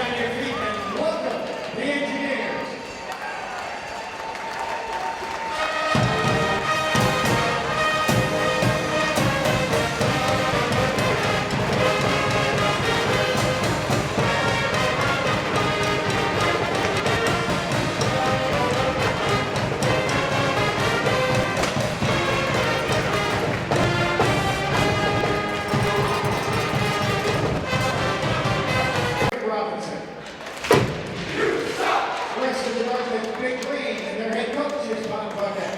on your feet and welcome the engineers. Robinson. The rest of the Dartmouth Big Green and their head coach is Bob Bucket.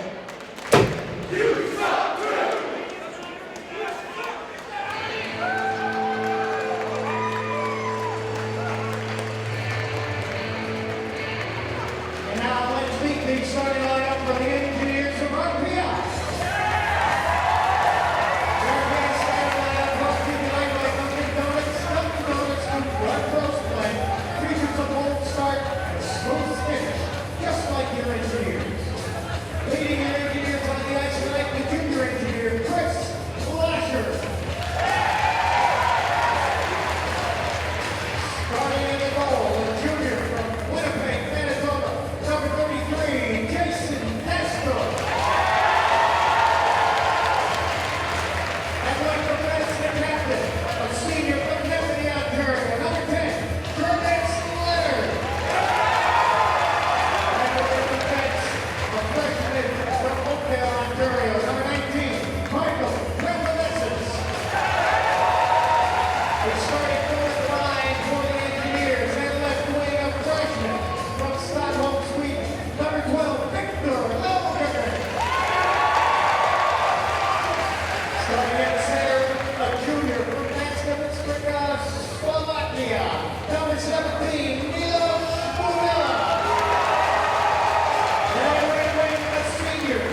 And now let's meet the starting lineup for the engineers of RPI. RPI starting lineup brought to you tonight by Dunkin' Donuts. Dunkin' Donuts with blood roast blend features a bold start and smooth finish, just like your engineers. Leading your engineers on the ice tonight, the junior engineer, Chris Lasher. Starting in the goal, a junior from Winnipeg, Manitoba, number 33, Jason Nestor. And like the best, the captain, a senior from Deputy Ontario, number 10, Curtis Leonard. And with the defense, a freshman from Oakdale, Ontario, number 19, Michael Revelescence. It's starting fourth line for the engineers and left wing of freshman from Stockholm, Sweden, number 12, Victor Lundgren. Starting at center, a junior from Nastrovitska, Slovakia, number 17, Milos Budela. And on the right wing, a senior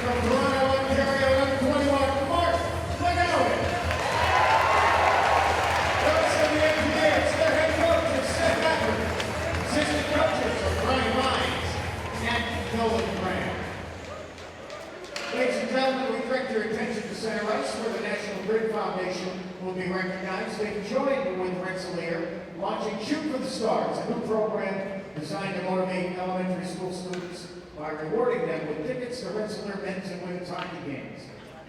from Toronto, Ontario, number 21, Mark McGowan. The rest of the engineers, their head coach is Seth Patrick. Assistant coaches are Brian Mines and Nolan Graham. Ladies and gentlemen, we direct your attention to center ice, where the National Grid Foundation will be recognized. They've joined with Rensselaer, launching Shoot for the Stars, a new program designed to motivate elementary school students by rewarding them with tickets to Rensselaer men's and women's hockey games.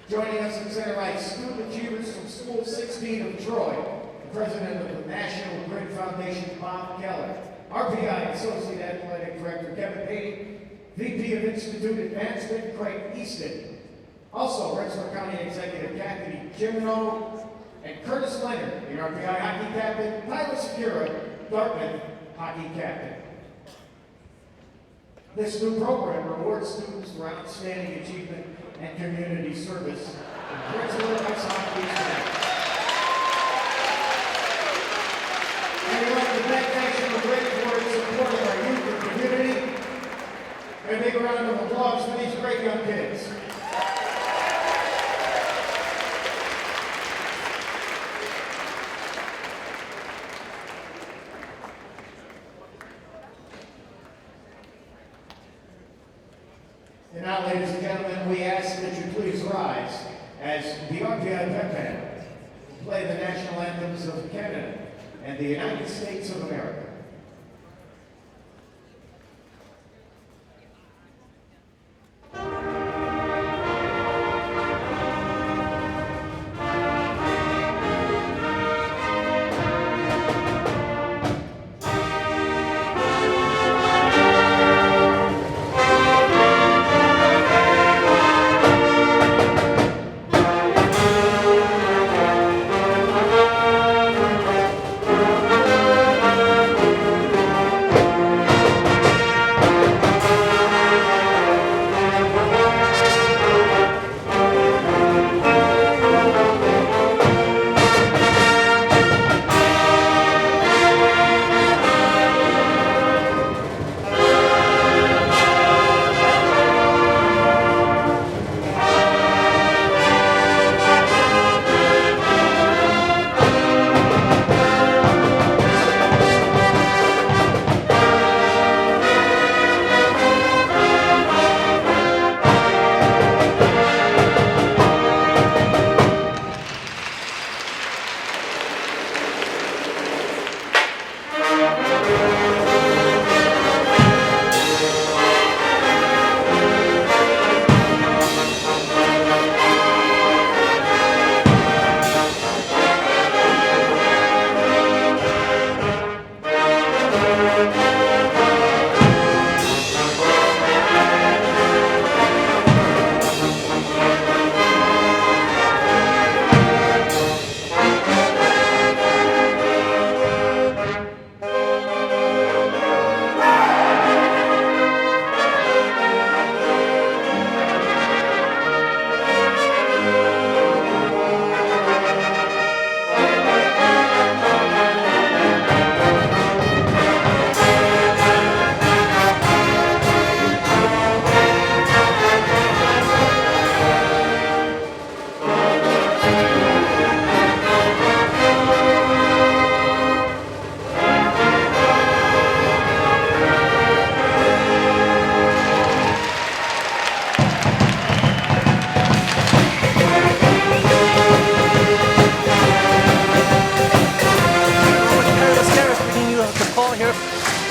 Joining us in center ice, student achievers from School 16 of Troy, the president of the National Grid Foundation, Bob Keller, RPI Associate Athletic Director Kevin Payne, VP of Institute Advancement, Craig Easton. Also, Rensselaer County Executive Captain Jim Rowe and Curtis Leonard, the RPI hockey captain, Tyler Secura, Dartmouth hockey captain. This new program rewards students for outstanding achievement and community service in Rensselaer ice hockey tonight. And we'd like to thank National Grid for its support of our youth and community. And a big round of applause for these great young kids. And now, ladies and gentlemen, we ask that you please rise as the RPI Pep Band play the national anthems of Canada and the United States of America.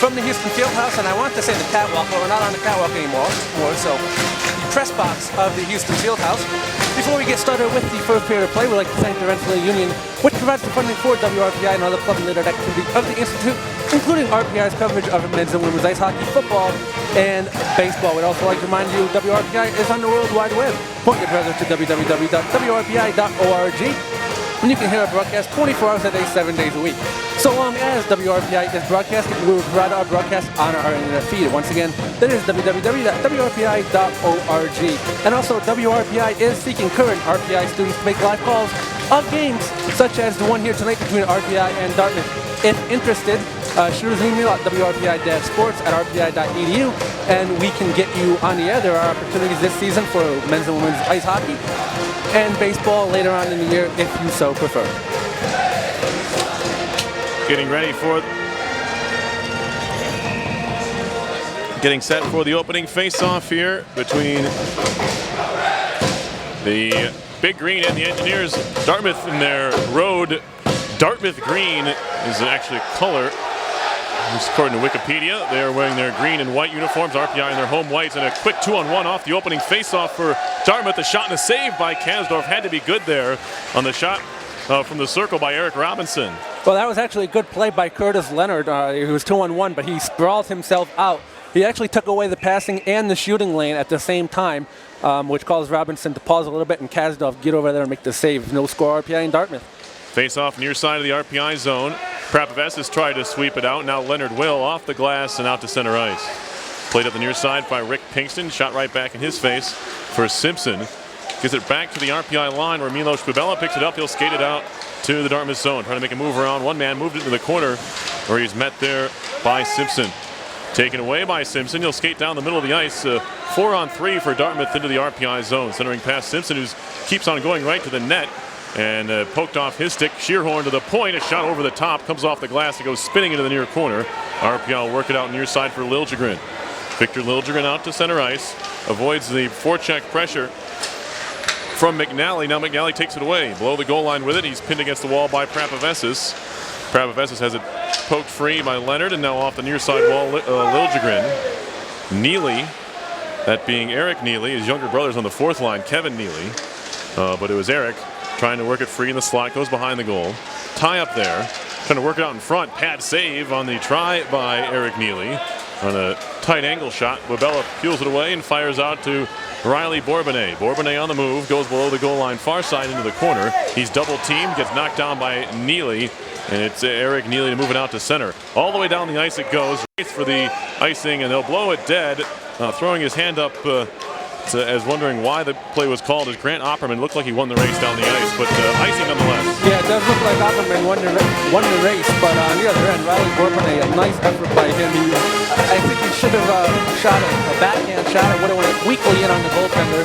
From the Houston Fieldhouse, and I want to say the catwalk, but we're not on the catwalk anymore. So the press box of the Houston Fieldhouse. Before we get started with the first period of play, we'd like to thank the Rensselaer Union, which provides the funding for WRPI and other club-related activities of the Institute, including RPI's coverage of men's and women's ice hockey, football, and baseball. We'd also like to remind you WRPI is on the World Wide Web. Point your browser to www.wrpi.org. And you can hear our broadcast 24 hours a day, 7 days a week. So long as WRPI is broadcasting, we will provide our broadcast on our internet feed. Once again, that is www.wrpi.org. And also, WRPI is seeking current RPI students to make live calls of games such as the one here tonight between RPI and Dartmouth. If interested, shoot us an email at wrpi-sports@rpi.edu, and we can get you on the air. There are opportunities this season for men's and women's ice hockey and baseball later on in the year if you so prefer. Getting set for the opening face-off here between the Big Green and the Engineers. Dartmouth in their road. Dartmouth green is actually color. According to Wikipedia, they are wearing their green and white uniforms, RPI in their home whites, and a quick 2-on-1 off the opening face-off for Dartmouth. The shot and a save by Kasdorf had to be good there on the shot from the circle by Eric Robinson. Well, that was actually a good play by Curtis Leonard. He was 2-on-1, but he sprawled himself out. He actually took away the passing and the shooting lane at the same time, which caused Robinson to pause a little bit and Kasdorf get over there and make the save. No score RPI in Dartmouth. Face-off near side of the RPI zone. Prapaves has tried to sweep it out. Now Leonard will off the glass and out to center ice. Played up the near side by Rick Pinkston. Shot right back in his face for Simpson. Gives it back to the RPI line where Milos Bubella picks it up. He'll skate it out to the Dartmouth zone. Trying to make a move around. One man moved into the corner where he's met there by Simpson. Taken away by Simpson. He'll skate down the middle of the ice. 4-on-3 for Dartmouth into the RPI zone. Centering past Simpson, who keeps on going right to the net. And poked off his stick. Shearhorn to the point. A shot over the top. Comes off the glass. It goes spinning into the near corner. RPI will work it out near side for Liljegren. Victor Liljegren out to center ice. Avoids the forecheck pressure from McNally. Now McNally takes it away. Below the goal line with it. He's pinned against the wall by Prapavesis. Prapavesis has it poked free by Leonard. And now off the near side wall, Liljegren. Neely, that being Eric Neely. His younger brother's on the fourth line, Kevin Neely. But it was Eric trying to work it free in the slot. Goes behind the goal. Tie up there. Trying to work it out in front. Pad save on the try by Eric Neely. On a tight angle shot. Bubella peels it away and fires out to Riley Bourbonnais. Bourbonnais on the move. Goes below the goal line. Far side into the corner. He's double teamed. Gets knocked down by Neely. And it's Eric Neely to move it out to center. All the way down the ice it goes. Race for the icing, and they'll blow it dead. Throwing his hand up as wondering why the play was called as Grant Opperman looked like he won the race down the ice, but icing nonetheless. Yeah, it does look like Opperman won the race, but on the other end, Riley Bourbonnais, a nice effort by him. I think he should have shot a backhand shot. It would have went weakly in on the goaltender,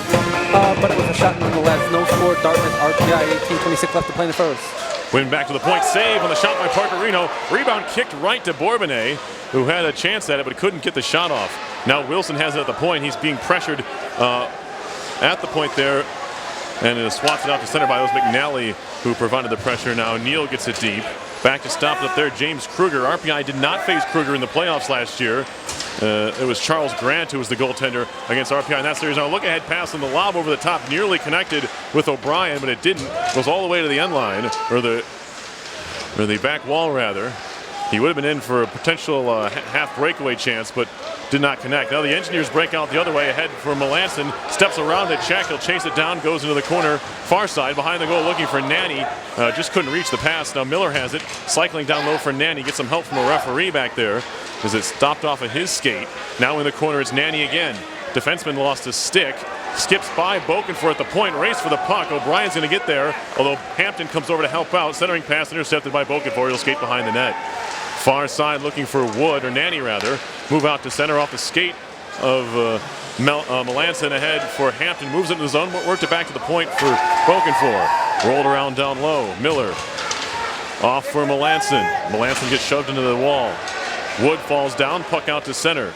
but it was a shot nonetheless. No score, Dartmouth, RPI, 18:26 left to play in the first. Win back to the point, save on the shot by Parkerino. Rebound kicked right to Bourbonnais, who had a chance at it but couldn't get the shot off. Now Wilson has it at the point. He's being pressured at the point there, and it swats it out to center by those McNally, who provided the pressure. Now Neal gets it deep. Back to stop it up there, James Kruger. RPI did not face Kruger in the playoffs last year. It was Charles Grant who was the goaltender against RPI in that series. Now a look-ahead pass on the lob over the top, nearly connected with O'Brien, but it didn't. It goes all the way to the end line, or the back wall rather. He would have been in for a potential half breakaway chance, but did not connect. Now the Engineers break out the other way ahead for Melanson. Steps around it, check. He'll chase it down, goes into the corner, far side, behind the goal, looking for Nanny. Just couldn't reach the pass. Now Miller has it, cycling down low for Nanny. Gets some help from a referee back there as it stopped off of his skate. Now in the corner, it's Nanny again. Defenseman lost his stick. Skips by Bokenfor at the point, race for the puck. O'Brien's going to get there, although Hampton comes over to help out. Centering pass intercepted by Bokenfor. He'll skate behind the net. Far side looking for Wood, or Nanny rather. Move out to center off the skate of Melanson ahead for Hampton. Moves into the zone, worked it back to the point for Bokenfor. Rolled around down low. Miller off for Melanson. Melanson gets shoved into the wall. Wood falls down, puck out to center.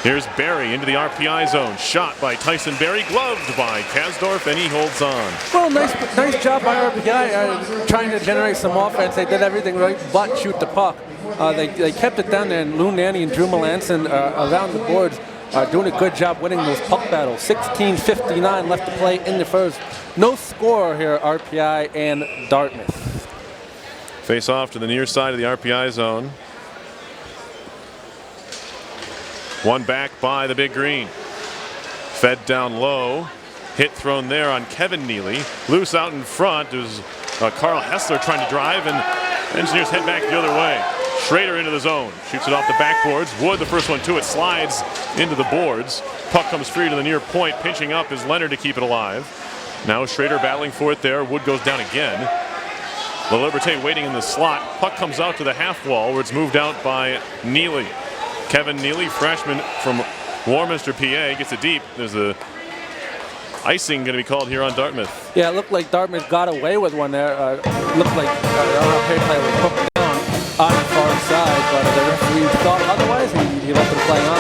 Here's Barry into the RPI zone. Shot by Tyson Barry, gloved by Kasdorf, and he holds on. Well, nice job by RPI trying to generate some offense. They did everything right but shoot the puck. They kept it down there, and Lou Nanny and Drew Melanson around the boards doing a good job winning those puck battles. 16:59 left to play in the first. No score here, RPI and Dartmouth. Face off to the near side of the RPI zone. One back by the Big Green. Fed down low. Hit thrown there on Kevin Neely. Loose out in front. There's Carl Hessler trying to drive, and Engineers head back the other way. Schrader into the zone. Shoots it off the backboards. Wood, the first one to it, slides into the boards. Puck comes free to the near point. Pinching up is Leonard to keep it alive. Now Schrader battling for it there. Wood goes down again. La Liberté waiting in the slot. Puck comes out to the half wall where it's moved out by Neely. Kevin Neely, freshman from Warminster, PA, gets it deep. There's a icing going to be called here on Dartmouth. Yeah, it looked like Dartmouth got away with one there. Looked like RPI was hooked down on the far side, but the referee thought otherwise, and he let them play on.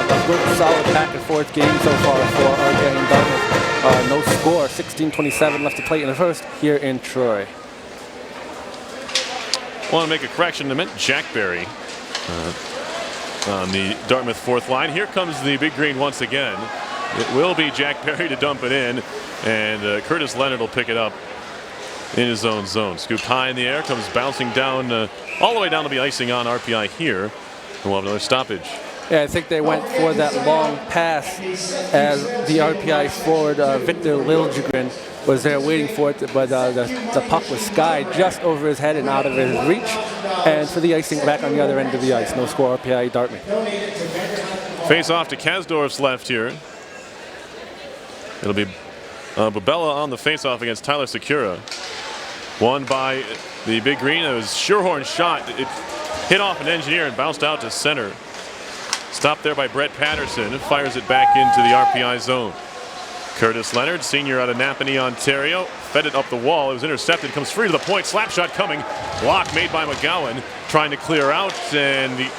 A good, solid back-and-forth game so far for RPI and Dartmouth. No score, 16:27 left to play in the first here in Troy. Want to make a correction. I meant Jack Barry. On the Dartmouth fourth line. Here comes the Big Green once again. It will be Jack Perry to dump it in, and Curtis Leonard will pick it up in his own zone. Scooped high in the air, comes bouncing down all the way down to be icing on RPI here. And we'll have another stoppage. Yeah, I think they went for that long pass as the RPI forward, Victor Liljegren, was there waiting for it, but the puck was skied just over his head and out of his reach. And for the icing back on the other end of the ice. No score, RPI Dartmouth. Face off to Kasdorf's left here. It'll be Babella on the face-off against Tyler Secura. Won by the Big Green. It was Sherhorn shot. It hit off an Engineer and bounced out to center. Stopped there by Brett Patterson. Fires it back into the RPI zone. Curtis Leonard, senior out of Napanee, Ontario, fed it up the wall. It was intercepted, comes free to the point. Slap shot coming. Block made by McGowan. Trying to clear out, and he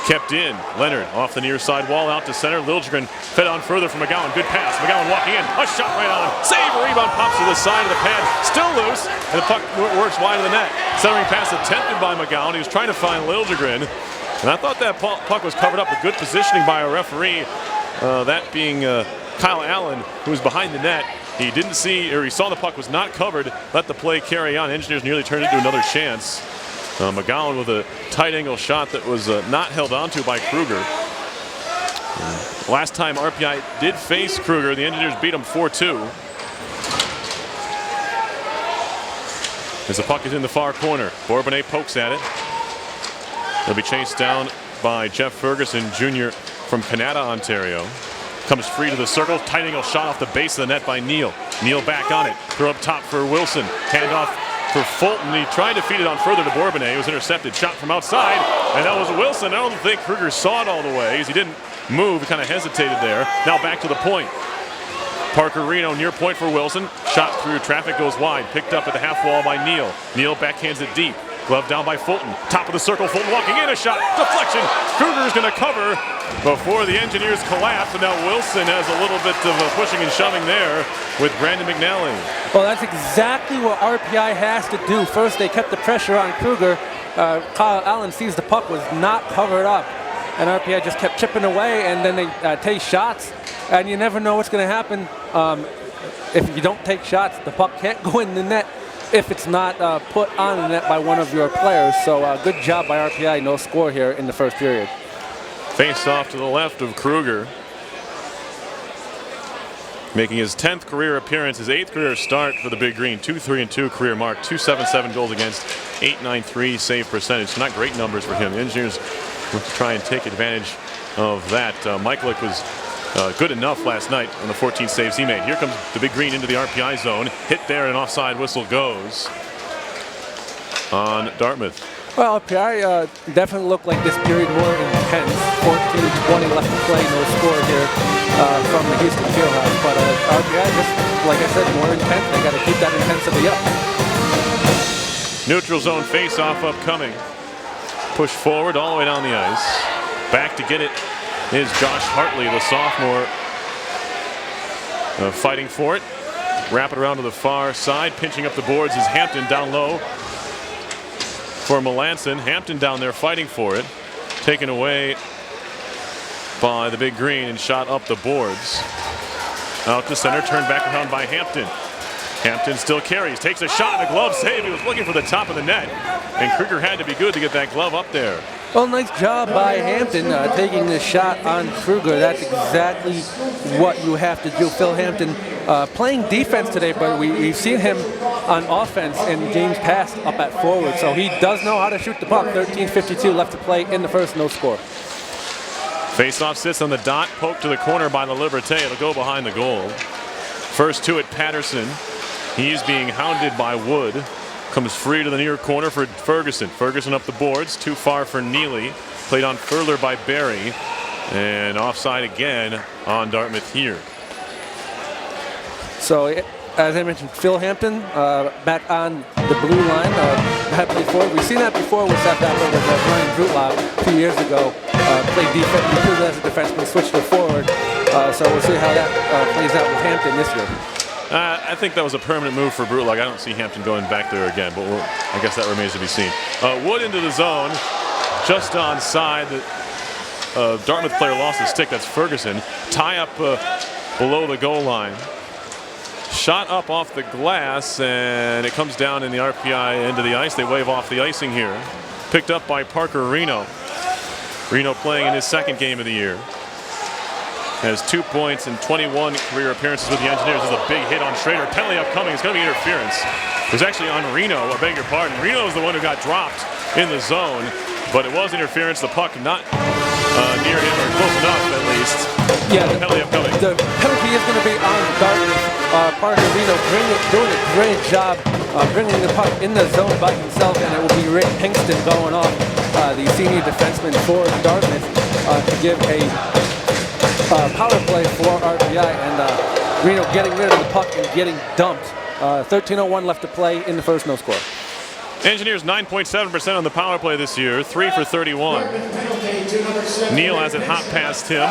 kept in. Leonard off the near side wall out to center. Liljegren fed on further from McGowan. Good pass. McGowan walking in. A shot right on. Save. A rebound pops to the side of the pad. Still loose. And the puck works wide of the net. Centering pass attempted by McGowan. He was trying to find Liljegren. And I thought that puck was covered up. A good positioning by a referee. That being Kyle Allen, who was behind the net. He didn't see, or he saw the puck was not covered. Let the play carry on. Engineers nearly turned it into another chance. McGowan with a tight angle shot that was not held onto by Kruger. Last time RPI did face Kruger, the Engineers beat him 4-2. As the puck is in the far corner, Bourbonnais pokes at it. He'll be chased down by Jeff Ferguson Jr. from Canada, Ontario. Comes free to the circle. Tight angle shot off the base of the net by Neal. Neal back on it. Throw up top for Wilson. Handoff for Fulton. He tried to feed it on further to Bourbonnais. It was intercepted. Shot from outside. And that was Wilson. I don't think Kruger saw it all the way because he didn't move. He kind of hesitated there. Now back to the point. Parker Reno near point for Wilson. Shot through. Traffic goes wide. Picked up at the half wall by Neal. Neal backhands it deep. Glove down by Fulton. Top of the circle. Fulton walking in. A shot. Deflection. Kruger's going to cover before the Engineers collapse. And now Wilson has a little bit of a pushing and shoving there with Brandon McNally. Well, that's exactly what RPI has to do. First, they kept the pressure on Kruger. Kyle Allen sees the puck was not covered up. And RPI just kept chipping away. And then they take shots. And you never know what's going to happen. If you don't take shots, the puck can't go in the net. if it's not put on the net by one of your players. So good job by RPI, no score here in the first period. Face off to the left of Kruger. Making his 10th career appearance, his 8th career start for the Big Green. 2-3-2 career mark, 2.77 goals against, 8.93 save percentage. Not great numbers for him. The Engineers will try and take advantage of that. Michaelik was good enough last night on the 14 saves he made. Here comes the Big Green into the RPI zone. Hit there, an offside whistle goes on Dartmouth. Well, RPI definitely looked like this period more intense. 14-20 left to play, no score here from the Houston Fieldhouse. But RPI, just like I said, more intense. They got to keep that intensity up. Neutral zone face-off upcoming. Push forward all the way down the ice. Back to get it is Josh Hartley, the sophomore, fighting for it. Wrap it around to the far side. Pinching up the boards is Hampton down low for Melanson. Hampton down there fighting for it. Taken away by the Big Green and shot up the boards. Out to center, turned back around by Hampton. Hampton still carries, takes a shot and a glove save. He was looking for the top of the net, and Kruger had to be good to get that glove up there. Well, nice job by Hampton taking the shot on Kruger. That's exactly what you have to do. Phil Hampton playing defense today, but we've seen him on offense in games past up at forward, so he does know how to shoot the puck. 13:52 left to play in the first, no score. Faceoff sits on the dot, poked to the corner by the Liberté. It'll go behind the goal. First to it, Patterson. He's being hounded by Wood. Comes free to the near corner for Ferguson. Ferguson up the boards, too far for Neely. Played on further by Barry. And offside again on Dartmouth here. So, as I mentioned, Phil Hampton back on the blue line. We've seen that before with South Africa with Ryan Drutlaw a few years ago. Played defense, improved as a defenseman, switched to forward. So we'll see how that plays out with Hampton this year. I think that was a permanent move for Brutlag. I don't see Hampton going back there again, but I guess that remains to be seen. Wood into the zone, just onside. The Dartmouth player lost his stick. That's Ferguson. Tie up below the goal line. Shot up off the glass, and it comes down in the RPI into the ice. They wave off the icing here. Picked up by Parker Reno. Reno playing in his second game of the year. Has 2 points and 21 career appearances with the Engineers. There's a big hit on Schrader. Penalty upcoming. It's going to be interference. It was actually on Reno. I beg your pardon. Reno is the one who got dropped in the zone, but it was interference. The puck not near him, or close enough at least. Yeah, the penalty upcoming. The penalty is going to be on Dartmouth. Parker Reno doing a great job bringing the puck in the zone by himself, and it will be Rick Pinkston going off, the senior defenseman for Dartmouth, to give a power play for RPI, and Reno getting rid of the puck and getting dumped. 13:01 left to play in the first, no score. Engineers 9.7% on the power play this year, 3 for 31. Neal has it hot past him.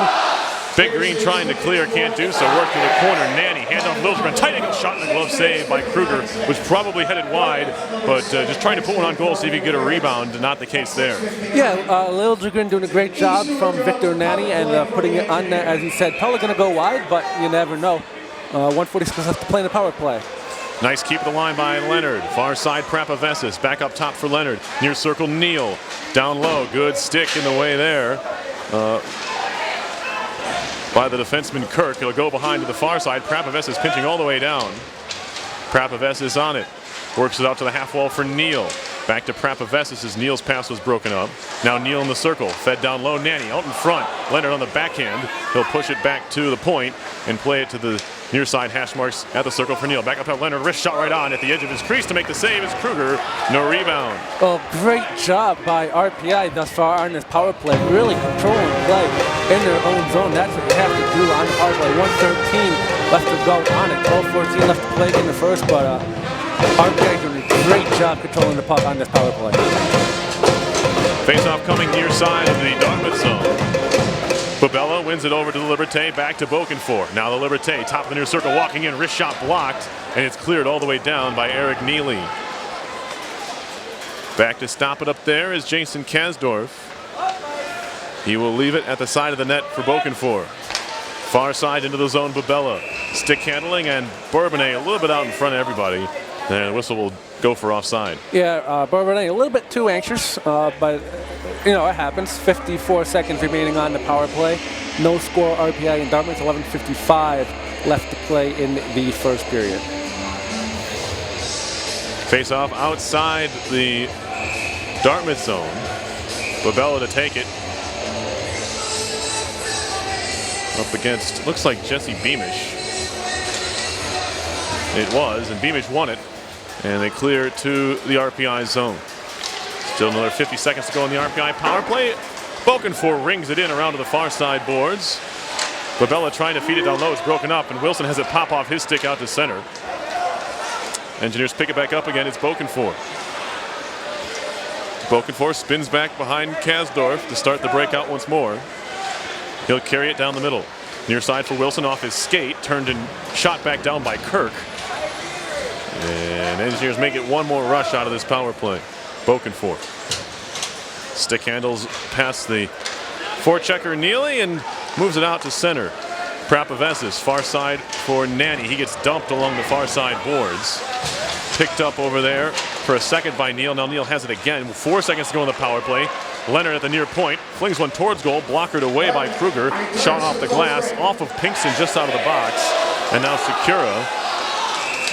Big Green trying to clear, can't do so. Work to the corner. Nanny, hand off Liljegren. Tight angle shot in the glove save by Kruger. Was probably headed wide, but just trying to put one on goal, see if he could get a rebound. Not the case there. Yeah, Liljegren doing a great job from Victor Nanny and putting it on net, as he said. Probably going to go wide, but you never know. 146 left to play in the power play. Nice keep of the line by Leonard. Far side, Prapavesis. Back up top for Leonard. Near circle, Neal. Down low, good stick in the way there. By the defenseman Kirk. He'll go behind to the far side. Prapavesis pinching all the way down. Prapavesis on it. Works it out to the half wall for Neal. Back to Prapavesis as Neal's pass was broken up. Now Neal in the circle. Fed down low. Nanny out in front. Leonard on the backhand. He'll push it back to the point and play it to the near side hash marks at the circle for Neal. Back up to Leonard. Wrist shot right on at the edge of his crease to make the save is Kruger. No rebound. Oh, great job by RPI thus far on this power play. Really controlling play in their own zone. That's what you have to do on the power play. 1:13 left to go on it. 12:14 left to play in the first, but RPI doing a great job controlling the puck on this power play. Face-off coming near side of the Dartmouth zone. Babella wins it over to the Liberté, back to Bokenfour. Now the Liberté, top of the near circle, walking in, wrist shot blocked, and it's cleared all the way down by Eric Neely. Back to stop it up there is Jason Kasdorf. He will leave it at the side of the net for Bokenfour. Far side into the zone, Babella. Stick handling, and Bourbonnais a little bit out in front of everybody. And the whistle will go for offside. Yeah, Bourbonnais a little bit too anxious, but you know, it happens. 54 seconds remaining on the power play. No score RPI in Dartmouth, 11:55 left to play in the first period. Face off outside the Dartmouth zone. Babella to take it. Up against, looks like Jesse Beamish. It was, and Beamish won it. And they clear it to the RPI zone. Still another 50 seconds to go in the RPI power play. Bokenfour rings it in around to the far side boards. Babella trying to feed it down low. It's broken up, and Wilson has it pop off his stick out to center. Engineers pick it back up again. It's Bokenfour. Bokenfour spins back behind Kasdorf to start the breakout once more. He'll carry it down the middle. Near side for Wilson off his skate. Turned and shot back down by Kirk. And Engineers make it one more rush out of this power play. Bokenfour. Stick handles past the forechecker Neely and moves it out to center. Prapavesis, far side for Nanny. He gets dumped along the far side boards. Picked up over there for a second by Neal. Now Neal has it again. 4 seconds to go in the power play. Leonard at the near point. Flings one towards goal. Blockered away by Kruger. Shot off the glass. Off of Pinkston just out of the box. And now Secura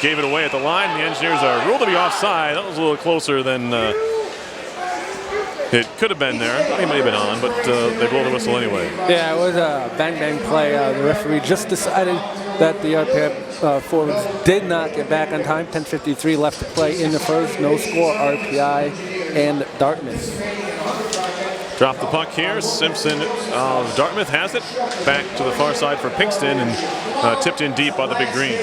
gave it away at the line. The Engineers are ruled to be offside. That was a little closer than it could have been there. He may have been on, but they blow the whistle anyway. Yeah, it was a bang-bang play. The referee just decided that the RPI forwards did not get back on time. 10:53 left to play in the first. No score, RPI and Dartmouth. Drop the puck here. Simpson of Dartmouth has it. Back to the far side for Pinkston and tipped in deep by the big green.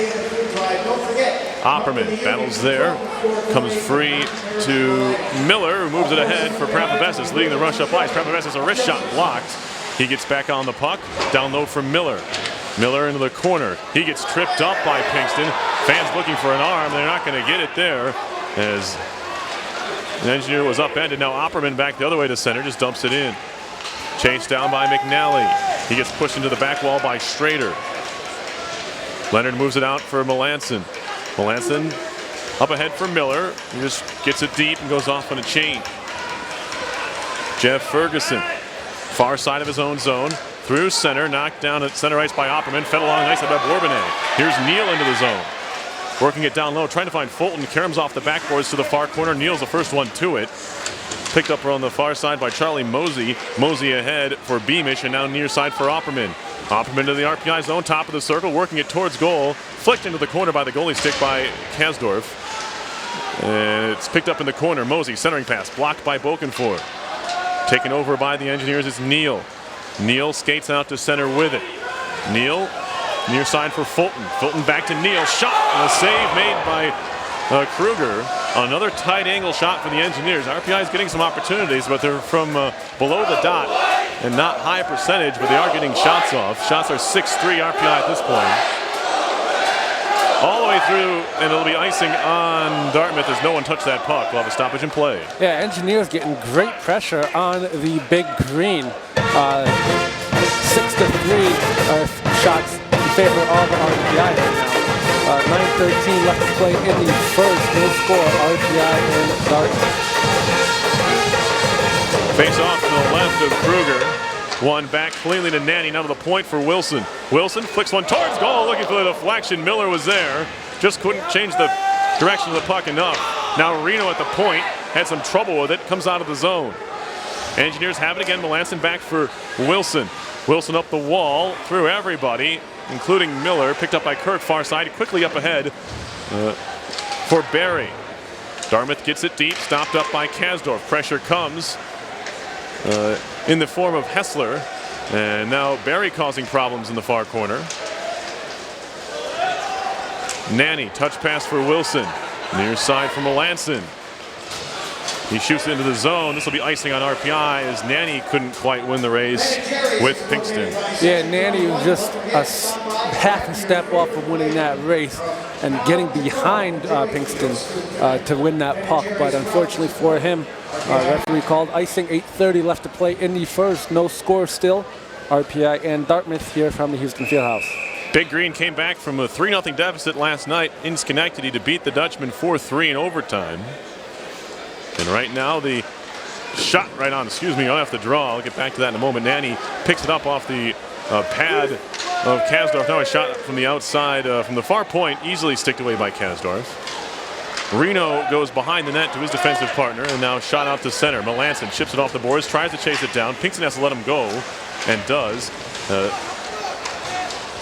Opperman battles there. Comes free to Miller, who moves it ahead for Prapavesis, leading the rush up ice. Prapavesis, a wrist shot blocked. He gets back on the puck. Down low from Miller. Miller into the corner. He gets tripped up by Pinkston. Fans looking for an arm. They're not going to get it there as the Engineer was upended. Now Opperman back the other way to center, just dumps it in. Chased down by McNally. He gets pushed into the back wall by Schrader. Leonard moves it out for Melanson. Melanson up ahead for Miller. He just gets it deep and goes off on a chain. Jeff Ferguson, far side of his own zone. Through center, knocked down at center ice by Opperman. Fed along nicely by Bourbonnais. Here's Neal into the zone. Working it down low, trying to find Fulton. Caroms off the backboards to the far corner. Neal's the first one to it. Picked up on the far side by Charlie Mosey. Mosey ahead for Beamish, and now near side for Opperman. Opperman to the RPI zone, top of the circle, working it towards goal. Flicked into the corner by the goalie stick by Kasdorf. And it's picked up in the corner. Mosey, centering pass, blocked by Bokenfour. Taken over by the Engineers is Neal. Neal skates out to center with it. Neal, near side for Fulton. Fulton back to Neal. Shot and a save made by Kruger. Another tight angle shot for the Engineers. RPI is getting some opportunities, but they're from below the dot and not high percentage, but they are getting shots off. Shots are 6-3 RPI at this point. All the way through, and it'll be icing on Dartmouth as no one touched that puck. We'll have a stoppage in play. Yeah, Engineers getting great pressure on the big green. 6-3 shots in favor of RPI right now. 9:13 left to play in the first. No score, RPI and Dartmouth. Face off to the left of Kruger. One back cleanly to Nanny. Now to the point for Wilson. Wilson flicks one towards goal, looking for the deflection. Miller was there. Just couldn't change the direction of the puck enough. Now Reno at the point. Had some trouble with it. Comes out of the zone. Engineers have it again. Melanson back for Wilson. Wilson up the wall through everybody, including Miller. Picked up by Kirk, far side. Quickly up ahead for Barry. Dartmouth gets it deep. Stopped up by Kasdorf. Pressure comes in the form of Hessler. And now Barry causing problems in the far corner. Nanny, touch pass for Wilson. Near side for Melanson. He shoots it into the zone. This will be icing on RPI as Nanny couldn't quite win the race with Pinkston. Yeah, Nanny was just half a step off of winning that race and getting behind Pinkston to win that puck. But unfortunately for him, referee called icing. 8:30 left to play in the first. No score still. RPI and Dartmouth here from the Houston Fieldhouse. Big Green came back from a 3-0 deficit last night in Schenectady to beat the Dutchmen 4-3 in overtime. And right now the shot right on, I'll have to draw. I'll get back to that in a moment. Nanny picks it up off the pad of Kasdorf. Now a shot from the outside, from the far point, easily sticked away by Kasdorf. Reno goes behind the net to his defensive partner, and now shot out to center. Melanson chips it off the boards, tries to chase it down. Pinkston has to let him go, and does.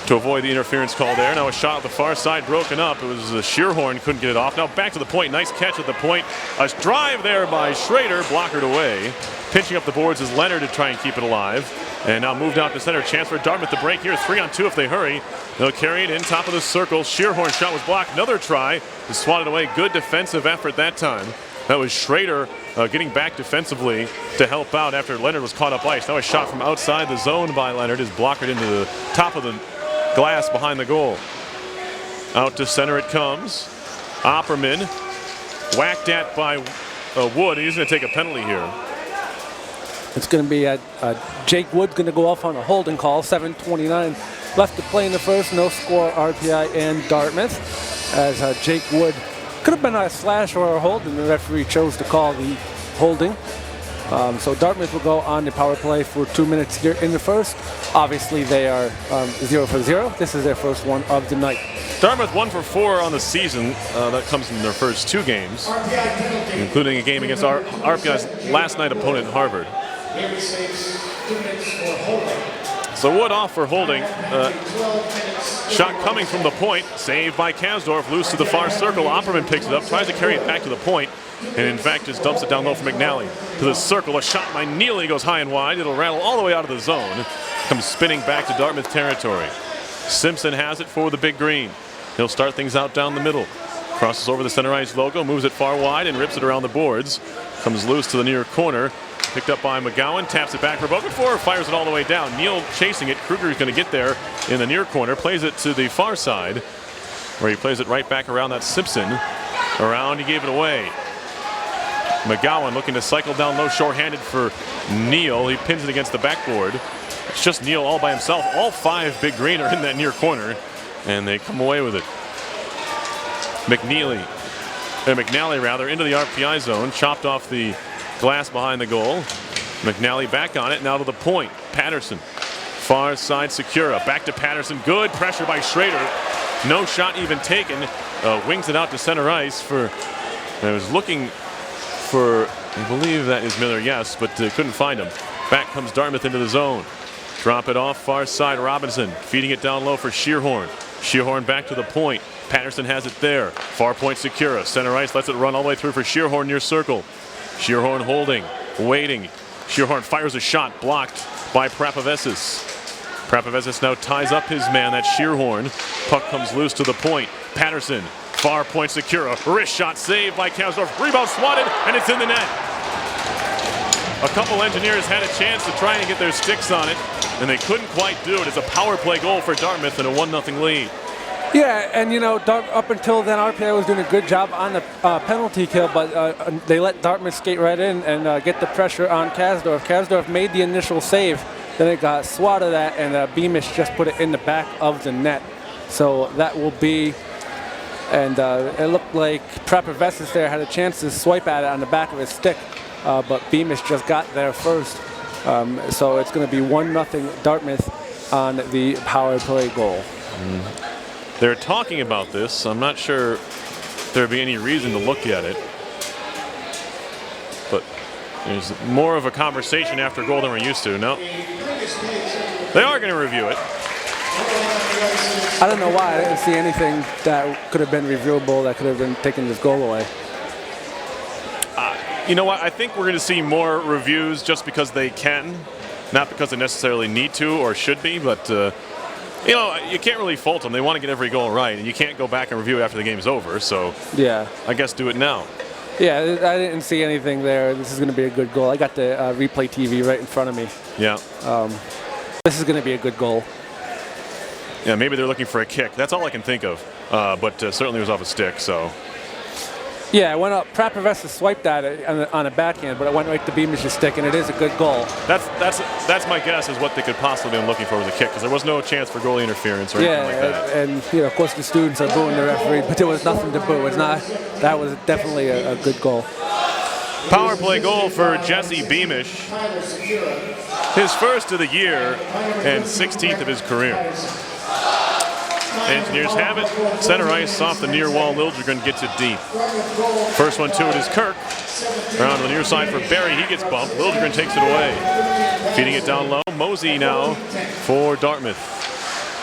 To avoid the interference call there. Now a shot at the far side broken up. It was Shearhorn couldn't get it off. Now back to the point. Nice catch at the point. A drive there by Schrader, blockered away. Pinching up the boards is Leonard to try and keep it alive. And now moved out to center. Chance for Dartmouth to break here. 3-on-2 if they hurry. They'll carry it in top of the circle. Shearhorn's shot was blocked. Another try. Is swatted away. Good defensive effort that time. That was Schrader getting back defensively to help out after Leonard was caught up ice. Now a shot from outside the zone by Leonard is blockered into the top of the glass behind the goal. Out to center it comes. Opperman whacked at by Wood. He's going to take a penalty here. It's going to be Jake Wood's going to go off on a holding call. 7:29 left to play in the first. No score, RPI and Dartmouth. As Jake Wood could have been a slash or a hold, and the referee chose to call the holding. So Dartmouth will go on the power play for 2 minutes here in the first. Obviously, they are 0 for 0. This is their first one of the night. Dartmouth 1 for 4 on the season. That comes from their first 2 games, including a game against RPI's last night opponent, Harvard. So Wood off for holding. Shot coming from the point, saved by Kasdorf, loose to the far circle. Opperman picks it up, tries to carry it back to the point, and in fact just dumps it down low for McNally. To the circle, a shot by Neely goes high and wide. It'll rattle all the way out of the zone. Comes spinning back to Dartmouth territory. Simpson has it for the Big Green. He'll start things out down the middle. Crosses over the center ice logo, moves it far wide and rips it around the boards. Comes loose to the near corner. Picked up by McGowan, taps it back for broken four, fires it all the way down. Neal chasing it. Kruger's going to get there in the near corner. Plays it to the far side, where he plays it right back around that Simpson. Around, he gave it away. McGowan looking to cycle down low, short-handed for Neal. He pins it against the backboard. It's just Neal all by himself. All 5 Big Green are in that near corner, and they come away with it. McNally into the RPI zone, chopped off the glass behind the goal. McNally back on it, now to the point. Patterson, far side Secura, back to Patterson. Good pressure by Schrader. No shot even taken. Wings it out to center ice for. I was looking for, I believe that is Miller, yes, but couldn't find him. Back comes Dartmouth into the zone. Drop it off far side. Robinson feeding it down low for Shearhorn. Shearhorn back to the point. Patterson has it there. Far point Secura. Center ice lets it run all the way through for Shearhorn near circle. Shearhorn holding, waiting. Shearhorn fires a shot, blocked by Prapavesis. Prapavesis now ties up his man, that's Shearhorn. Puck comes loose to the point. Patterson, far point Secura. Wrist shot saved by Kasdorf. Rebound swatted, and it's in the net. A couple engineers had a chance to try and get their sticks on it, and they couldn't quite do it. It's a power play goal for Dartmouth and a 1-0 lead. Yeah, and you know, up until then, RPI was doing a good job on the penalty kill, but they let Dartmouth skate right in and get the pressure on Kasdorf. Kasdorf made the initial save, then it got swatted at, and Beamish just put it in the back of the net. So that will be, and it looked like Prapavesis there had a chance to swipe at it on the back of his stick, but Beamish just got there first. So it's going to be 1-0 Dartmouth on the power play goal. They're talking about this. I'm not sure there'd be any reason to look at it. But there's more of a conversation after goal than we're used to. No. They are going to review it. I don't know why. I didn't see anything that could have been reviewable that could have been taking this goal away. You know what? I think we're going to see more reviews just because they can. Not because they necessarily need to or should be, but... you know, you can't really fault them. They want to get every goal right, and you can't go back and review it after the game's over. So, yeah, I guess do it now. Yeah, I didn't see anything there. This is going to be a good goal. I got the replay TV right in front of me. Yeah. This is going to be a good goal. Yeah, maybe they're looking for a kick. That's all I can think of. But certainly it was off a stick. So, Yeah, it went up. Prapravesa swiped at it on a backhand, but it went right to Beamish's stick, and it is a good goal. That's my guess is what they could possibly be looking for with a kick, because there was no chance for goalie interference or anything like that. And you know, of course, the students are booing the referee, but there was nothing to boo. It's not. That was definitely a good goal. Power play goal for Jesse Beamish. His first of the year and 16th of his career. Engineers have it. Center ice off the near wall. Liljegren gets it deep. First one to it is Kirk. Around to the near side for Barry. He gets bumped. Liljegren takes it away. Feeding it down low. Mosey now for Dartmouth.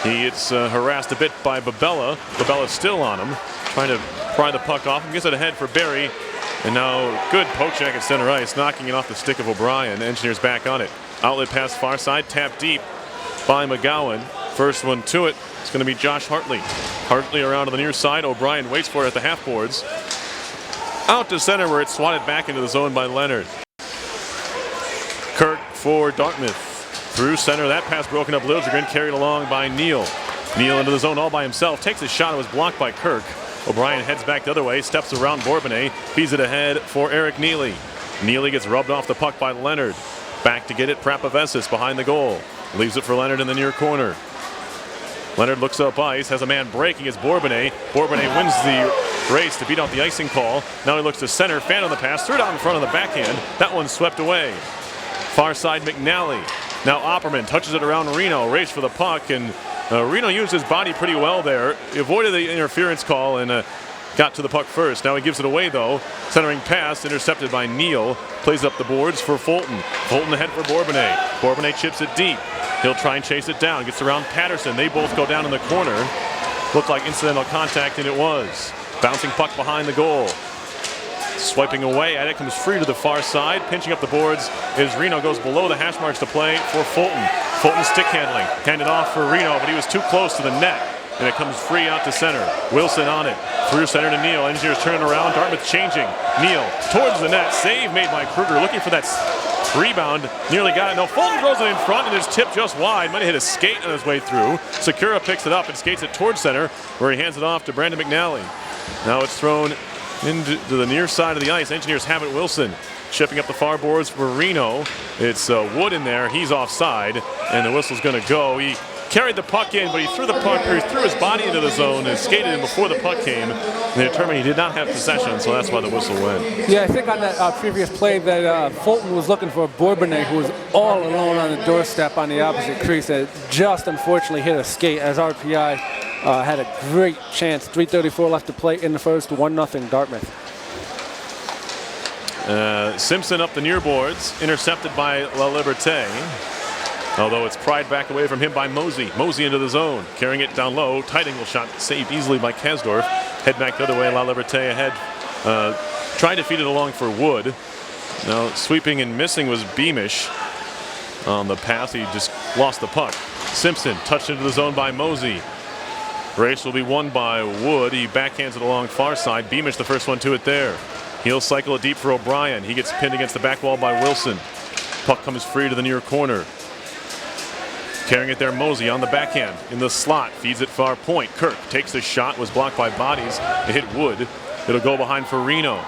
He gets harassed a bit by Babella. Babella's still on him. Trying to pry the puck off him. Gets it ahead for Barry. And now good poke check at center ice. Knocking it off the stick of O'Brien. Engineers back on it. Outlet pass far side. Tap deep by McGowan. First one to it. It's going to be Josh Hartley. Hartley around to the near side. O'Brien waits for it at the half boards. Out to center where it's swatted back into the zone by Leonard. Kirk for Dartmouth. Through center. That pass broken up. Liljegren carried along by Neal. Neal into the zone all by himself. Takes a shot. It was blocked by Kirk. O'Brien heads back the other way. Steps around Bourbonnais. Feeds it ahead for Eric Neely. Neely gets rubbed off the puck by Leonard. Back to get it. Prapavesis behind the goal. Leaves it for Leonard in the near corner. Leonard looks up ice, has a man breaking. It's Bourbonnais. Bourbonnais wins the race to beat out the icing call. Now he looks to center, fan on the pass, threw it out in front of the backhand. That one's swept away. Far side McNally. Now Opperman touches it around Reno, race for the puck, and Reno used his body pretty well there. He avoided the interference call and got to the puck first. Now he gives it away though. Centering pass intercepted by Neal. Plays up the boards for Fulton. Fulton ahead for Bourbonnais. Bourbonnais chips it deep. He'll try and chase it down. Gets around Patterson. They both go down in the corner. Looked like incidental contact, and it was. Bouncing puck behind the goal. Swiping away at it. Comes free to the far side. Pinching up the boards is Reno. Goes below the hash marks to play for Fulton. Fulton stick handling. Handed off for Reno, but he was too close to the net. And it comes free out to center. Wilson on it. Through center to Neal. Engineers turning around. Dartmouth changing. Neal towards the net. Save made by Kruger. Looking for that rebound. Nearly got it. No, Fulton throws it in front and it's tipped just wide. Might have hit a skate on his way through. Sakura picks it up and skates it towards center where he hands it off to Brandon McNally. Now it's thrown into the near side of the ice. Engineers have it. Wilson chipping up the far boards for Reno. It's Wood in there. He's offside and the whistle's going to go. He carried the puck in, but he threw his body into the zone and skated in before the puck came. And they determined he did not have possession, so that's why the whistle went. Yeah, I think on that previous play that Fulton was looking for Bourbonnais, who was all alone on the doorstep on the opposite crease, and just unfortunately hit a skate as RPI had a great chance. 3:34 left to play in the first, 1-0 Dartmouth. Simpson up the near boards, intercepted by La Liberté. Although it's pried back away from him by Mosey. Mosey into the zone, carrying it down low. Tight angle shot saved easily by Kasdorf. Head back the other way. La Liberté ahead. Tried to feed it along for Wood. Now sweeping and missing was Beamish on the pass. He just lost the puck. Simpson touched into the zone by Mosey. Race will be won by Wood. He backhands it along far side. Beamish the first one to it there. He'll cycle it deep for O'Brien. He gets pinned against the back wall by Wilson. Puck comes free to the near corner. Carrying it there, Mosey on the backhand in the slot, feeds it far point. Kirk takes the shot, was blocked by bodies. It hit Wood. It'll go behind for Reno.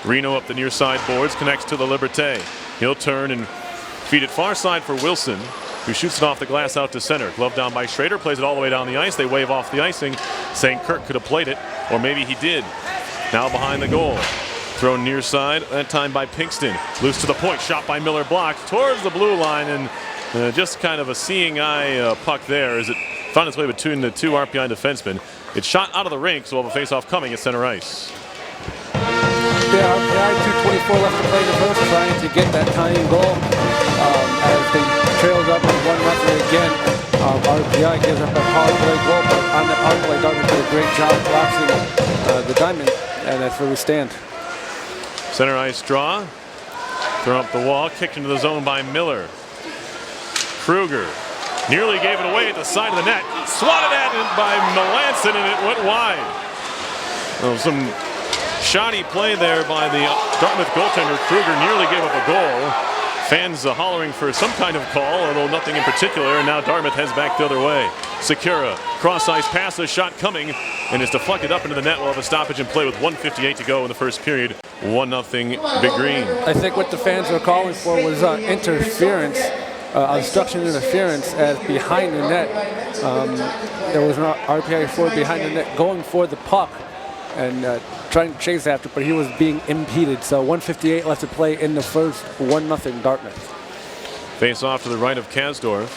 Reno up the near side boards, connects to the Liberté. He'll turn and feed it far side for Wilson, who shoots it off the glass out to center. Glove down by Schrader, plays it all the way down the ice. They wave off the icing, saying Kirk could have played it, or maybe he did. Now behind the goal. Thrown near side, that time by Pinkston. Loose to the point, shot by Miller, blocked towards the blue line, and just kind of a seeing eye puck there as it found its way between the two RPI defensemen. It's shot out of the rink, so we'll have a face-off coming at center ice. Yeah, RPI 2:24 left to play in the first, trying to get that tying goal. As they trailed up with 1-0 again, RPI gives up a power play goal, but on the power play, Dartmouth did a great job collapsing the diamond, and that's where we stand. Center ice draw. Thrown up the wall, kicked into the zone by Miller. Kruger nearly gave it away at the side of the net. Swatted at it by Melanson, and it went wide. Some shoddy play there by the Dartmouth goaltender. Kruger nearly gave up a goal. Fans hollering for some kind of call, although nothing in particular, and now Dartmouth heads back the other way. Secura, cross-ice pass, a shot coming, and is deflected up into the net. We'll have a stoppage in play with 1:58 to go in the first period. 1-0 Big Green. I think what the fans were calling for was interference, obstruction interference as behind the net. There was an RPI forward behind the net going for the puck and trying to chase after, but he was being impeded. So 1:58 left to play in the first, 1-0 Dartmouth. Face off to the right of Kasdorf.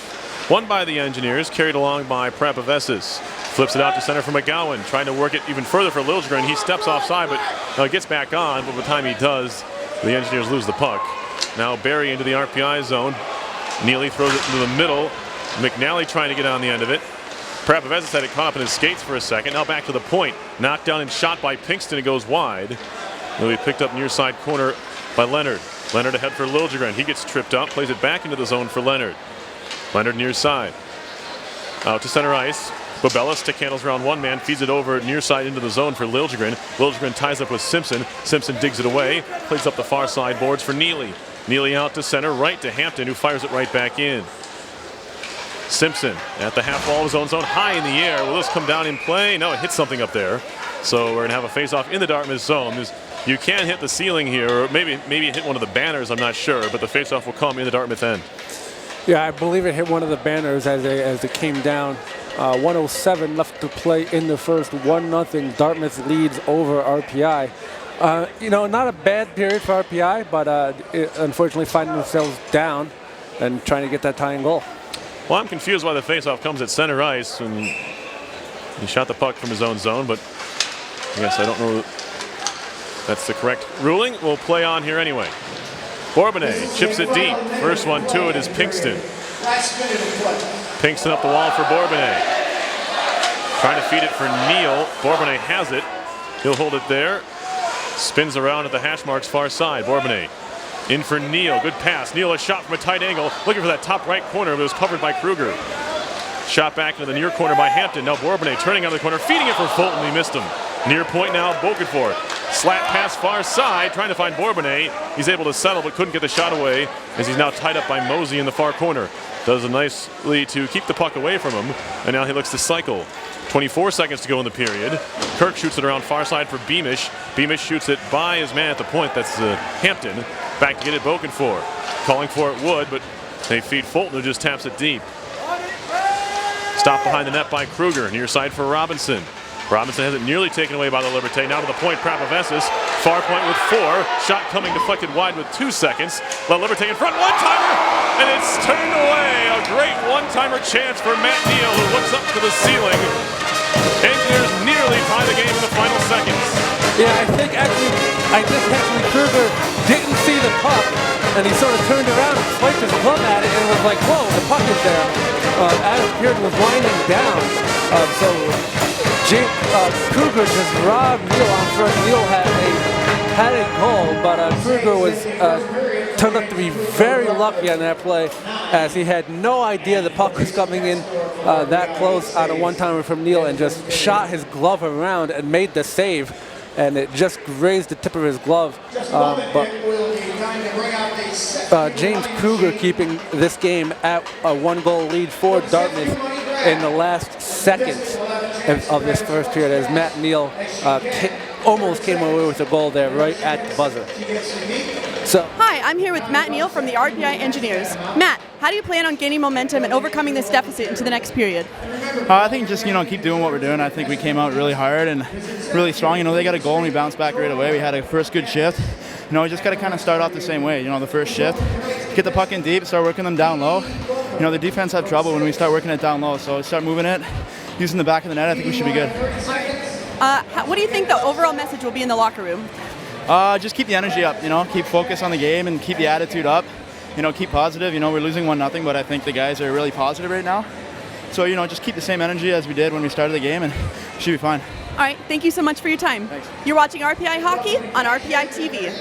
Won by the Engineers, carried along by Prapavesis. Flips it out to center for McGowan, trying to work it even further for Liljegren. He steps offside, but gets back on. But by the time he does, the Engineers lose the puck. Now Barry into the RPI zone. Neely throws it into the middle. McNally trying to get on the end of it. Prapavesis had it caught up in his skates for a second. Now back to the point. Knocked down and shot by Pinkston. It goes wide. He'll be picked up near side corner by Leonard. Leonard ahead for Liljegren. He gets tripped up, plays it back into the zone for Leonard. Leonard near side. Out to center ice. Babella stick handles around one man, feeds it over near side into the zone for Liljegren. Liljegren ties up with Simpson. Simpson digs it away, plays up the far side boards for Neely. Neely out to center, right to Hampton, who fires it right back in. Simpson at the half wall of his own zone, high in the air. Will this come down in play? No, it hits something up there. So we're going to have a face-off in the Dartmouth zone. You can hit the ceiling here, or maybe hit one of the banners, I'm not sure, but the face-off will come in the Dartmouth end. Yeah, I believe it hit one of the banners as it came down. 1:07 left to play in the first. 1-0 Dartmouth leads over RPI. Not a bad period for RPI, but unfortunately finding themselves down and trying to get that tying goal. Well, I'm confused why the faceoff comes at center ice, and he shot the puck from his own zone, but I guess I don't know that's the correct ruling. We'll play on here anyway. Bourbonnais chips it deep. First one to it is Pinkston. Pinkston up the wall for Bourbonnais. Trying to feed it for Neal. Bourbonnais has it. He'll hold it there. Spins around at the hash marks far side. Bourbonnais in for Neal. Good pass. Neal a shot from a tight angle. Looking for that top right corner, but it was covered by Kruger. Shot back into the near corner by Hampton. Now Bourbonnais turning on the corner, feeding it for Fulton. He missed him. Near point now, Bokenford. Slap pass far side, trying to find Bourbonnais. He's able to settle, but couldn't get the shot away as he's now tied up by Mosey in the far corner. Does it nicely to keep the puck away from him, and now he looks to cycle. 24 seconds to go in the period. Kirk shoots it around far side for Beamish. Beamish shoots it by his man at the point. That's Hampton. Back to get it, Bokenford. Calling for it Wood, but they feed Fulton, who just taps it deep. Stopped behind the net by Kruger. Near side for Robinson. Robinson has it nearly taken away by the Liberté. Now to the point, Prapavesis. Far point with 4. Shot coming deflected wide with 2 seconds. La Liberté in front, one-timer! And it's turned away. A great one-timer chance for Matt Neal, who looks up to the ceiling. Engineers nearly tie the game in the final seconds. Yeah, I think actually Kruger didn't see the puck, and he sort of turned around and swiped his glove at it, and was like, whoa, the puck is there. As Pearson was winding down. Kruger just robbed Neal on first. Neal had a goal, but Kruger was turned out to be very lucky on that play, as he had no idea the puck was coming in that close on a one-timer from Neal, and just shot his glove around and made the save, and it just grazed the tip of his glove. But James Kruger keeping this game at a 1-goal lead for Dartmouth in the last seconds of this first period, as Matt Neal almost came away with a goal there right at the buzzer. Hi, I'm here with Matt Neal from the RPI Engineers. Matt, how do you plan on gaining momentum and overcoming this deficit into the next period? I think just keep doing what we're doing. I think we came out really hard and really strong. They got a goal and we bounced back right away. We had a first good shift. We just got to kind of start off the same way. The first shift, get the puck in deep, start working them down low. The defense have trouble when we start working it down low. So start moving it, using the back of the net. I think we should be good. What do you think the overall message will be in the locker room? Just keep the energy up, keep focus on the game and keep the attitude up, keep positive. We're losing 1-0, but I think the guys are really positive right now. So, just keep the same energy as we did when we started the game and we should be fine. All right, thank you so much for your time. Thanks. You're watching RPI Hockey on RPI TV.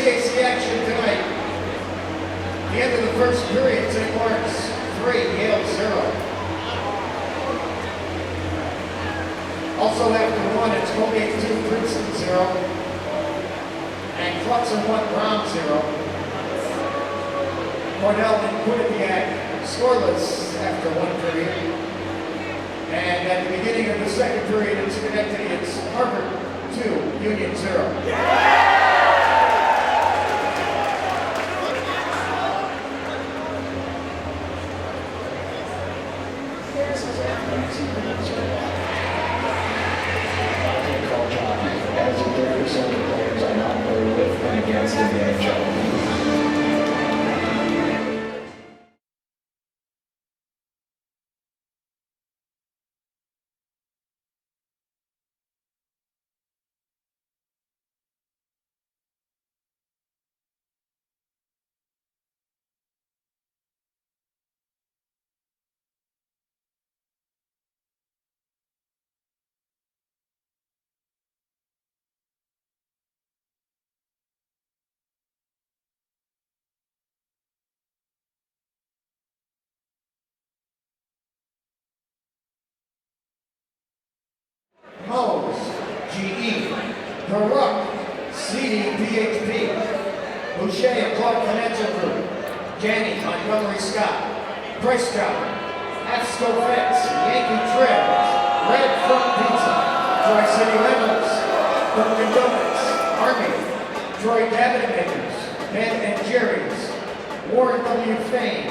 CAC action tonight. The end of the first period, St. Lawrence 3, Yale 0. Also after 1, it's Colgate 2, Princeton 0. And Cluxon 1, Brown 0. Cornell and Quinnipiac scoreless after 1 period. And at the beginning of the second period in Schenectady, it's Harvard 2, Union 0. As 30% of the players are not played with and against in the NHL. Mose, GE, Baruch, CD, PHP, Boucher and Clark Financial Group, Janney, Montgomery Scott, Price Chopper, Asco Fence, Yankee Trails, Red Front Pizza, Tri-City Lemons, Dunkin' Donuts, Army, Troy Cabinet Makers, Ben and Jerry's, Warren W. Fain,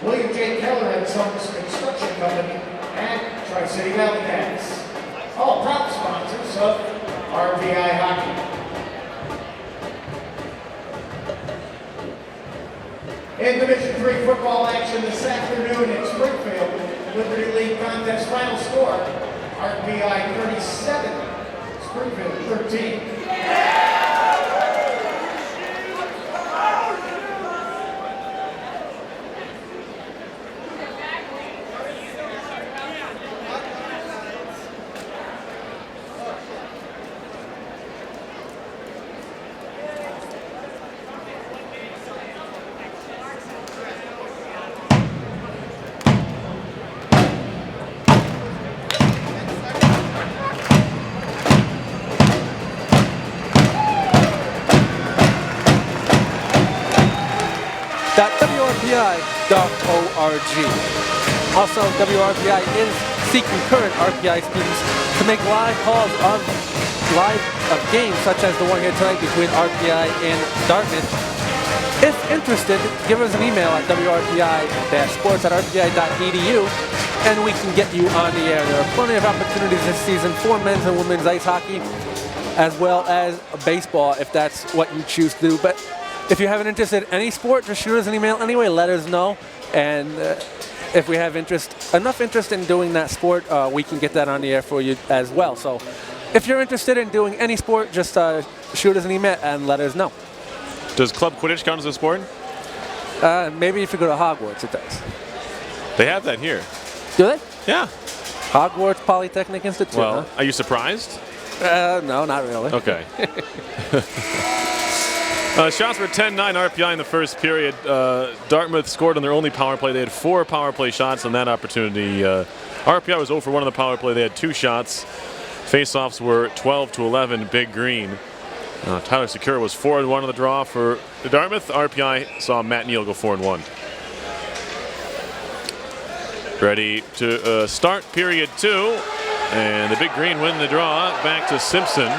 William J. Keller and Sons Construction Company, and Tri-City Valley Cats. All proud sponsors of RPI Hockey. In Division III football action this afternoon in Springfield, Liberty League contest final score, RPI 37, Springfield 13. WRPI.org. Also, WRPI is seeking current RPI students to make live calls of games such as the one here tonight between RPI and Dartmouth. If interested, give us an email at wrpi-sports@rpi.edu and we can get you on the air. There are plenty of opportunities this season for men's and women's ice hockey as well as baseball if that's what you choose to do. But if you have an interest in any sport, just shoot us an email anyway, let us know. And if we have enough interest in doing that sport, we can get that on the air for you as well. So if you're interested in doing any sport, just shoot us an email and let us know. Does club Quidditch count as a sport? Maybe if you go to Hogwarts, it does. They have that here. Do they? Yeah. Hogwarts Polytechnic Institute, Well, huh? are you surprised? No, not really. Okay. Shots were 10-9 RPI in the first period. Dartmouth scored on their only power play. They had 4 power play shots on that opportunity. RPI was 0 for 1 on the power play. They had 2 shots. Face-offs were 12-11, Big Green. Tyler Secura was 4-1 on the draw for Dartmouth. RPI saw Matt Neal go 4-1. Ready to start period 2. And the Big Green win the draw. Back to Simpson.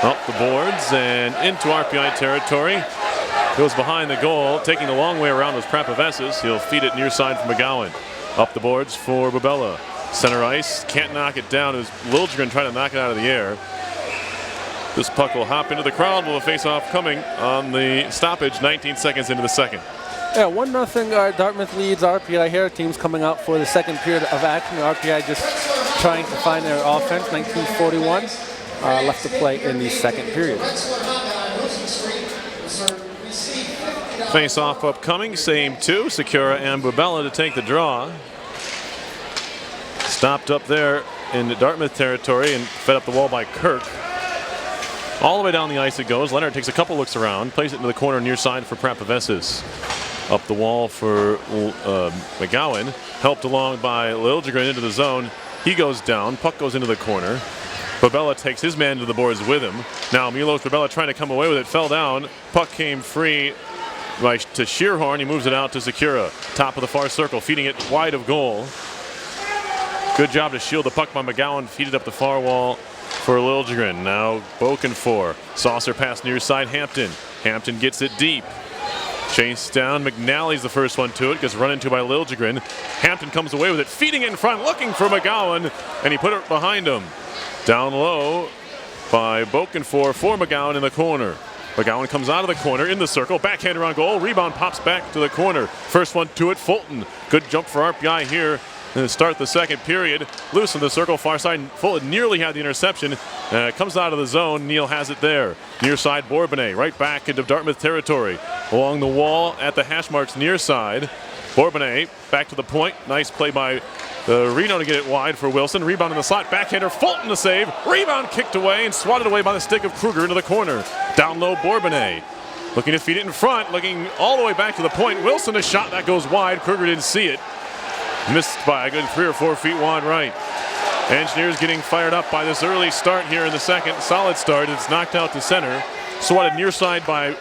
Up the boards and into RPI territory. Goes behind the goal. Taking the long way around was Prapavessis. He'll feed it near side for McGowan. Up the boards for Bubella. Center ice. Can't knock it down as Liljegren trying to knock it out of the air. This puck will hop into the crowd with a face-off coming on the stoppage 19 seconds into the second. Yeah, 1-0 Dartmouth leads RPI here. Teams coming out for the second period of action. RPI just trying to find their offense. 1941 left to play in the second period. Face-off upcoming, same 2. Secura and Bubella to take the draw. Stopped up there in the Dartmouth territory and fed up the wall by Kirk. All the way down the ice it goes. Leonard takes a couple looks around, plays it into the corner near side for Prapavesis. Up the wall for McGowan, helped along by Liljegren into the zone. He goes down, puck goes into the corner. Babella takes his man to the boards with him. Now Milos Babella trying to come away with it, fell down. Puck came free to Shearhorn. He moves it out to Sakura. Top of the far circle, feeding it wide of goal. Good job to shield the puck by McGowan. Feed it up the far wall for Liljegren. Now Bokenfour. Saucer pass near side Hampton. Hampton gets it deep. Chase down. McNally's the first one to it. Gets run into by Liljegren. Hampton comes away with it. Feeding it in front. Looking for McGowan. And he put it behind him. Down low by Bokenfour for McGowan in the corner. McGowan comes out of the corner in the circle. Backhander on goal. Rebound pops back to the corner. First one to it. Fulton. Good jump for RPI here. And start the second period. Loose in the circle, far side. Fulton nearly had the interception. Comes out of the zone. Neal has it there. Near side, Bourbonnais right back into Dartmouth territory. Along the wall at the hash marks near side. Bourbonnais back to the point. Nice play by Reno to get it wide for Wilson. Rebound in the slot. Backhander. Fulton to save. Rebound kicked away and swatted away by the stick of Kruger into the corner. Down low, Bourbonnais. Looking to feed it in front. Looking all the way back to the point. Wilson a shot that goes wide. Kruger didn't see it. Missed by a good 3 or 4 feet wide right. Engineers getting fired up by this early start here in the second. Solid start. It's knocked out to center. Swatted near side by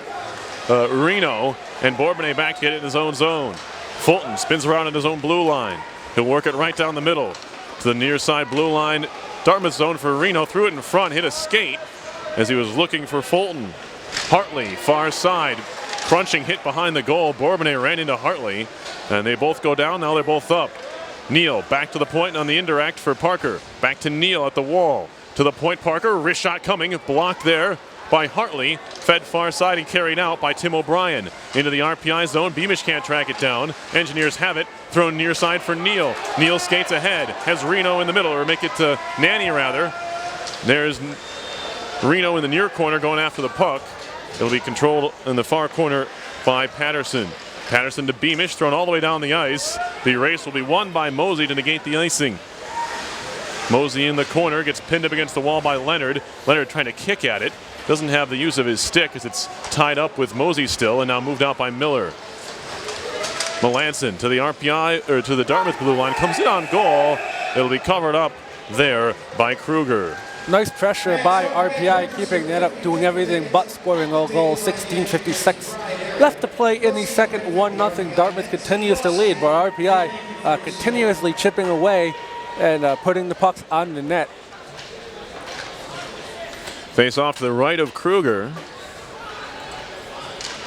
Reno. And Bourbonnais back to get it in his own zone. Fulton spins around in his own blue line. He'll work it right down the middle to the near side blue line. Dartmouth zone for Reno. Threw it in front. Hit a skate as he was looking for Fulton. Hartley, far side. Crunching hit behind the goal. Bourbonnais ran into Hartley. And they both go down. Now they're both up. Neal back to the point on the indirect for Parker. Back to Neal at the wall. To the point, Parker. Wrist shot coming. Blocked there by Hartley. Fed far side and carried out by Tim O'Brien. Into the RPI zone. Beamish can't track it down. Engineers have it. Thrown near side for Neal. Neal skates ahead. Has Reno in the middle, or make it to Nanny rather. There's Reno in the near corner going after the puck. It'll be controlled in the far corner by Patterson. Patterson to Beamish, thrown all the way down the ice. The race will be won by Mosey to negate the icing. Mosey in the corner, gets pinned up against the wall by Leonard. Leonard trying to kick at it. Doesn't have the use of his stick as it's tied up with Mosey still, and now moved out by Miller. Melanson to the RPI, or to the Dartmouth blue line, comes in on goal. It'll be covered up there by Kruger. Nice pressure by RPI, keeping that up, doing everything but scoring a goal. 16:56 left to play in the second. 1-0. Dartmouth continues to lead, but RPI continuously chipping away and putting the pucks on the net. Face off to the right of Kruger.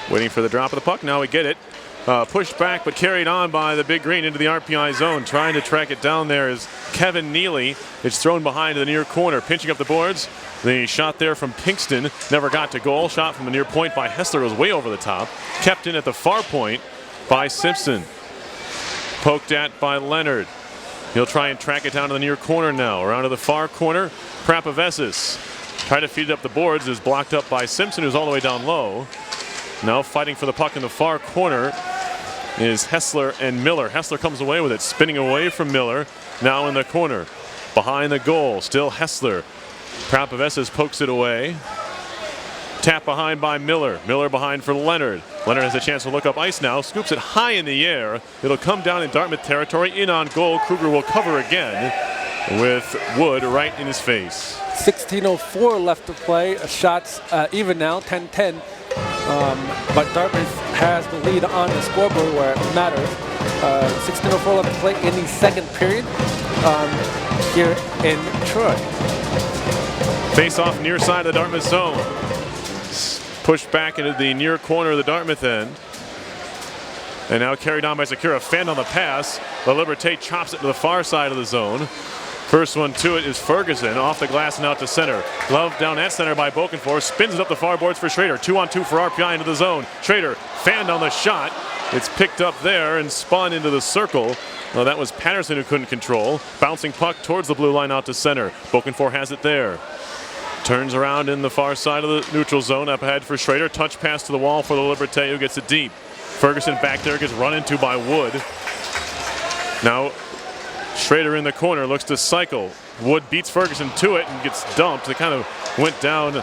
Waiting for the drop of the puck. Now we get it. Pushed back but carried on by the Big Green into the RPI zone. Trying to track it down there is Kevin Neely. It's thrown behind the near corner. Pinching up the boards. The shot there from Pinkston never got to goal. Shot from the near point by Hessler was way over the top. Kept in at the far point by Simpson. Poked at by Leonard. He'll try and track it down to the near corner now. Around to the far corner. Prapavesis. Trying to feed it up the boards. Is blocked up by Simpson, who's all the way down low. Now fighting for the puck in the far corner is Hessler and Miller. Hessler comes away with it, spinning away from Miller. Now in the corner, behind the goal, still Hessler. Prapavesis pokes it away. Tap behind by Miller. Miller behind for Leonard. Leonard has a chance to look up ice now. Scoops it high in the air. It'll come down in Dartmouth territory. In on goal. Kruger will cover again with Wood right in his face. 16:04 left to play. Shots even now, 10-10. But Dartmouth has the lead on the scoreboard where it matters. 16:04 left to play in the second period here in Troy. Face off near side of the Dartmouth zone. Pushed back into the near corner of the Dartmouth end. And now carried on by Sakura. Fanned on the pass. La Liberté chops it to the far side of the zone. First one to it is Ferguson, off the glass and out to center. Glove down at center by Bokenfour, spins it up the far boards for Schrader. 2-on-2 for RPI into the zone. Schrader fanned on the shot. It's picked up there and spun into the circle. That was Patterson who couldn't control. Bouncing puck towards the blue line out to center. Bokenfour has it there. Turns around in the far side of the neutral zone, up ahead for Schrader. Touch pass to the wall for the Liberté, who gets it deep. Ferguson back there, gets run into by Wood. Now Schrader in the corner, looks to cycle. Wood beats Ferguson to it and gets dumped. It kind of went down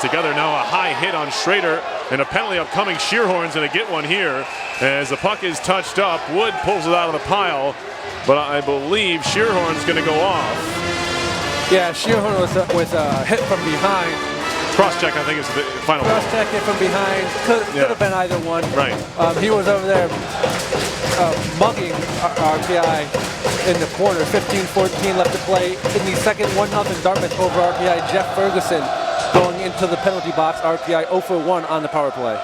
Together now, a high hit on Schrader, and a penalty upcoming. Shearhorn's going to get one here as the puck is touched up. Wood pulls it out of the pile, but I believe Shearhorn's going to go off. Yeah, Shearhorn was hit from behind. Cross-check, I think, is the final one. Cross-check it from behind. Could have been either one. Right. He was over there mugging RPI in the corner. 15-14 left to play in the second. 1-0 Dartmouth over RPI. Jeff Ferguson going into the penalty box. RPI 0 for 1 on the power play.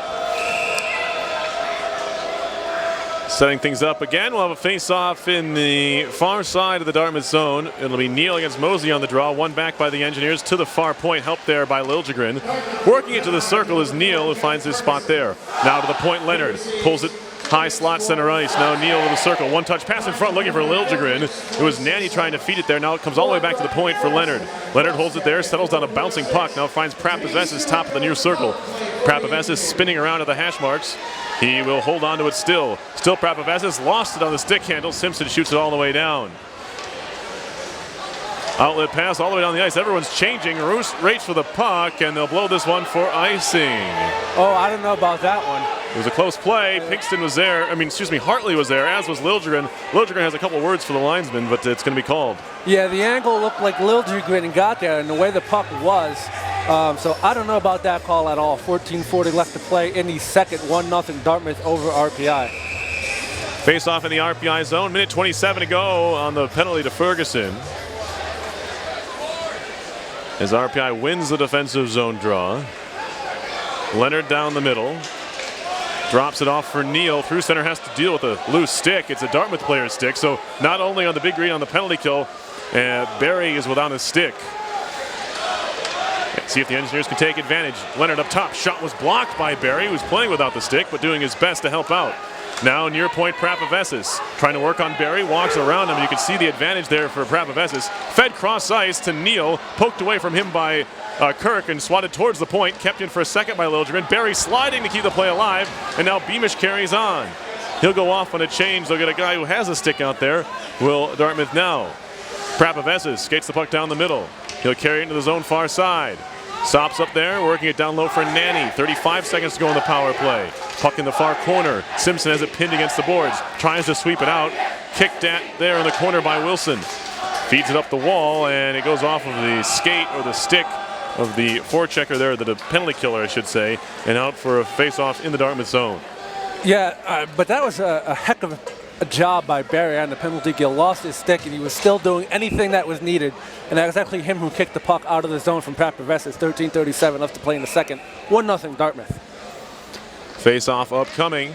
Setting things up again, we'll have a face-off in the far side of the Dartmouth zone. It'll be Neal against Mosey on the draw. One back by the Engineers to the far point, helped there by Liljegren. Working it to the circle is Neal, who finds his spot there. Now to the point, Leonard pulls it high slot center ice. Now Neal to the circle. One-touch pass in front, looking for Liljegren. It was Nanny trying to feed it there. Now it comes all the way back to the point for Leonard. Leonard holds it there, settles down a bouncing puck. Now finds Prapavesis top of the near circle. Prapavesis spinning around at the hash marks. He will hold on to it still. Still Prapavesis lost it on the stick handle. Simpson shoots it all the way down. Outlet pass all the way down the ice. Everyone's changing. Roos rates for the puck, and they'll blow this one for icing. Oh, I don't know about that one. It was a close play. Pinkston was there. Hartley was there, as was Liljegren. Liljegren has a couple words for the linesman, but it's going to be called. Yeah, the angle looked like Liljegren got there, and the way the puck was. So I don't know about that call at all. 14:40 left to play in the second. 1-0 Dartmouth over RPI. Face off in the RPI zone. Minute 27 to go on the penalty to Ferguson. As RPI wins the defensive zone draw. Leonard down the middle. Drops it off for Neal. Through center, has to deal with a loose stick. It's a Dartmouth player's stick. So not only on the big green on the penalty kill, Barry is without his stick. See if the Engineers can take advantage. Leonard up top. Shot was blocked by Barry, who's playing without the stick, but doing his best to help out. Now near point, Prapavesis trying to work on Barry, walks around him. You can see the advantage there for Prapavesis. Fed cross ice to Neal, poked away from him by Kirk and swatted towards the point. Kept in for a second by Liljegren. Barry sliding to keep the play alive, and now Beamish carries on. He'll go off on a change. They'll get a guy who has a stick out there. Will Dartmouth now. Prapavesis skates the puck down the middle. He'll carry it into the zone far side. Stops up there, working it down low for Nanny. 35 seconds to go in the power play. Puck in the far corner. Simpson has it pinned against the boards. Tries to sweep it out. Kicked at there in the corner by Wilson. Feeds it up the wall, and it goes off of the skate or the stick of the forechecker there, the penalty killer, I should say, and out for a face-off in the Dartmouth zone. Yeah, but that was a heck of a job by Barry on the penalty kill. Lost his stick, and he was still doing anything that was needed. And that was actually him who kicked the puck out of the zone from Prapavesis. 13:37 left to play in the second. 1-0 Dartmouth. Face-off upcoming.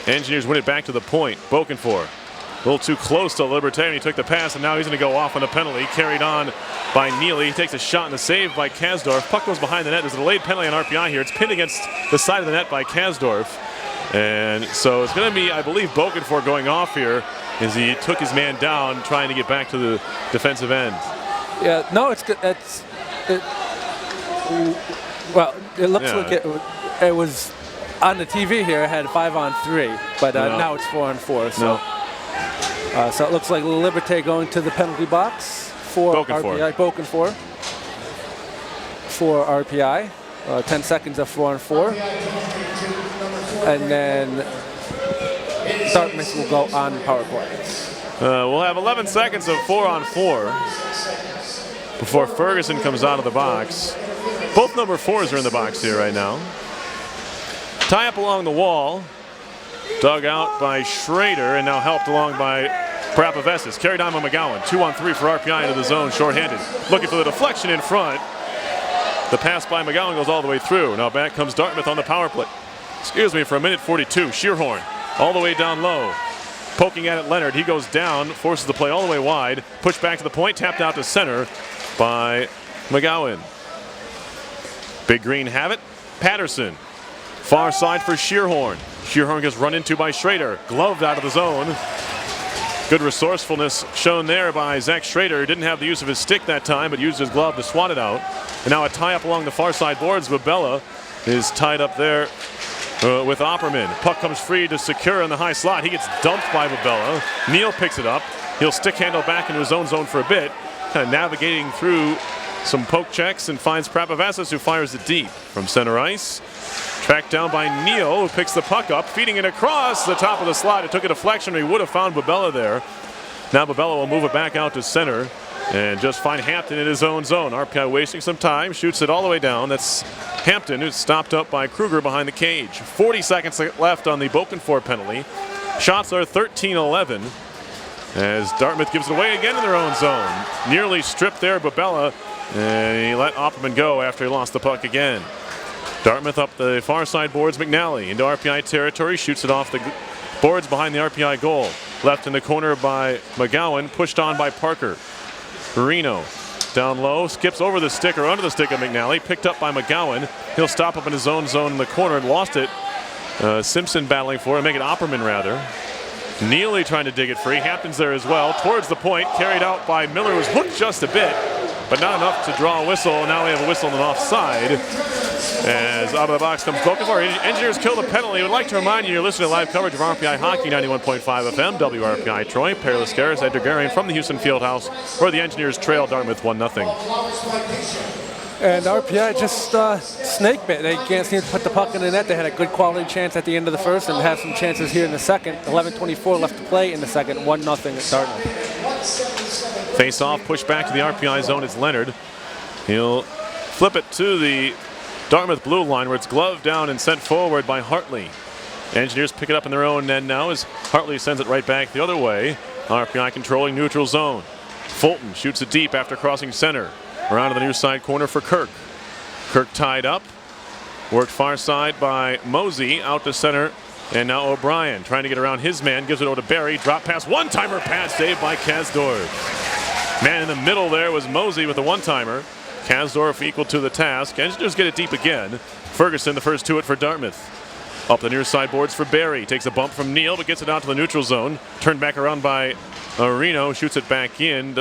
Engineers win it back to the point. Bokenfour. A little too close to Liberté. He took the pass, and now he's going to go off on a penalty. Carried on by Neely. He takes a shot and a save by Kasdorf. Puck goes behind the net. There's a delayed penalty on RPI here. It's pinned against the side of the net by Kasdorf. And so it's going to be, I believe, Bokenfour going off here as he took his man down, trying to get back to the defensive end. Yeah, no, it's good. Well, it looks like it was on the TV here. It had 5-on-3, but now it's 4-on-4. So. So it looks like Liberté going to the penalty box for RPI. Bokenfour for RPI. 10 seconds of 4-on-4. And then Dartmouth will go on power play. We'll have 11 seconds of 4-on-4 before Ferguson comes out of the box. Both number 4s are in the box here right now. Tie up along the wall. Dug out by Schrader and now helped along by Prapavesis. Carried on by McGowan. 2-on-3 for RPI into the zone, shorthanded. Looking for the deflection in front. The pass by McGowan goes all the way through. Now back comes Dartmouth on the power play. Excuse me, for a minute 42. Shearhorn all the way down low. Poking at it, Leonard. He goes down, forces the play all the way wide. Pushed back to the point, tapped out to center by McGowan. Big Green have it. Patterson. Far side for Shearhorn. Shearhorn gets run into by Schrader. Gloved out of the zone. Good resourcefulness shown there by Zach Schrader. Didn't have the use of his stick that time, but used his glove to swat it out. And now a tie-up along the far side boards. Vabella is tied up there with Opperman. Puck comes free to secure in the high slot. He gets dumped by Vabella. Neal picks it up. He'll stick handle back into his own zone for a bit. Kind of navigating through some poke checks and finds Prapavasas, who fires it deep from center ice. Tracked down by Neal, who picks the puck up, feeding it across the top of the slot. It took a deflection. He would have found Babella there. Now Babella will move it back out to center and just find Hampton in his own zone. RPI wasting some time, shoots it all the way down. That's Hampton, who's stopped up by Kruger behind the cage. 40 seconds left on the Bokenford penalty. Shots are 13-11 as Dartmouth gives it away again in their own zone. Nearly stripped there, Babella, and he let Opperman go after he lost the puck again. Dartmouth up the far side boards. McNally into RPI territory, shoots it off the boards behind the RPI goal. Left in the corner by McGowan, pushed on by Parker. Reno down low, skips over the stick or under the stick of McNally, picked up by McGowan. He'll stop up in his own zone in the corner and lost it. Simpson battling for it, make it Opperman rather. Neely trying to dig it free. Hampton's there as well. Towards the point, carried out by Miller, who's hooked just a bit, but not enough to draw a whistle. Now we have a whistle on an offside. As out of the box comes Bokenford. Engineers kill the penalty. I would like to remind you, you're listening to live coverage of RPI Hockey, 91.5 FM, WRPI Troy. Perry Lascaris, Ed Garian from the Houston Fieldhouse, where the Engineers trail Dartmouth 1-0. And RPI just snake bit. They can't seem to put the puck in the net. They had a good quality chance at the end of the first and have some chances here in the second. 11:24 left to play in the second. 1-0 at Dartmouth. Face off, push back to the RPI zone. It's Leonard. He'll flip it to the Dartmouth blue line where it's gloved down and sent forward by Hartley. Engineers pick it up in their own end now as Hartley sends it right back the other way. RPI controlling neutral zone. Fulton shoots it deep after crossing center. Around to the near side corner for Kirk. Kirk tied up. Worked far side by Mosey out to center. And now O'Brien trying to get around his man. Gives it over to Barry. Drop pass. One-timer pass saved by Kasdorf. Man in the middle there was Mosey with a one-timer. Kasdorf equal to the task. Engineers get it deep again. Ferguson the first to it for Dartmouth. Up the near side boards for Barry. Takes a bump from Neal but gets it out to the neutral zone. Turned back around by Reno. Shoots it back in.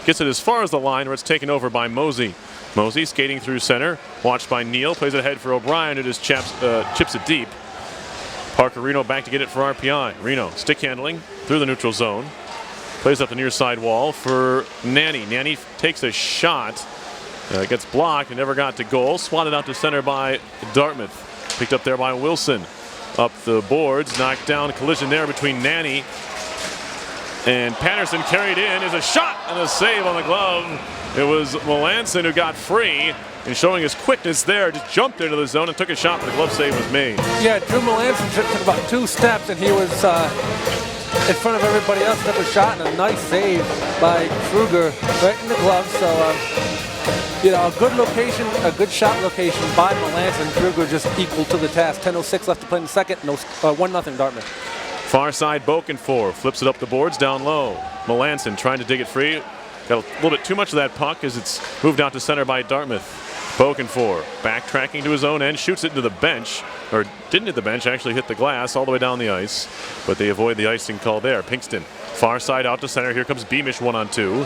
Gets it as far as the line where it's taken over by Mosey. Mosey skating through center. Watched by Neal. Plays it ahead for O'Brien who just chips it deep. Parker Reno back to get it for RPI. Reno stick handling through the neutral zone. Plays up the near side wall for Nanny. Nanny takes a shot. Gets blocked and never got to goal. Swatted out to center by Dartmouth. Picked up there by Wilson. Up the boards. Knocked down. Collision there between Nanny and Patterson. Carried in. Is a shot and a save on the glove. It was Melanson who got free. And showing his quickness there, just jumped into the zone and took a shot, but the glove save was made. Yeah, Drew Melanson took about 2 steps and he was in front of everybody else, took a shot and a nice save by Kruger right in the glove. So, you know, a good location, a good shot location by Melanson. Kruger just equal to the task. 10:06 left to play in the second. 1-0 Dartmouth. Far side Bokenford flips it up the boards down low. Melanson trying to dig it free. Got a little bit too much of that puck as it's moved out to center by Dartmouth. Bokenford backtracking to his own end, shoots it into the bench, or didn't hit the bench, actually hit the glass all the way down the ice, but they avoid the icing call there. Pinkston, far side out to center. Here comes Beamish 1-on-2.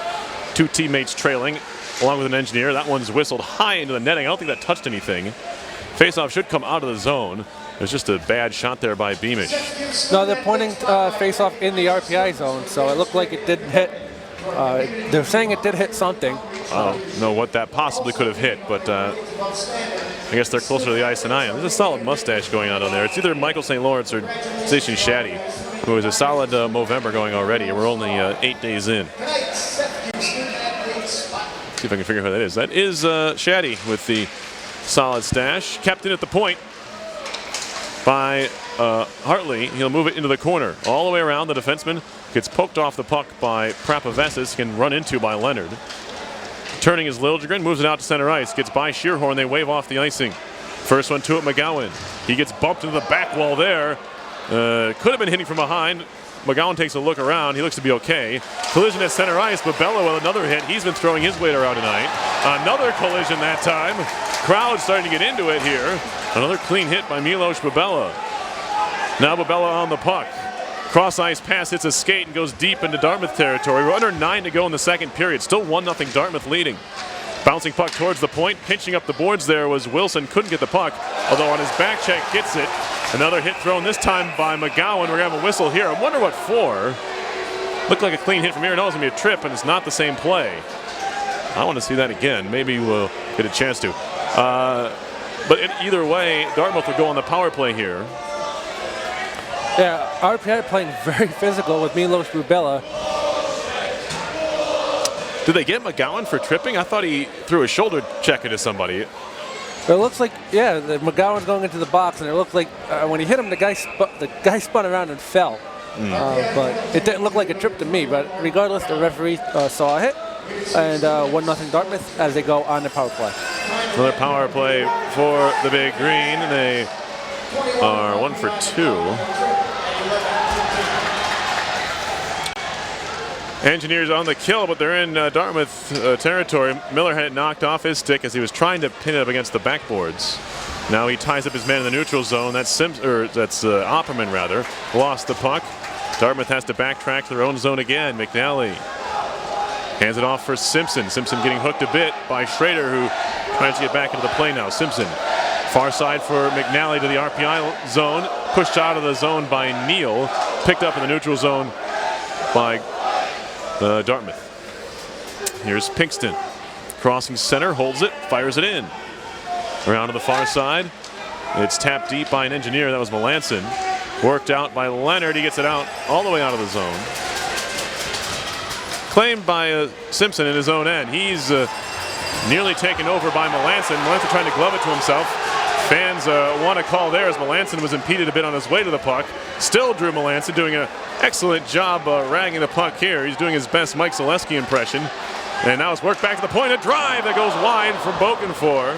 2 teammates trailing, along with an engineer. That one's whistled high into the netting. I don't think that touched anything. Faceoff should come out of the zone. It was just a bad shot there by Beamish. No, they're pointing faceoff in the RPI zone, so it looked like it didn't hit. They're saying it did hit something. I don't know what that possibly could have hit, but I guess they're closer to the ice than I am. There's a solid mustache going on there. It's either Michael St. Lawrence or Station Shaddy, who has a solid Movember going already, and we're only 8 days in. See if I can figure out who that is. That is Shaddy with the solid stash. Kept in at the point by Hartley. He'll move it into the corner. All the way around, the defenseman gets poked off the puck by Prapavasas, can run into by Leonard. Turning is Liljegren, moves it out to center ice, gets by Shearhorn, they wave off the icing. First one to it, McGowan. He gets bumped into the back wall there. Could have been hitting from behind. McGowan takes a look around. He looks to be okay. Collision at center ice, but Babella with another hit. He's been throwing his weight around tonight. Another collision that time. Crowd starting to get into it here. Another clean hit by Milos Babella. Now Babella on the puck. Cross ice pass hits a skate and goes deep into Dartmouth territory. We're under 9 to go in the second period. Still 1-0 Dartmouth leading. Bouncing puck towards the point. Pinching up the boards there was Wilson. Couldn't get the puck, although on his back check gets it. Another hit thrown this time by McGowan. We're going to have a whistle here. I wonder what for. Looked like a clean hit from here. No, it's going to be a trip, and it's not the same play. I want to see that again. Maybe we'll get a chance to. But either way, Dartmouth will go on the power play here. Yeah, RPI playing very physical with Milos Bubella. Did they get McGowan for tripping? I thought he threw a shoulder check into somebody. It looks like, yeah, McGowan's going into the box, and it looked like when he hit him, the guy spun around and fell. But it didn't look like a trip to me. But regardless, the referee saw a hit, and 1-0 Dartmouth as they go on the power play. Another power play for the Big Green. They are 1 for 2. Engineers on the kill, but they're in Dartmouth territory. Miller had it knocked off his stick as he was trying to pin it up against the backboards. Now he ties up his man in the neutral zone. That's Opperman rather. Lost the puck. Dartmouth has to backtrack to their own zone again. McNally hands it off for Simpson. Simpson getting hooked a bit by Schrader, who tries to get back into the play now. Simpson, far side for McNally to the RPI zone. Pushed out of the zone by Neal. Picked up in the neutral zone by Dartmouth. Here's Pinkston. Crossing center, holds it, fires it in. Around to the far side. It's tapped deep by an engineer. That was Melanson. Worked out by Leonard. He gets it out all the way out of the zone. Claimed by Simpson in his own end. He's nearly taken over by Melanson. Melanson trying to glove it to himself. Fans want a call there as Melanson was impeded a bit on his way to the puck. Still Drew Melanson doing an excellent job ragging the puck here. He's doing his best Mike Zaleski impression. And now it's worked back to the point. A drive that goes wide from Bokenfor.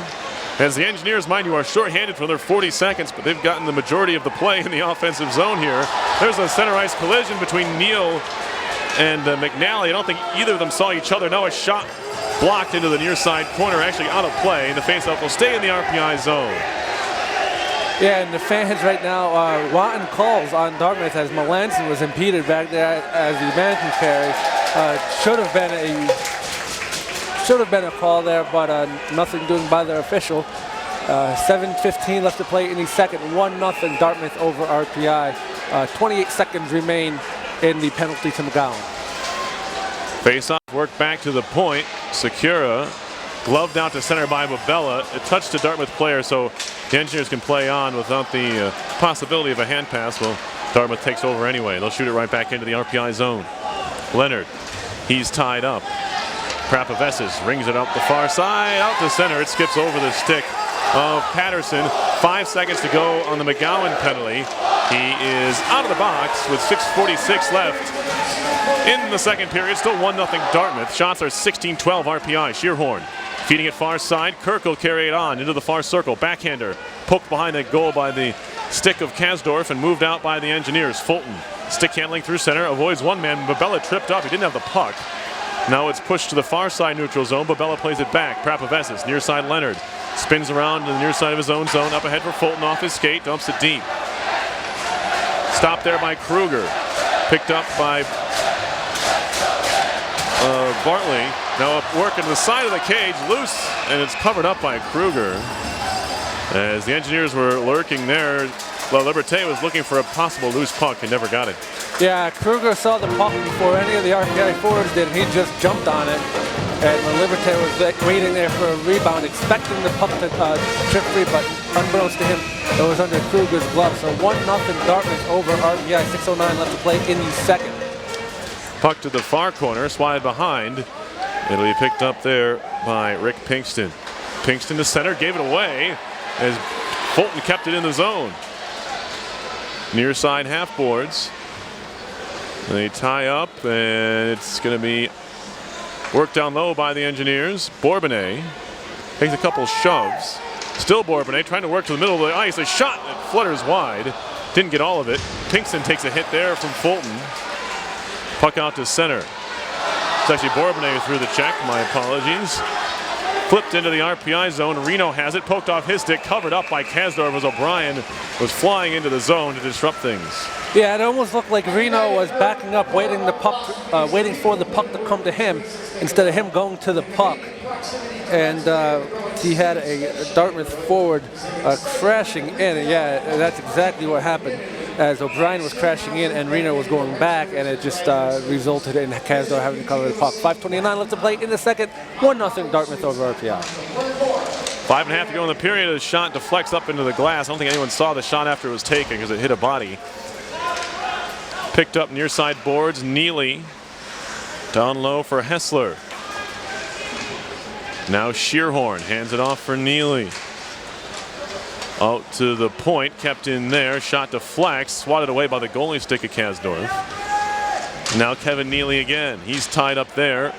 As the Engineers, mind you, are shorthanded for another 40 seconds, but they've gotten the majority of the play in the offensive zone here. There's a center ice collision between Neal and McNally. I don't think either of them saw each other. Now a shot blocked into the near side corner, actually out of play, and the faceoff will stay in the RPI zone. Yeah, and the fans right now wanting calls on Dartmouth as Melanson was impeded back there as the management carry. Should have been a call there, but nothing doing by their official. 7:15 left to play in the second. 1-0 Dartmouth over RPI. 28 seconds remain in the penalty to McGowan. Face-off worked back to the point. Secura gloved out to center by Bubella. It touched a Dartmouth player, so the Engineers can play on without the possibility of a hand pass. Well, Dartmouth takes over anyway. They'll shoot it right back into the RPI zone. Leonard, he's tied up. Prapavesis rings it up the far side, out to center. It skips over the stick of Patterson. 5 seconds to go on the McGowan penalty. He is out of the box with 6:46 left in the second period. Still 1-0 Dartmouth. Shots are 16-12 RPI. Shearhorn feeding it far side. Kirk will carry it on into the far circle. Backhander poked behind that goal by the stick of Kasdorf and moved out by the Engineers. Fulton stick handling through center, avoids one man. Babella tripped up. He didn't have the puck. Now it's pushed to the far side neutral zone. Babella plays it back. Prapavesis, near side Leonard. Spins around to the near side of his own zone. Up ahead for Fulton off his skate. Dumps it deep. Stopped there by Kruger. Picked up by Bartley. Now up working the side of the cage. Loose. And it's covered up by Kruger. As the Engineers were lurking there, La Liberté was looking for a possible loose puck and never got it. Yeah, Kruger saw the puck before any of the RPI forwards did, and he just jumped on it. And La Liberté was waiting there for a rebound, expecting the puck to trip free, but unbeknownst to him, it was under Kruger's glove. So 1-0 Dartmouth over RPI, 6:09 left to play in the second. Puck to the far corner, swatted behind. It'll be picked up there by Rick Pinkston. Pinkston to center, gave it away as Fulton kept it in the zone. Near side half boards. They tie up, and it's going to be worked down low by the Engineers. Bourbonnais takes a couple shoves. Still Bourbonnais trying to work to the middle of the ice. A shot that flutters wide. Didn't get all of it. Pinkston takes a hit there from Fulton. Puck out to center. It's actually Bourbonnais who threw the check. My apologies. Flipped into the RPI zone. Reno has it. Poked off his stick. Covered up by Kasdorf as O'Brien was flying into the zone to disrupt things. Yeah, it almost looked like Reno was backing up, waiting for the puck to come to him instead of him going to the puck. And he had a Dartmouth forward crashing in. Yeah, that's exactly what happened. as O'Brien was crashing in and Reno was going back, and it just resulted in Kasdor having to cover the puck. 5:29 left to play in the second. 1-0 Dartmouth over RPI. 5.5 to go in the period. A shot deflects up into the glass. I don't think anyone saw the shot after it was taken because it hit a body. Picked up near side boards. Neely down low for Hessler. Now Shearhorn hands it off for Neely. Out to the point, kept in there. Shot deflects, swatted away by the goalie stick of Kasdorf. Now Kevin Neely again. He's tied up there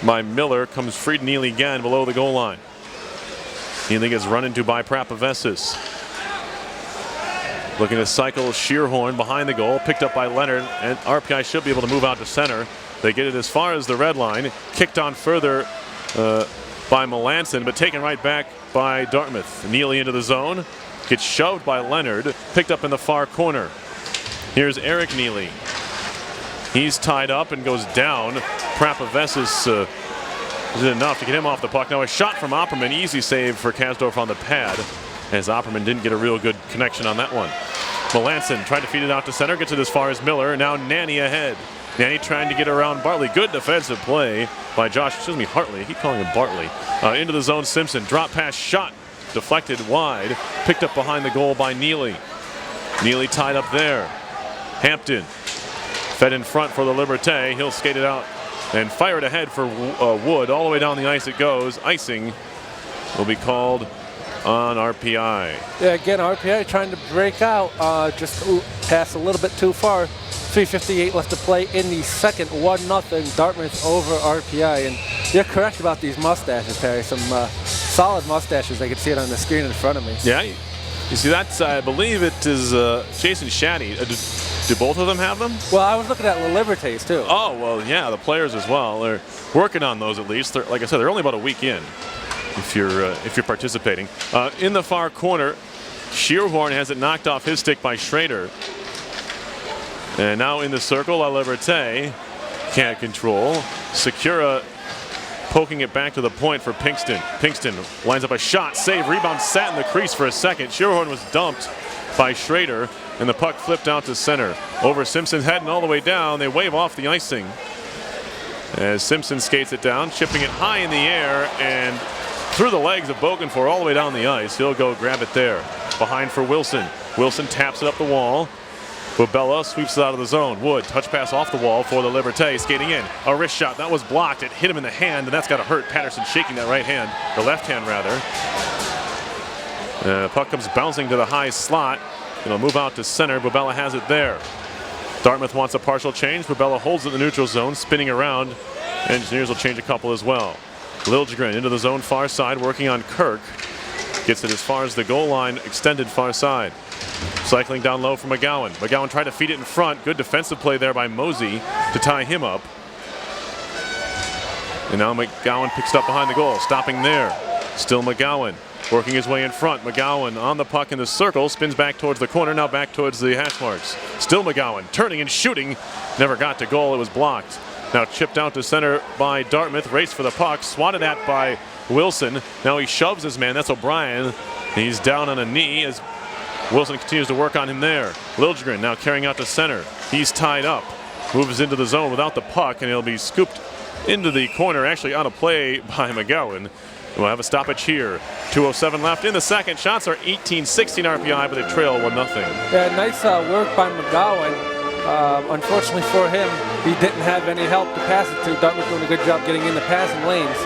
by Miller. Comes freed Neely again below the goal line. Neely gets run into by Prapavesis. Looking to cycle Shearhorn behind the goal. Picked up by Leonard, and RPI should be able to move out to center. They get it as far as the red line. Kicked on further by Melanson, but taken right back by Dartmouth. Neely into the zone. Gets shoved by Leonard. Picked up in the far corner. Here's Eric Neely. He's tied up and goes down. Prapavesis is enough to get him off the puck. Now a shot from Opperman. Easy save for Kasdorf on the pad, as Opperman didn't get a real good connection on that one. Melanson tried to feed it out to center. Gets it as far as Miller. Now Nanny ahead. Nanny trying to get around Bartley. Good defensive play by Hartley. I keep calling him Bartley. Into the zone, Simpson. Drop pass shot. Deflected wide. Picked up behind the goal by Neely. Neely tied up there. Hampton fed in front for the Liberté. He'll skate it out and fire it ahead for Wood. All the way down the ice it goes. Icing will be called on RPI. Yeah, again, RPI trying to break out. Just pass a little bit too far. 3:58 left to play in the second. 1-0 Dartmouth over RPI. And you're correct about these mustaches, Terry. Some solid mustaches. I can see it on the screen in front of me. Yeah, you see that? I believe it is Jason Shaddy. Do both of them have them? Well, I was looking at La Liberté's too. Oh, well, yeah, the players as well. They're working on those at least. Like I said, they're only about a week in. If you're participating. In the far corner, Shearhorn has it knocked off his stick by Schrader. And now in the circle, La Liberté can't control. Secura poking it back to the point for Pinkston. Pinkston lines up a shot, save, rebound, sat in the crease for a second. Shearhorn was dumped by Schrader, and the puck flipped out to center. Over Simpson's head and all the way down. They wave off the icing as Simpson skates it down, chipping it high in the air and through the legs of Bokenfour all the way down the ice. He'll go grab it there. Behind for Wilson. Wilson taps it up the wall. Bubella sweeps it out of the zone. Wood, touch pass off the wall for the Liberté. Skating in. A wrist shot. That was blocked. It hit him in the hand, and that's got to hurt. Patterson shaking that right hand. The left hand, rather. Puck comes bouncing to the high slot. It'll move out to center. Bubella has it there. Dartmouth wants a partial change. Bubella holds it in the neutral zone, spinning around. Engineers will change a couple as well. Liljegren into the zone far side, working on Kirk. Gets it as far as the goal line, extended far side. Cycling down low for McGowan. McGowan tried to feed it in front. Good defensive play there by Mosey to tie him up. And now McGowan picks it up behind the goal, stopping there. Still McGowan working his way in front. McGowan on the puck in the circle, spins back towards the corner, now back towards the hash marks. Still McGowan turning and shooting. Never got to goal, it was blocked. Now chipped out to center by Dartmouth, race for the puck, swatted at by Wilson. Now he shoves his man, that's O'Brien. He's down on a knee as Wilson continues to work on him there. Liljegren now carrying out to center. He's tied up, moves into the zone without the puck, and he'll be scooped into the corner, actually on a play by McGowan. We'll have a stoppage here. 2:07 left in the second. Shots are 18-16 RPI, but they trail 1-0. Yeah, nice work by McGowan. Unfortunately for him, he didn't have any help to pass it to. Dartmouth doing a good job getting in the passing lanes.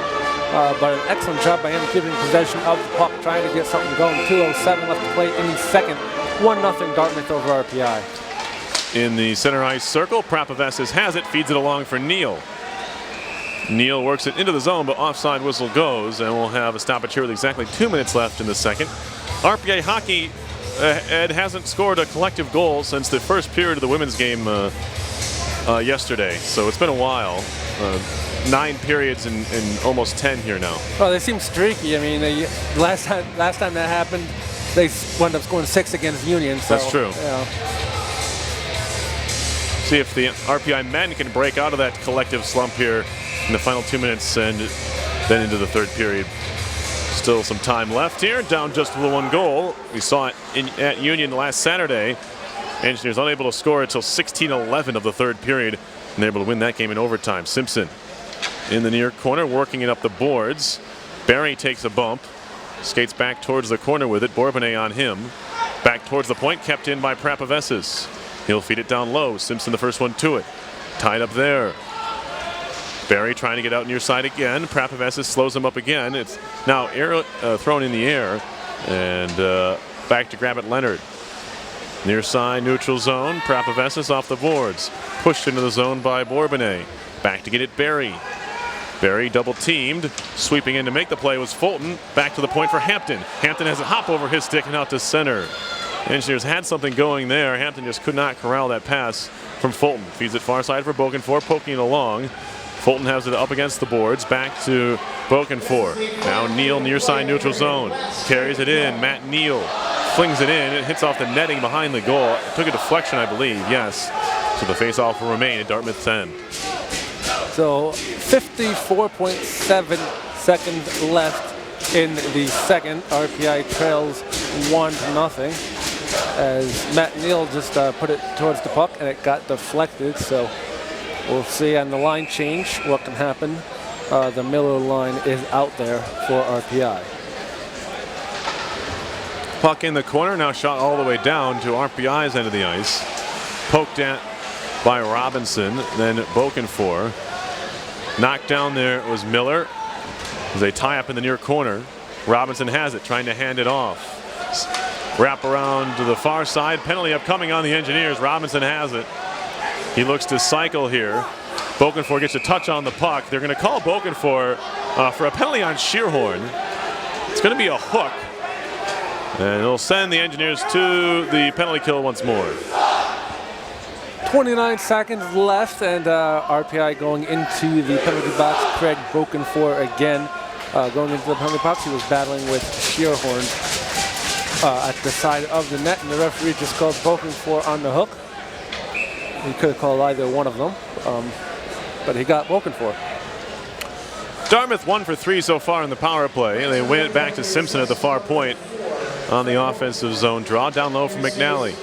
But an excellent job by him keeping possession of the puck, trying to get something going. 2:07 left to play in the second. 1-0 Dartmouth over RPI. In the center ice circle, Prapavesis has it, feeds it along for Neal. Neal works it into the zone, but offside whistle goes, and we'll have a stoppage here with exactly 2 minutes left in the second. RPI hockey, Ed, hasn't scored a collective goal since the first period of the women's game yesterday, so it's been a while. 9 periods and almost 10 here now. Well, they seem streaky. I mean, last time that happened, they wound up scoring 6 against Union. So, that's true. You know. See if the RPI men can break out of that collective slump here in the final 2 minutes and then into the third period. Still some time left here, down just the 1 goal. We saw it at Union last Saturday. Engineers unable to score until 16:11 of the 3rd period, and they're able to win that game in overtime. Simpson in the near corner, working it up the boards. Barry takes a bump, skates back towards the corner with it. Bourbonnais on him. Back towards the point, kept in by Prapavesis. He'll feed it down low. Simpson the first one to it. Tied up there. Barry trying to get out near side again. Prapavesis slows him up again. It's now thrown in the air, and back to grab it Leonard. Near side, neutral zone. Prapavesis off the boards. Pushed into the zone by Bourbonnais. Back to get it Barry. Barry double teamed. Sweeping in to make the play was Fulton. Back to the point for Hampton. Hampton has a hop over his stick and out to center. Engineers had something going there. Hampton just could not corral that pass from Fulton. Feeds it far side for Bokenfour, poking it along. Fulton has it up against the boards. Back to Bokenfour. Now Neal near side neutral zone. Carries it in. Matt Neal flings it in. It hits off the netting behind the goal. It took a deflection, I believe. Yes. So the face-off will remain at Dartmouth 10. So 54.7 seconds left in the second. RPI trails 1-0 as Matt Neal just put it towards the puck and it got deflected. So we'll see on the line change what can happen. The Miller line is out there for RPI. Puck in the corner, now shot all the way down to RPI's end of the ice. Poked at by Robinson, then Bokenfour. Knocked down there was Miller. As they tie up in the near corner. Robinson has it, trying to hand it off. Wrap around to the far side. Penalty upcoming on the Engineers. Robinson has it. He looks to cycle here. Bokenfour gets a touch on the puck. They're going to call Bokenfour for a penalty on Shearhorn. It's going to be a hook. And it'll send the Engineers to the penalty kill once more. 29 seconds left, and RPI going into the penalty box. Craig Bokenfour again going into the penalty box. He was battling with Shearhorn at the side of the net, and the referee just called Bokenfour on the hook. He could have called either one of them, but he got Bokenfour. Dartmouth 1 for 3 so far in the power play, and they win it back to Simpson at the far point on the offensive zone draw. Down low from McNally.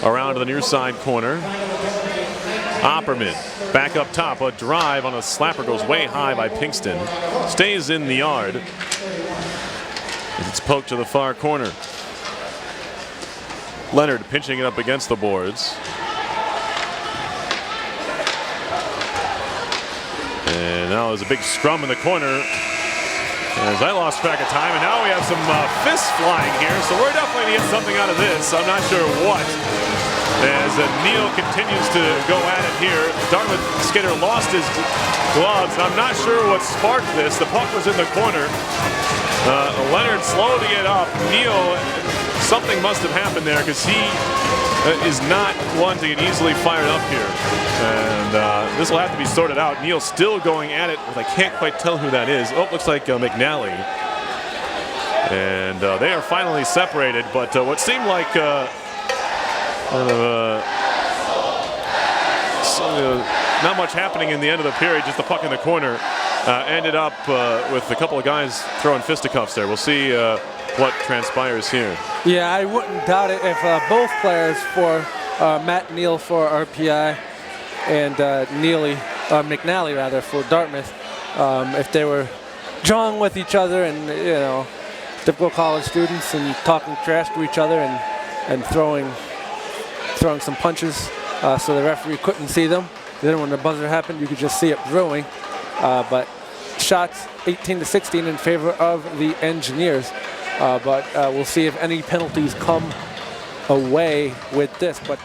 Around to the near side corner. Opperman back up top. A drive on a slapper goes way high by Pinkston. Stays in the yard. It's poked to the far corner. Leonard pinching it up against the boards. And now there's a big scrum in the corner. As I lost track of time, and now we have some fists flying here, so we're definitely going to get something out of this. I'm not sure what. As Neal continues to go at it here. Dartmouth skater lost his gloves, and I'm not sure what sparked this. The puck was in the corner. Leonard slow to get up. Neal, something must have happened there because he is not one to get easily fired up here. And this will have to be sorted out. Neal still going at it, but I can't quite tell who that is. Oh, looks like McNally. And they are finally separated, but what seemed like not much happening in the end of the period, just the puck in the corner, ended up with a couple of guys throwing fisticuffs there. We'll see what transpires here. Yeah, I wouldn't doubt it if both players for Matt Neal for RPI and McNally rather for Dartmouth, if they were jawing with each other and, you know, typical college students and talking trash to each other and throwing some punches, so the referee couldn't see them. Then when the buzzer happened, you could just see it brewing. But shots 18-16 in favor of the Engineers. But we'll see if any penalties come away with this. But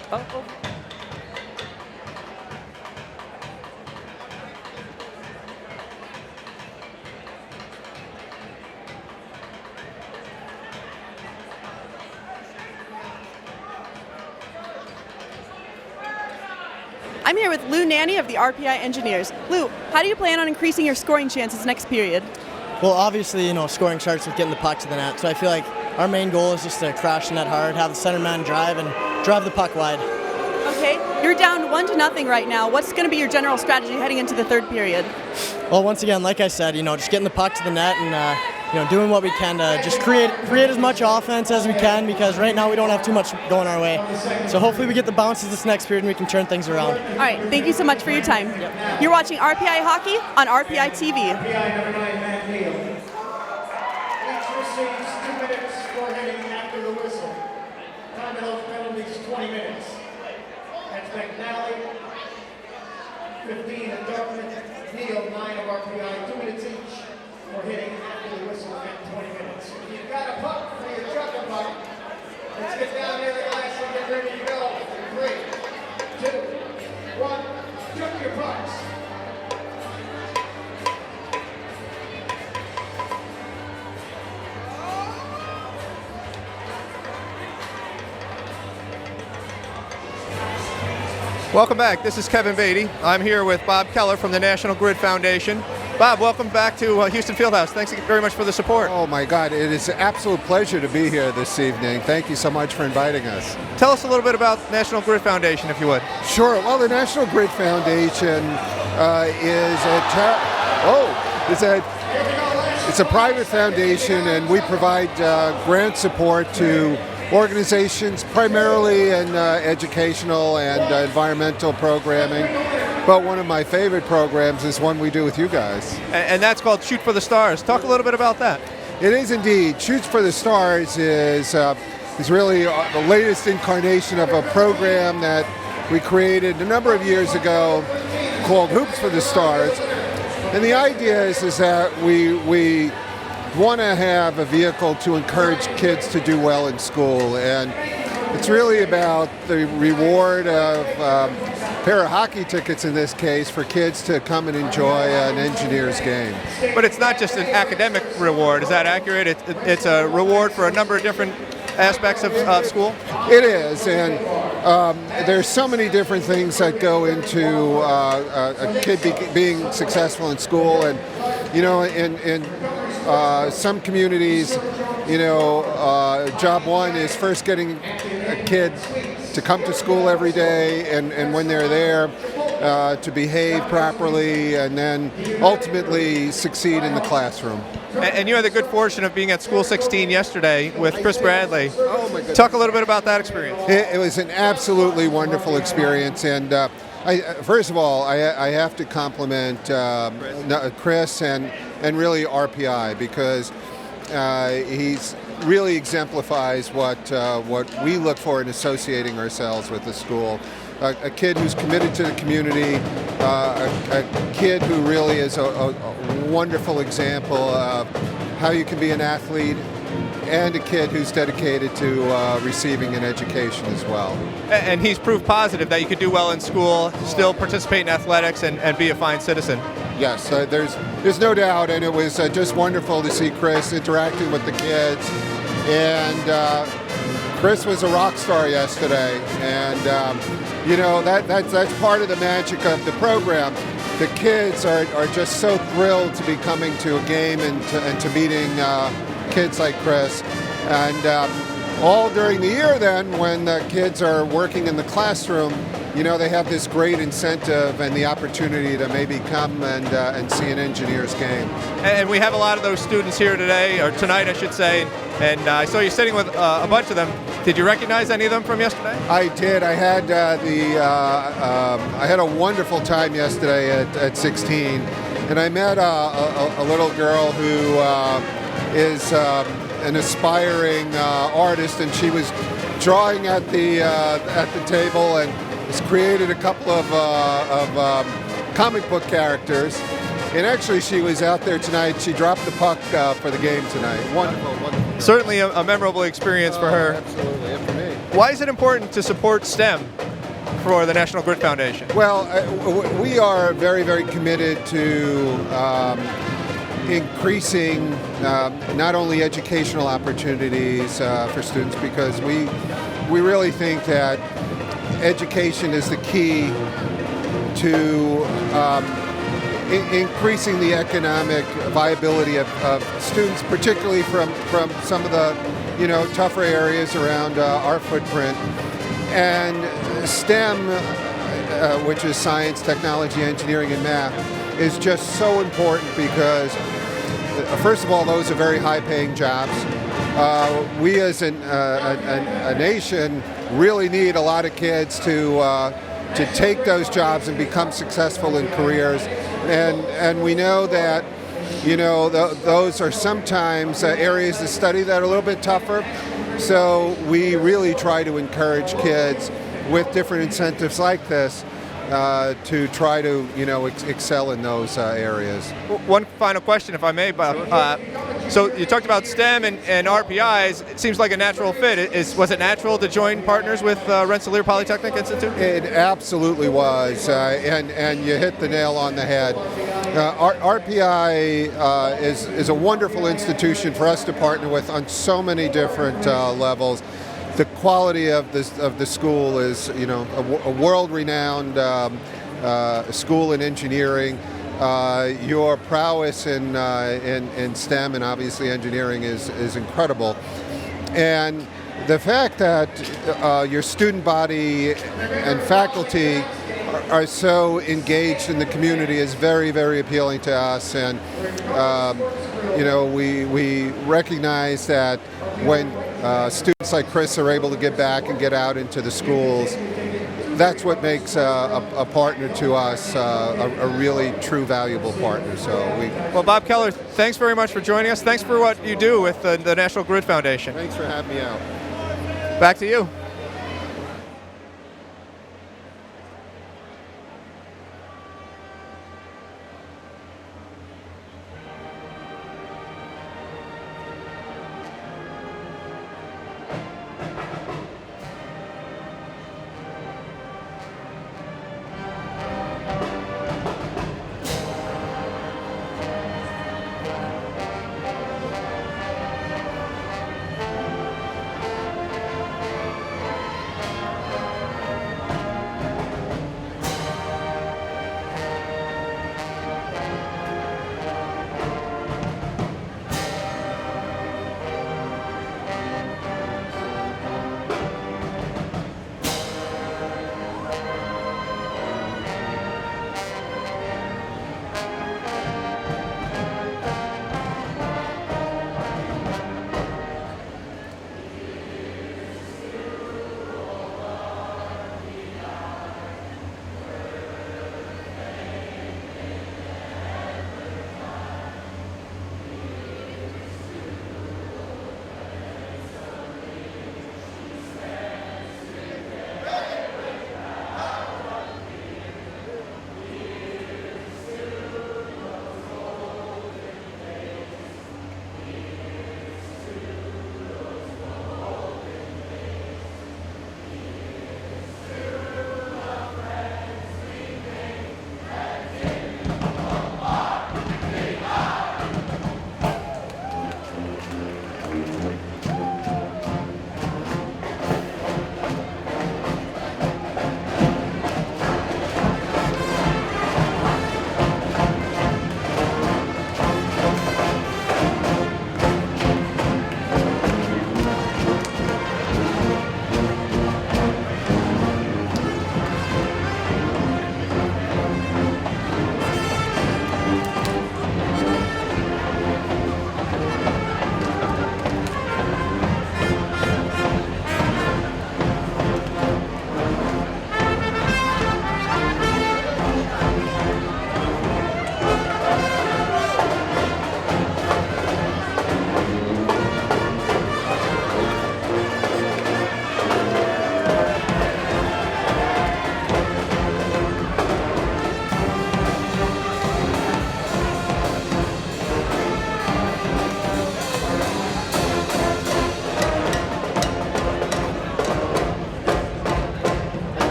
I'm here with Lou Nanny of the RPI Engineers. Lou, how do you plan on increasing your scoring chances next period? Well, obviously, scoring starts with getting the puck to the net. So I feel like our main goal is just to crash the net hard, have the center man drive, and drive the puck wide. Okay, you're down 1-0 right now. What's going to be your general strategy heading into the third period? Well, once again, like I said, just getting the puck to the net and doing what we can to just create as much offense as we can, because right now we don't have too much going our way. So hopefully we get the bounces this next period and we can turn things around. All right, thank you so much for your time. Yep. You're watching RPI Hockey on RPI TV. RPI number 9, Matt Neal. Each receives 2 minutes for hitting after the whistle. Time of those penalties, 20 minutes. That's McNally, 15 of Dartmouth, Neal, 9 of RPI, 2 minutes each for hitting after the whistle at 20 minutes. If you've got a puck for your chucker puck, let's get down near the glass and get ready to go. 3, 2, 1, chuck your pucks. Welcome back. This is Kevin Beatty. I'm here with Bob Keller from the National Grid Foundation. Bob, welcome back to Houston Fieldhouse. Thanks very much for the support. Oh my God, it is an absolute pleasure to be here this evening. Thank you so much for inviting us. Tell us a little bit about National Grid Foundation, if you would. Sure. Well, the National Grid Foundation it's a private foundation, and we provide grant support to organizations primarily in educational and environmental programming. But one of my favorite programs is one we do with you guys. And that's called Shoot for the Stars. Talk a little bit about that. It is indeed. Shoots for the Stars is really the latest incarnation of a program that we created a number of years ago called Hoops for the Stars. And the idea is that we want to have a vehicle to encourage kids to do well in school. And it's really about the reward of a pair of hockey tickets, in this case, for kids to come and enjoy an Engineers game. But it's not just an academic reward. Is that accurate? It's a reward for a number of different aspects of school? It is, and there's so many different things that go into a kid being successful in school. And, in some communities, job one is first getting a kid to come to school every day, and when they're there, to behave properly, and then ultimately succeed in the classroom. And you had the good fortune of being at School 16 yesterday with Chris Bradley. Oh my goodness. Talk a little bit about that experience. It was an absolutely wonderful experience, and first of all, I have to compliment Chris and really RPI, because he's really exemplifies what we look for in associating ourselves with the school. A kid who's committed to the community, a kid who really is a wonderful example of how you can be an athlete, and a kid who's dedicated to receiving an education as well. And he's proof positive that you could do well in school, still participate in athletics, and be a fine citizen. Yes, there's no doubt, and it was just wonderful to see Chris interacting with the kids. And Chris was a rock star yesterday, and that's part of the magic of the program. The kids are just so thrilled to be coming to a game and to meeting kids like Chris. And all during the year then, when the kids are working in the classroom, they have this great incentive and the opportunity to maybe come and see an Engineers game. And we have a lot of those students here today, or tonight I should say, and I saw you sitting with a bunch of them. Did you recognize any of them from yesterday? I did. I had I had a wonderful time yesterday at 16, and I met a little girl who is an aspiring artist, and she was drawing at the table and has created a couple of comic book characters. And actually, she was out there tonight. She dropped the puck for the game tonight. Wonderful, wonderful. Certainly a memorable experience for her. Absolutely, and for me. Why is it important to support STEM for the National Grid Foundation? Well, we are very, very committed to increasing not only educational opportunities for students, because we really think that education is the key to increasing the economic viability of students, particularly from some of the tougher areas around our footprint. And STEM, which is science, technology, engineering, and math, is just so important, because first of all, those are very high-paying jobs. We as a nation really need a lot of kids to take those jobs and become successful in careers. And we know that, those are sometimes areas of study that are a little bit tougher. So we really try to encourage kids with different incentives like this to try to, excel in those areas. One final question, if I may, Bob. So you talked about STEM and RPIs. It seems like a natural fit. Was it natural to join partners with Rensselaer Polytechnic Institute? It absolutely was, and you hit the nail on the head. RPI is a wonderful institution for us to partner with on so many different levels. The quality of the school is, a world-renowned school in engineering. Your prowess in STEM and obviously engineering is incredible, and the fact that your student body and faculty are so engaged in the community is very, very appealing to us. And we recognize that when students like Chris are able to get back and get out into the schools, that's what makes a partner to us a really true valuable partner. Well, Bob Keller, thanks very much for joining us. Thanks for what you do with the National Grid Foundation. Thanks for having me out. Back to you.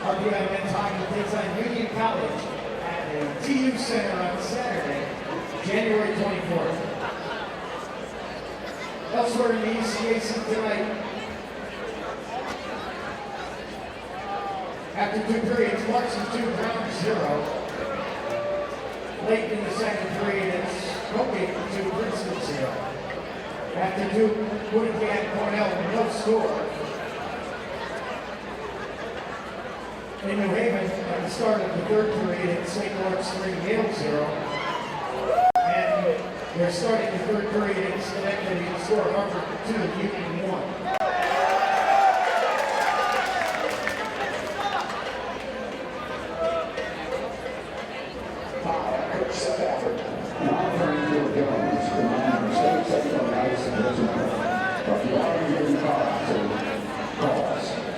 RPI men's hockey takes on Union College at the TU Center on Saturday, January 24th. Elsewhere in the ECAC tonight, after 2 periods, Clarkson 2, Brown 0. Late in the second period, it's Colgate 2, Princeton 0. After 2, Woodgate Cornell no score. In New Haven, at the start of the 3rd period, it's St. Lawrence 3, Yale 0. And they're starting the 3rd period in Schenectady to score Harvard 2, Union 1.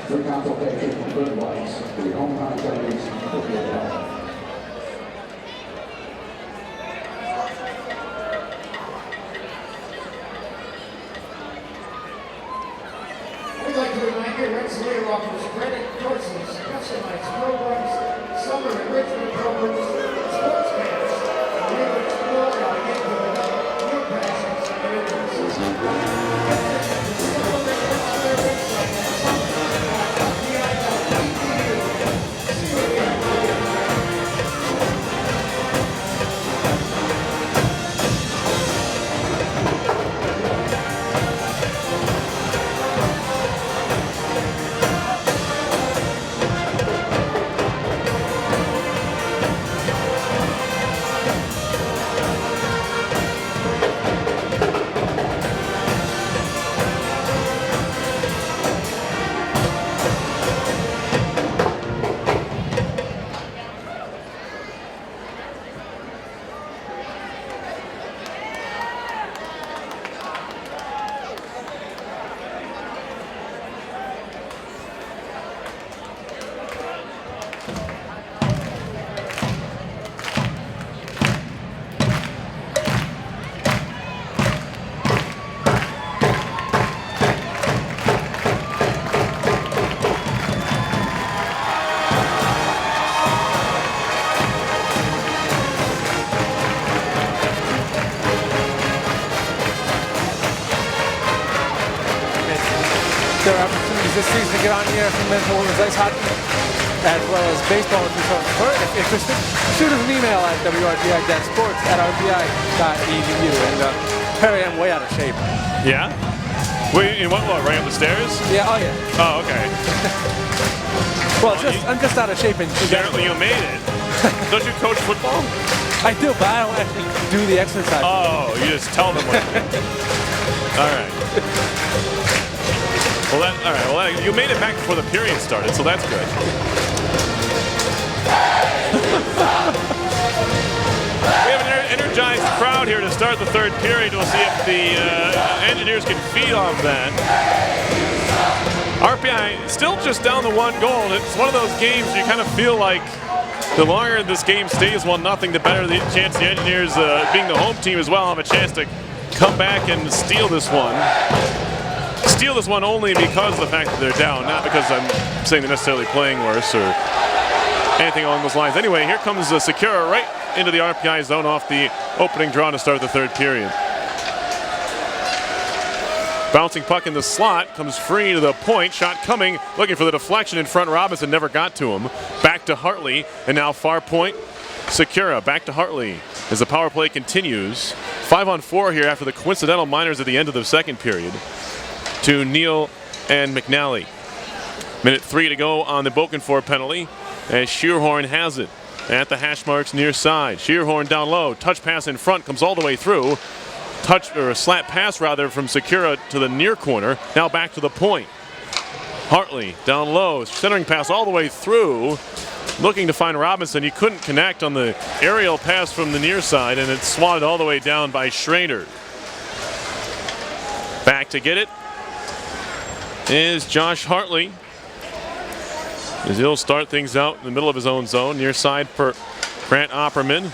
Free consultation from Good Lights. The home contactees will be available. We'd like to remind you, Rensselaer offers credit courses, customized programs, summer enrichment programs, sports camps, and you can explore and begin to develop your passions and interests. There are opportunities this season to get on the air for men's and women's ice hockey, as well as baseball if you're interested. Shoot us an email at wrpi-sports@rpi.edu. And Perry, I'm way out of shape. Yeah? Wait, in what, right up the stairs? Yeah, oh yeah. Oh, okay. Well, I'm just out of shape in Apparently you made it. Don't you coach football? I do, but I don't actually do the exercise. Oh, you just tell them what to do. All right. Well, you made it back before the period started, so that's good. We have an energized crowd here to start the 3rd period. We'll see if the Engineers can feed off that. RPI still just down the 1 goal. It's one of those games you kind of feel like the longer this game stays 1-0, the better the chance the Engineers, being the home team as well, have a chance to come back and steal this one. Steal this one only because of the fact that they're down, not because I'm saying they're necessarily playing worse or anything along those lines. Anyway, here comes Sakura right into the RPI zone off the opening draw to start the 3rd period. Bouncing puck in the slot, comes free to the point, shot coming, looking for the deflection in front. Robinson never got to him. Back to Hartley, and now far point. Sakura back to Hartley as the power play continues. 5-on-4 here after the coincidental minors at the end of the 2nd period to Neal and McNally. Minute 3 to go on the Bokenfour penalty as Shearhorn has it at the hash marks near side. Shearhorn down low, touch pass in front, comes all the way through. A slap pass rather from Sakura to the near corner. Now back to the point. Hartley down low, centering pass all the way through. Looking to find Robinson. He couldn't connect on the aerial pass from the near side, and it's swatted all the way down by Schrader. Back to get it is Josh Hartley, as he'll start things out in the middle of his own zone. Near side for Grant Opperman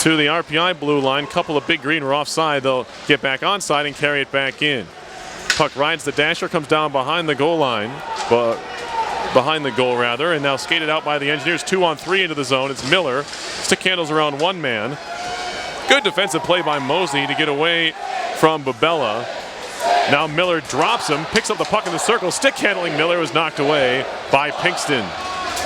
to the RPI blue line. Couple of Big Green were offside. They'll get back onside and carry it back in. Puck rides the dasher, comes down behind the goal line, but behind the goal rather, and now skated out by the Engineers. 2-on-3 into the zone. It's Miller. Stick handles around one man. Good defensive play by Mosley to get away from Bubella. Now Miller drops him, picks up the puck in the circle. Stick handling Miller was knocked away by Pinkston.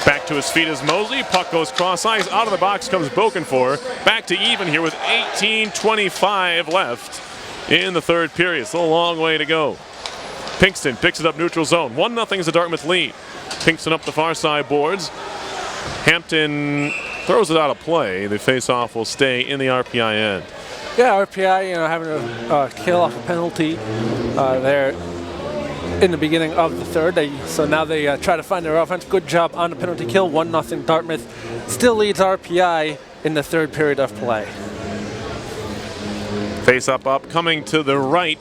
Back to his feet is Mosley. Puck goes cross ice. Out of the box comes Bokenfor. Back to even here with 18:25 left in the third period. Still a long way to go. Pinkston picks it up neutral zone. 1-0 is the Dartmouth lead. Pinkston up the far side boards. Hampton throws it out of play. The face-off will stay in the RPI end. Yeah, RPI, having to kill off a penalty there in the beginning of the third. So now they try to find their offense. Good job on the penalty kill. 1-0 Dartmouth still leads RPI in the third period of play. Face-up coming to the right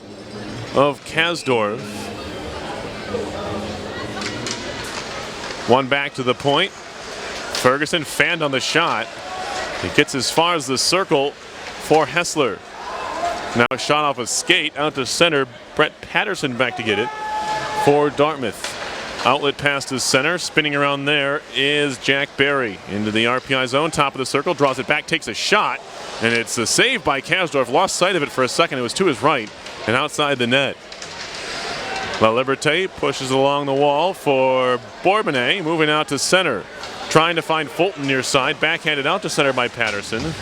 of Kasdorf. One back to the point. Ferguson fanned on the shot. He gets as far as the circle for Hessler. Now a shot off a skate out to center. Brett Patterson back to get it for Dartmouth. Outlet pass to center. Spinning around there is Jack Barry into the RPI zone. Top of the circle. Draws it back. Takes a shot. And it's a save by Kasdorf. Lost sight of it for a second. It was to his right and outside the net. La Liberté pushes along the wall for Bourbonnais. Moving out to center. Trying to find Fulton near side. Backhanded out to center by Patterson.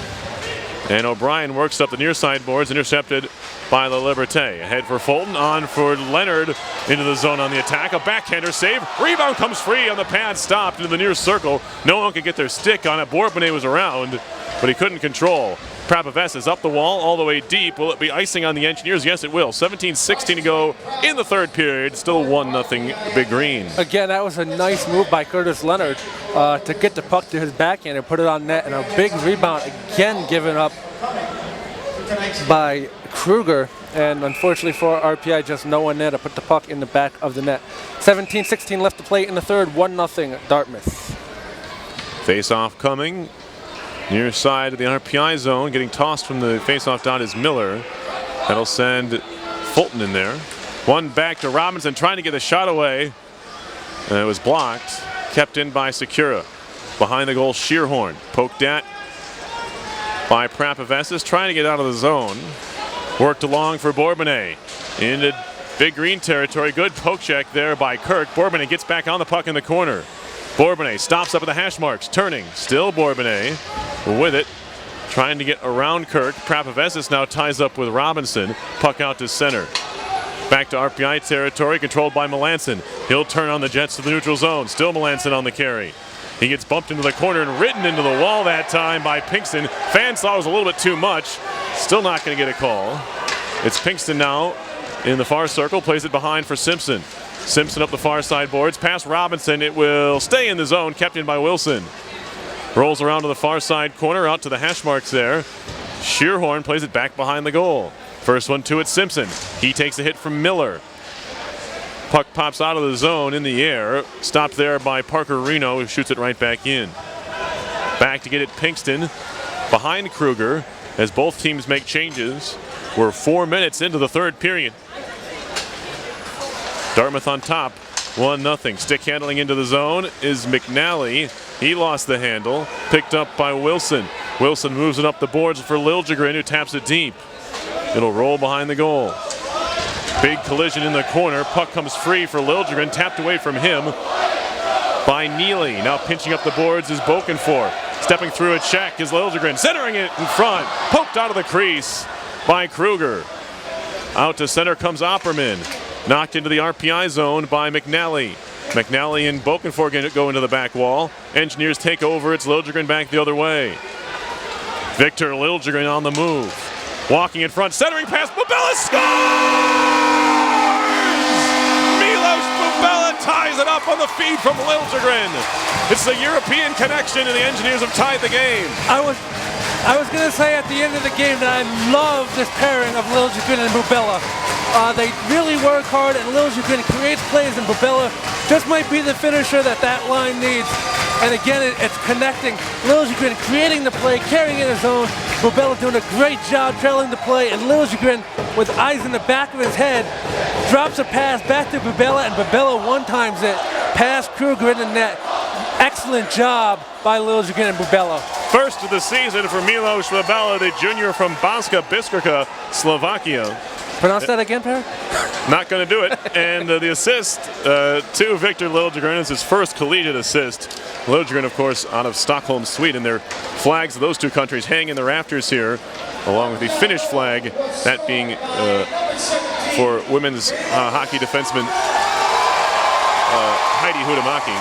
And O'Brien works up the near side boards. Intercepted by La Liberté. Ahead for Fulton. On for Leonard into the zone on the attack. A backhander save. Rebound comes free on the pad. Stopped into the near circle. No one could get their stick on it. Bourbonnais was around, but he couldn't control. Prapaves is up the wall all the way deep. Will it be icing on the Engineers? Yes, it will. 17-16 to go in the third period. Still 1-0 Big Green. Again, that was a nice move by Curtis Leonard to get the puck to his backhand and put it on net. And a big rebound again given up by Kruger. And unfortunately for RPI, just no one there to put the puck in the back of the net. 17-16 left to play in the third. 1-0 Dartmouth. Face-off coming. Near side of the RPI zone, getting tossed from the face-off dot is Miller. That'll send Fulton in there. One back to Robinson, trying to get the shot away. And it was blocked. Kept in by Secura. Behind the goal, Shearhorn. Poked at by Prapavesis, trying to get out of the zone. Worked along for Bourbonnais. Into Big Green territory. Good poke check there by Kirk. Bourbonnais gets back on the puck in the corner. Bourbonnais stops up at the hash marks, turning. Still Bourbonnais with it, trying to get around Kirk. Prapavesis now ties up with Robinson. Puck out to center. Back to RPI territory, controlled by Melanson. He'll turn on the Jets to the neutral zone. Still Melanson on the carry. He gets bumped into the corner and ridden into the wall that time by Pinkston. Fan saw it was a little bit too much. Still not going to get a call. It's Pinkston now in the far circle, plays it behind for Simpson. Simpson up the far side boards, past Robinson. It will stay in the zone, kept in by Wilson. Rolls around to the far side corner, out to the hash marks there. Shearhorn plays it back behind the goal. First one to it, Simpson. He takes a hit from Miller. Puck pops out of the zone in the air. Stopped there by Parker Reno, who shoots it right back in. Back to get it, Pinkston. Behind Kruger, as both teams make changes. We're 4 minutes into the third period. Dartmouth on top, 1-0. Stick handling into the zone is McNally. He lost the handle, picked up by Wilson. Wilson moves it up the boards for Liljegren, who taps it deep. It'll roll behind the goal. Big collision in the corner. Puck comes free for Liljegren, tapped away from him by Neely. Now pinching up the boards is Bokenfor. Stepping through a check is Liljegren, centering it in front. Poked out of the crease by Kruger. Out to center comes Opperman. Knocked into the RPI zone by McNally. McNally and Bokenfor go into the back wall. Engineers take over. It's Liljegren back the other way. Victor Liljegren on the move. Walking in front, centering pass. Bubella scores! Milos Bubella ties it up on the feed from Liljegren. It's the European connection, and the Engineers have tied the game. I was going to say at the end of the game that I love this pairing of Liljegren and Bubella. They really work hard, and Liljegren creates plays, and Bubella just might be the finisher that line needs. And again, it's connecting. Liljegren creating the play, carrying in his own. Bubella doing a great job trailing the play, and Liljegren, with eyes in the back of his head, drops a pass back to Bubella, and Bubella one-times it past Kruger in the net. Excellent job by Liljegren and Bubela. First of the season for Milos Bubela, the junior from Banska Bystrica, Slovakia. Pronounce that again, Perry? Not going to do it. And the assist to Victor Liljegren is his first collegiate assist. Liljegren, of course, out of Stockholm, Sweden. Their flags of those two countries hang in the rafters here, along with the Finnish flag, that being for women's hockey defenseman Heidi Huhtamäki.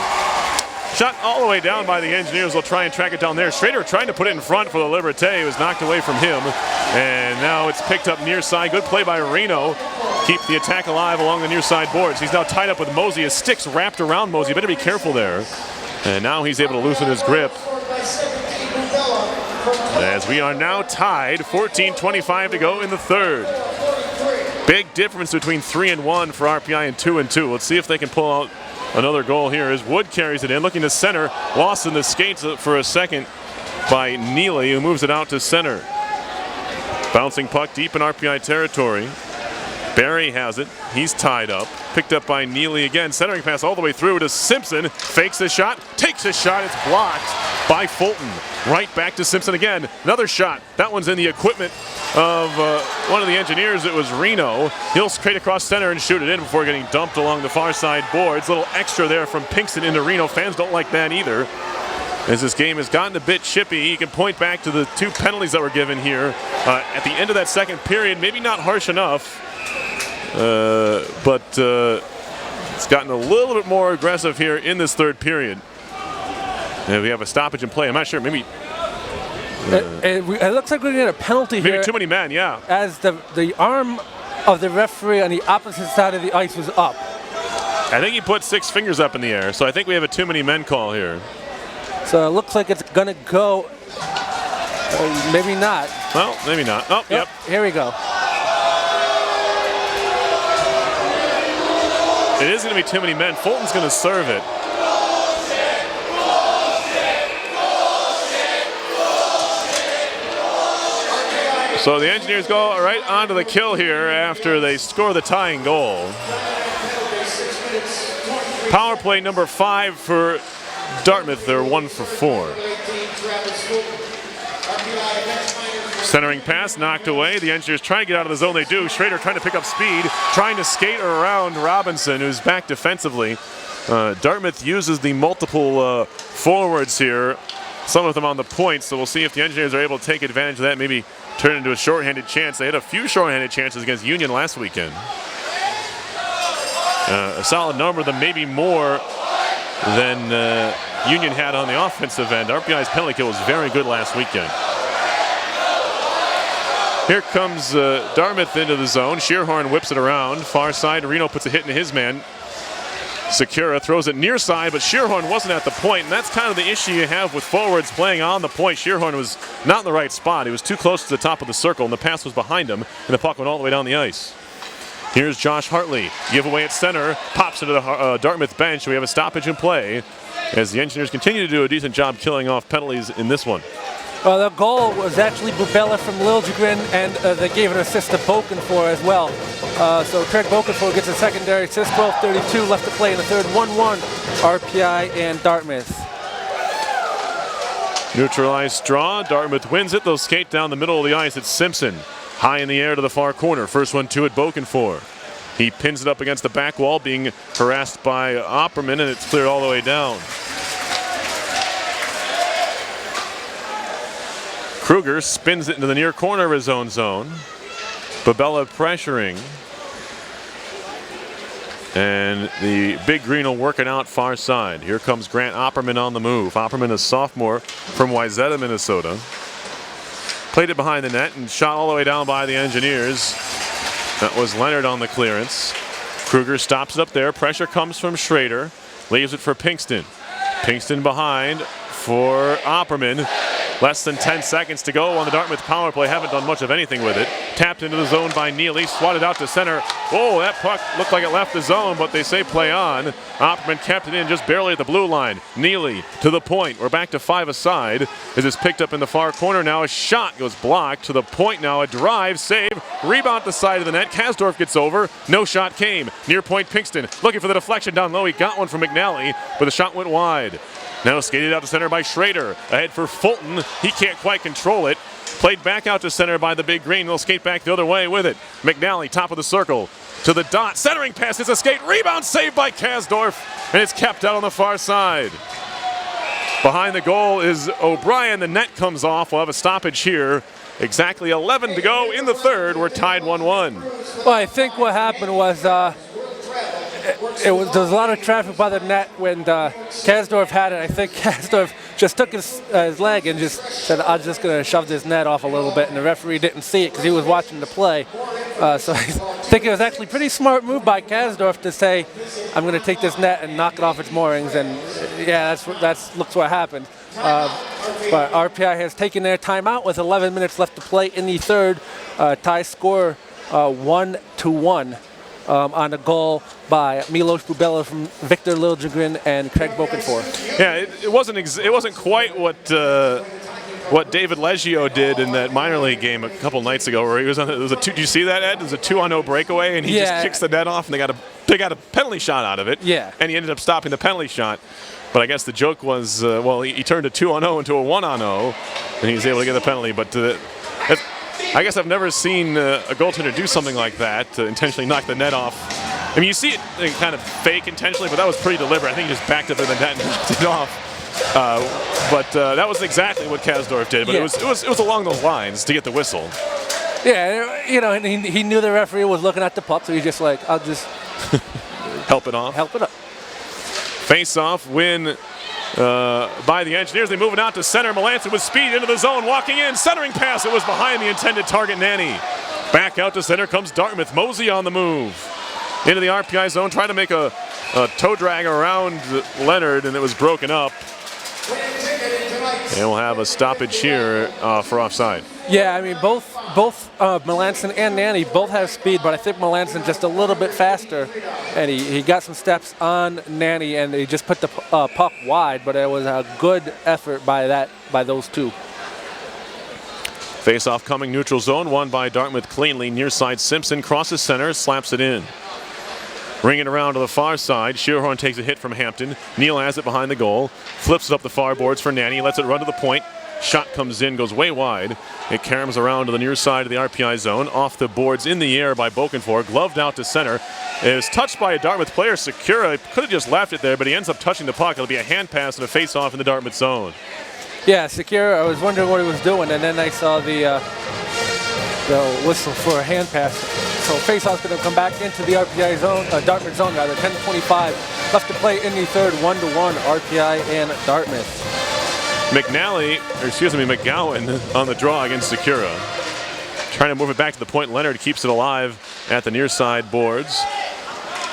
Shot all the way down by the Engineers. They'll try and track it down there. Schrader trying to put it in front for the Liberté. It was knocked away from him. And now it's picked up near side. Good play by Reno. Keep the attack alive along the near side boards. He's now tied up with Mosey. His stick's wrapped around Mosey. Better be careful there. And now he's able to loosen his grip. As we are now tied, 14:25 to go in the third. Big difference between 3 and 1 for RPI and 2 and 2. Let's see if they can pull out another goal here as Wood carries it in, looking to center. Lost in the skates for a second by Neely, who moves it out to center. Bouncing puck deep in RPI territory. Barry has it. He's tied up. Picked up by Neely again. Centering pass all the way through to Simpson. Fakes the shot. Takes a shot. It's blocked by Fulton. Right back to Simpson again. Another shot. That one's in the equipment of one of the Engineers. It was Reno. He'll straight across center and shoot it in before getting dumped along the far side boards. Little extra there from Pinkston into Reno. Fans don't like that either. As this game has gotten a bit chippy, you can point back to the 2 penalties that were given here at the end of that second period. Maybe not harsh enough. But it's gotten a little bit more aggressive here in this third period. And we have a stoppage in play. I'm not sure. Maybe it looks like we're going to get a penalty here. Maybe too many men, yeah. As the arm of the referee on the opposite side of the ice was up. I think he put 6 fingers up in the air. So I think we have a too many men call here. So it looks like it's going to go. Maybe not. Well, maybe not. Oh, yep. Here we go. It is going to be too many men. Fulton's going to serve it. So the Engineers go right onto the kill here after they score the tying goal. Power play number 5 for Dartmouth. They're 1 for 4. Centering pass knocked away. The Engineers try to get out of the zone. They do. Schrader trying to pick up speed, trying to skate around Robinson, who's back defensively. Dartmouth uses the multiple forwards here, some of them on the point, so we'll see if the Engineers are able to take advantage of that, maybe turn it into a shorthanded chance. They had a few shorthanded chances against Union last weekend. A solid number of them, maybe more than Union had on the offensive end. RPI's penalty kill was very good last weekend. Here comes Dartmouth into the zone. Shearhorn whips it around. Far side, Reno puts a hit into his man. Secura throws it near side, but Shearhorn wasn't at the point, and that's kind of the issue you have with forwards playing on the point. Shearhorn was not in the right spot. He was too close to the top of the circle, and the pass was behind him, and the puck went all the way down the ice. Here's Josh Hartley. Giveaway at center. Pops into the Dartmouth bench. We have a stoppage in play as the Engineers continue to do a decent job killing off penalties in this one. The goal was actually Bubela from Liljegren, and they gave an assist to Bokenfor as well. So Craig Bokenfor gets a secondary assist, 12:32 left to play in the third, 1-1 RPI and Dartmouth. Neutralized draw. Dartmouth wins it. They'll skate down the middle of the ice. It's Simpson. High in the air to the far corner. First one to it, Bokenfor. He pins it up against the back wall, being harassed by Opperman, and it's cleared all the way down. Kruger spins it into the near corner of his own zone. Bubela pressuring. And the big green will work it out far side. Here comes Grant Opperman on the move. Opperman, a sophomore from Wayzata, Minnesota. Played it behind the net and shot all the way down by the Engineers. That was Leonard on the clearance. Kruger stops it up there. Pressure comes from Schrader. Leaves it for Pinkston. Pinkston behind for Opperman. Less than 10 seconds to go on the Dartmouth power play. Haven't done much of anything with it. Tapped into the zone by Neely. Swatted out to center. Whoa, that puck looked like it left the zone, but they say play on. Opperman kept it in just barely at the blue line. Neely to the point. We're back to 5 aside. As it's picked up in the far corner now. A shot goes blocked to the point now. A drive, save, rebound to the side of the net. Kasdorf gets over. No shot came. Near point Pinkston looking for the deflection down low. He got one from McNally, but the shot went wide. Now skated out to center by Schrader. Ahead for Fulton. He can't quite control it. Played back out to center by the big green. They'll skate back the other way with it. McNally, top of the circle. To the dot. Centering pass. It's a skate. Rebound saved by Kasdorf. And it's kept out on the far side. Behind the goal is O'Brien. The net comes off. We'll have a stoppage here. Exactly 11 to go in the third. We're tied 1-1. Well, I think what happened was there was a lot of traffic by the net when Kasdorf had it. I think Kasdorf just took his leg and just said, I'm just going to shove this net off a little bit, and the referee didn't see it because he was watching the play. So I think it was actually a pretty smart move by Kasdorf to say, I'm going to take this net and knock it off its moorings, and yeah, that's looks what happened. But RPI has taken their timeout with 11 minutes left to play in the third. Tie score 1-1. On a goal by Milos Bubela from Victor Liljegren and Craig Bokenfor. Yeah, it wasn't quite what David Leggio did in that minor league game a couple nights ago, where he was on. It was a two. Did you see that, Ed? It was a 2-on-0 breakaway, and he just kicks the net off, and they got a penalty shot out of it. Yeah, and he ended up stopping the penalty shot. But I guess the joke was, he turned a 2-on-0 into a 1-on-0, and he was able to get the penalty. But I guess I've never seen a goaltender do something like that, to intentionally knock the net off. I mean, you see it kind of fake intentionally, but that was pretty deliberate. I think he just backed up in the net and knocked it off. But that was exactly what Kasdorf did. But it was along those lines to get the whistle. Yeah, and he knew the referee was looking at the puck, so he's just like, I'll just help it off. Help it up. Face-off win by the Engineers. They move it out to center. Melanson with speed into the zone, walking in, centering pass. It was behind the intended target, Nanny. Back out to center comes Dartmouth. Mosey on the move. Into the RPI zone, trying to make a toe drag around Leonard, and it was broken up. And we'll have a stoppage here for offside. Yeah, I mean, both Melanson and Nanny both have speed, but I think Melanson just a little bit faster, and he got some steps on Nanny, and he just put the puck wide, but it was a good effort by those two. Face-off coming neutral zone, won by Dartmouth cleanly. Near side Simpson crosses center, slaps it in. Ring it around to the far side. Shearhorn takes a hit from Hampton. Neal has it behind the goal. Flips it up the far boards for Nanny. Lets it run to the point. Shot comes in, goes way wide. It caroms around to the near side of the RPI zone. Off the boards in the air by Bokenfor. Gloved out to center. It was touched by a Dartmouth player. Secura could have just left it there, but he ends up touching the puck. It'll be a hand pass and a face-off in the Dartmouth zone. Yeah, Secura, I was wondering what he was doing, and then I saw the whistle for a hand pass. So face-off's going to come back into the RPI zone, Dartmouth zone rather. 10:25 left to play in the third. 1-1 RPI and Dartmouth. McGowan on the draw against Secura. Trying to move it back to the point. Leonard keeps it alive at the near side boards.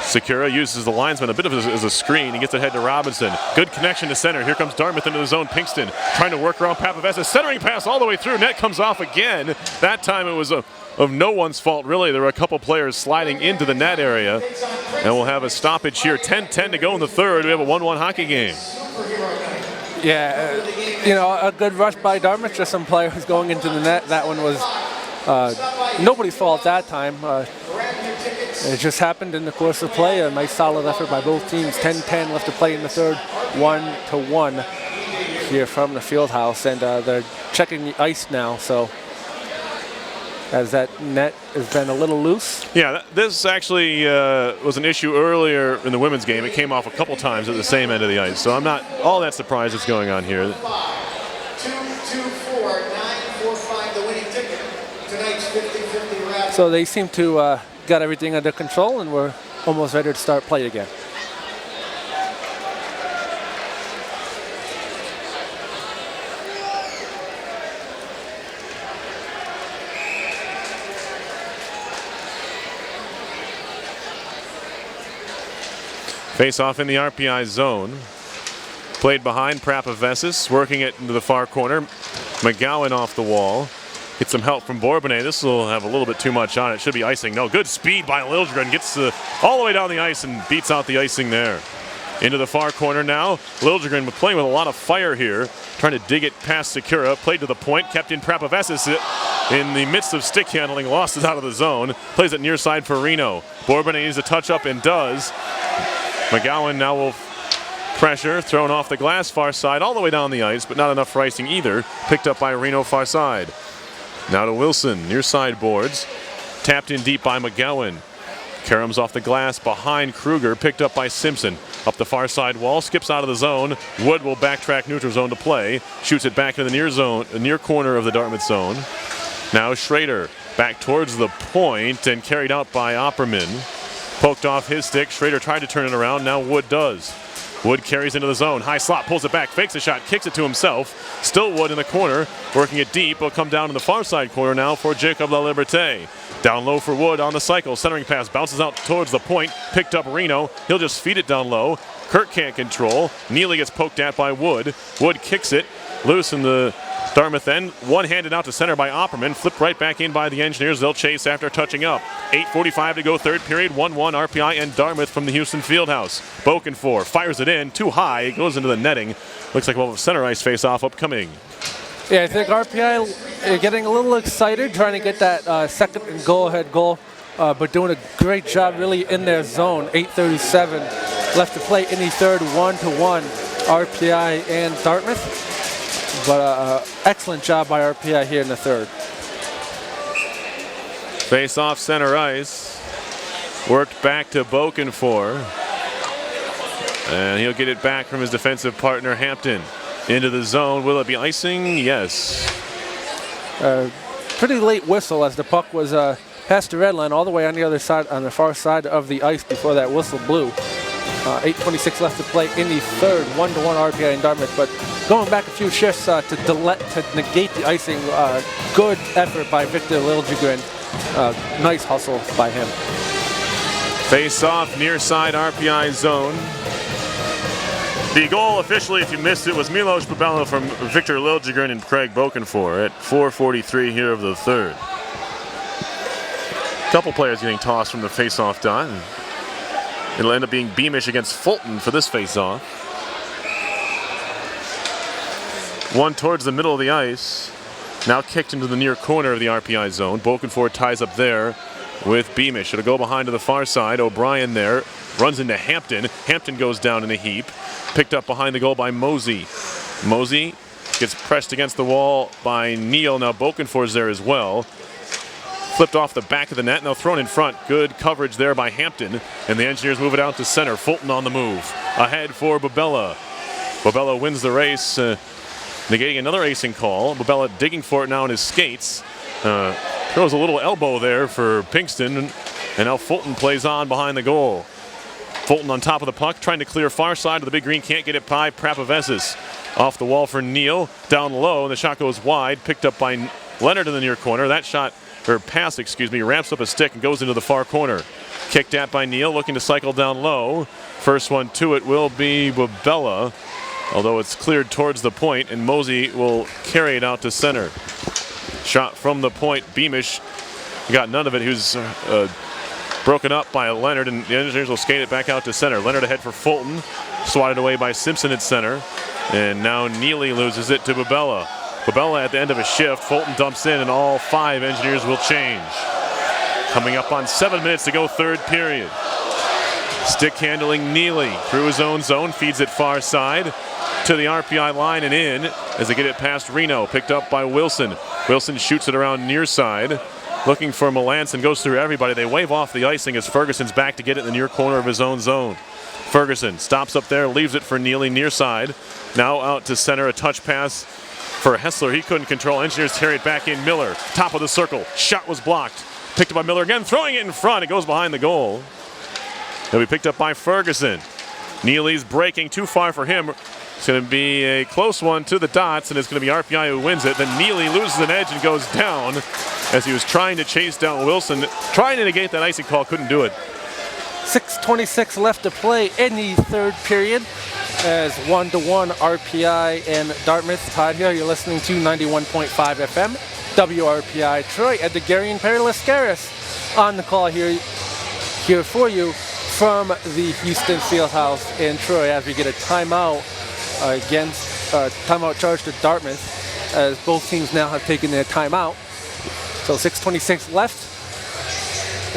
Secura uses the linesman a bit as a screen. He gets ahead to Robinson. Good connection to center. Here comes Dartmouth into the zone. Pinkston trying to work around Papavesa. Centering pass all the way through. Net comes off again. That time it was of no one's fault, really. There were a couple players sliding into the net area. And we'll have a stoppage here. 10:10 to go in the third. We have a 1-1 hockey game. Yeah, a good rush by Dartmouth. Just some players going into the net. That one was nobody's fault that time. It just happened in the course of play. A nice solid effort by both teams. 10:10 left to play in the third. 1-1 here from the field house. And they're checking the ice now. So as that net has been a little loose. Yeah, this actually was an issue earlier in the women's game. It came off a couple times at the same end of the ice. So I'm not all that surprised what's going on here. 224-945, the winning ticket. Tonight's 50-50 wrap. So they seem to got everything under control, and we're almost ready to start play again. Face off in the RPI zone. Played behind Prapavesis, working it into the far corner. McGowan off the wall. Get some help from Bourbonnais. This will have a little bit too much on it. Should be icing. No, good speed by Liljegren. Gets all the way down the ice and beats out the icing there. Into the far corner now. Liljegren playing with a lot of fire here. Trying to dig it past Secura. Played to the point. Kept in Prapavesis in the midst of stick handling. Lost it out of the zone. Plays it near side for Reno. Bourbonnais needs a touch up and does. McGowan now will pressure. Thrown off the glass far side. All the way down the ice, but not enough for icing either. Picked up by Reno far side. Now to Wilson, near side boards. Tapped in deep by McGowan. Karams off the glass behind Kruger, picked up by Simpson. Up the far side wall, skips out of the zone. Wood will backtrack neutral zone to play. Shoots it back in the near corner of the Dartmouth zone. Now Schrader back towards the point and carried out by Opperman. Poked off his stick. Schrader tried to turn it around. Now Wood does. Wood carries into the zone. High slot, pulls it back, fakes a shot, kicks it to himself. Still Wood in the corner, working it deep. Will come down in the far side corner now for Jacob La Liberté. Down low for Wood on the cycle. Centering pass bounces out towards the point. Picked up Reno. He'll just feed it down low. Kirk can't control. Neely gets poked at by Wood. Wood kicks it loose in the Dartmouth end. One-handed out to center by Opperman. Flipped right back in by the Engineers. They'll chase after touching up. 8:45 to go third period. 1-1 RPI and Dartmouth from the Houston Fieldhouse. Bokenfour fires it in. Too high. It goes into the netting. Looks like we'll have a center ice face-off upcoming. Yeah, I think RPI getting a little excited, trying to get that second and go-ahead goal, but doing a great job really in their zone. 8:37 left to play in the third, 1-1 RPI and Dartmouth. But excellent job by RPI here in the third. Face off center ice. Worked back to Bokenfour. And he'll get it back from his defensive partner Hampton. Into the zone. Will it be icing? Yes. Pretty late whistle as the puck was past the red line all the way on the other side, on the far side of the ice before that whistle blew. 8:26 left to play in the third, 1-1 RPI in Dartmouth. But going back a few shifts to negate the icing, good effort by Victor Liljegren. Nice hustle by him. Face off near side RPI zone. The goal officially, if you missed it, was Milos Babella from Victor Liljegren and Craig Bokenfour at 4:43 here of the third. A couple players getting tossed from the face-off dot. It'll end up being Beamish against Fulton for this face-off. One towards the middle of the ice. Now kicked into the near corner of the RPI zone. Bokenfour ties up there with Beamish. It'll go behind to the far side. O'Brien there. Runs into Hampton. Hampton goes down in a heap. Picked up behind the goal by Mosey. Mosey gets pressed against the wall by Neal. Now Bokenfour's there as well. Flipped off the back of the net. Now thrown in front. Good coverage there by Hampton. And the Engineers move it out to center. Fulton on the move. Ahead for Babella. Babella wins the race, negating another icing call. Babella digging for it now in his skates. Throws a little elbow there for Pinkston. And now Fulton plays on behind the goal. Fulton on top of the puck, trying to clear far side of the big green, can't get it by Prapavesis. Off the wall for Neal, down low, and the shot goes wide, picked up by Leonard in the near corner. That shot, or pass, excuse me, ramps up a stick and goes into the far corner. Kicked at by Neal, looking to cycle down low. First one to it will be Babella, although it's cleared towards the point, and Mosey will carry it out to center. Shot from the point, Beamish got none of it. He was broken up by Leonard, and the Engineers will skate it back out to center. Leonard ahead for Fulton, swatted away by Simpson at center, and now Neely loses it to Babella. Babella at the end of a shift, Fulton dumps in, and all 5 Engineers will change. Coming up on 7 minutes to go third period. Stick handling Neely through his own zone, feeds it far side to the RPI line and in as they get it past Reno, picked up by Wilson. Wilson shoots it around near side. Looking for Melanson, goes through everybody. They wave off the icing as Ferguson's back to get it in the near corner of his own zone. Ferguson stops up there, leaves it for Neely near side. Now out to center, a touch pass for Hessler. He couldn't control. Engineers carry it back in. Miller, top of the circle. Shot was blocked. Picked up by Miller again, throwing it in front. It goes behind the goal. He'll be picked up by Ferguson. Neely's breaking too far for him. It's going to be a close one to the dots, and it's going to be RPI who wins it. Then Neely loses an edge and goes down as he was trying to chase down Wilson. Trying to negate that icing call, couldn't do it. 6:26 left to play in the third period. as 1-1 RPI in Dartmouth. Todd here. You're listening to 91.5 FM, WRPI Troy. Ed DeGarian, Perry Lascaris on the call here for you from the Houston Fieldhouse in Troy as we get a timeout timeout charge to Dartmouth, as both teams now have taken their timeout. So 6:26 left.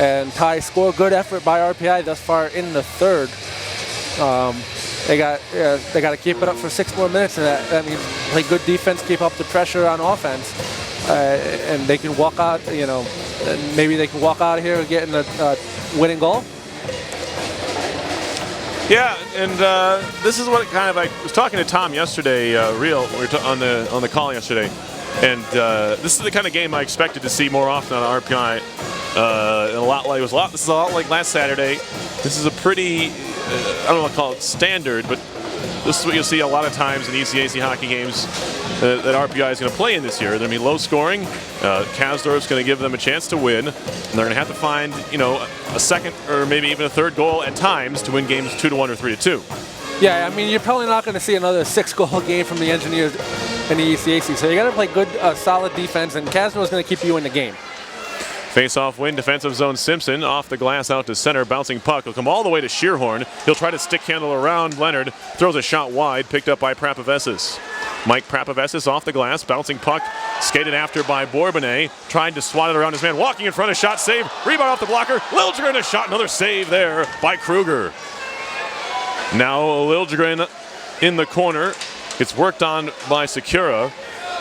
And tie score. Good effort by RPI thus far in the third. They got to keep it up for 6 more minutes, and that means play good defense, keep up the pressure on offense, and they can walk out. And maybe they can walk out of here getting a winning goal. Yeah, and this is what kind of I was talking to Tom yesterday. We were on the call yesterday, and this is the kind of game I expected to see more often on RPI. This is a lot like last Saturday. This is a pretty, I don't want to call it standard, but this is what you'll see a lot of times in ECAC hockey games that RPI is going to play in this year. They're going to be low scoring. Kasdorf's going to give them a chance to win, and they're going to have to find, a second or maybe even a third goal at times to win games 2-1 or 3-2. Yeah, I mean, you're probably not going to see another 6-goal game from the Engineers in the ECAC, so you got to play good, solid defense, and Kasdorf's going to keep you in the game. Face-off win, defensive zone. Simpson off the glass out to center, bouncing puck. He'll come all the way to Shearhorn. He'll try to stick handle around Leonard. Throws a shot wide, picked up by Prapavesis. Mike Prapavesis off the glass, bouncing puck, skated after by Bourbonnais. Tried to swat it around his man, walking in front of shot, save, rebound off the blocker. Liljegren a shot, another save there by Kruger. Now Liljegren in the corner. It's worked on by Sekura.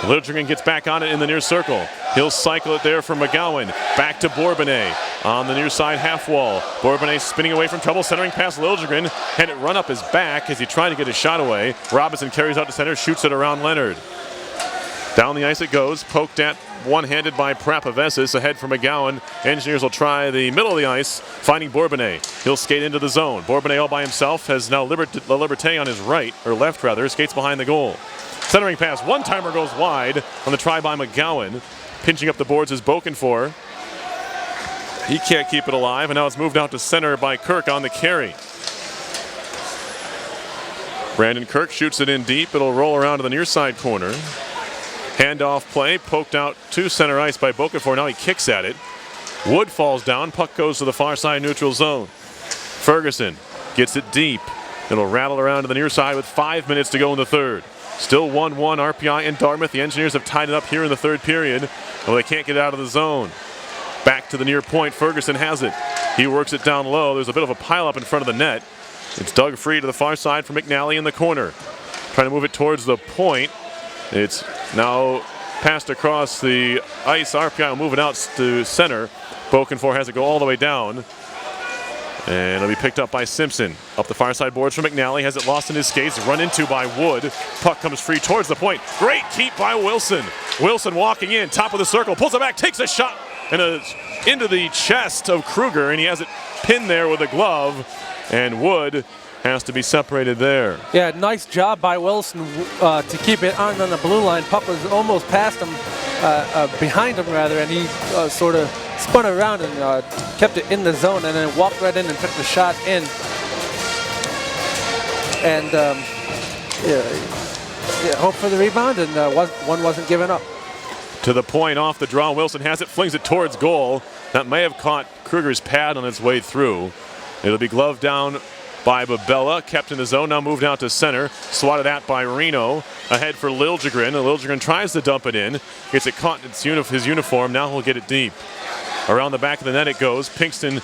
Liljegren gets back on it in the near circle. He'll cycle it there for McGowan. Back to Bourbonnais on the near side half wall. Bourbonnais spinning away from trouble, centering past Liljegren. Had it run up his back as he tried to get his shot away. Robinson carries out to center, shoots it around Leonard. Down the ice it goes, poked at one-handed by Prapavesis. Ahead for McGowan. Engineers will try the middle of the ice, finding Bourbonnais. He'll skate into the zone. Bourbonnais all by himself has now Liberté on his right, or left rather, skates behind the goal. Centering pass, one-timer goes wide on the try by McGowan. Pinching up the boards is Bokenfor. He can't keep it alive, and now it's moved out to center by Kirk on the carry. Brandon Kirk shoots it in deep. It'll roll around to the near side corner. Handoff play, poked out to center ice by Bokenfor. Now he kicks at it. Wood falls down. Puck goes to the far side neutral zone. Ferguson gets it deep. It'll rattle around to the near side with 5 minutes to go in the third. Still 1-1 RPI in Dartmouth. The Engineers have tied it up here in the third period. Well, they can't get out of the zone. Back to the near point. Ferguson has it. He works it down low. There's a bit of a pileup in front of the net. It's dug free to the far side for McNally in the corner. Trying to move it towards the point. It's now passed across the ice. RPI will move it out to center. Bokenfor has it go all the way down. And it'll be picked up by Simpson. Up the far side boards for McNally. Has it lost in his skates. Run into by Wood. Puck comes free towards the point. Great keep by Wilson. Wilson walking in. Top of the circle. Pulls it back. Takes a shot. And into the chest of Kruger. And he has it pinned there with a glove. And Wood has to be separated there. Yeah, nice job by Wilson to keep it on the blue line. Puck was almost past him, behind him rather, and he sort of spun around and kept it in the zone, and then walked right in and took the shot in. And hope for the rebound, and one wasn't given up. To the point off the draw. Wilson has it, flings it towards goal. That may have caught Kruger's pad on its way through. It'll be gloved down by Babella, kept in the zone, now moved out to center, swatted at by Reno, ahead for Liljegren. Liljegren tries to dump it in, gets it caught in his uniform, now he'll get it deep. Around the back of the net it goes. Pinkston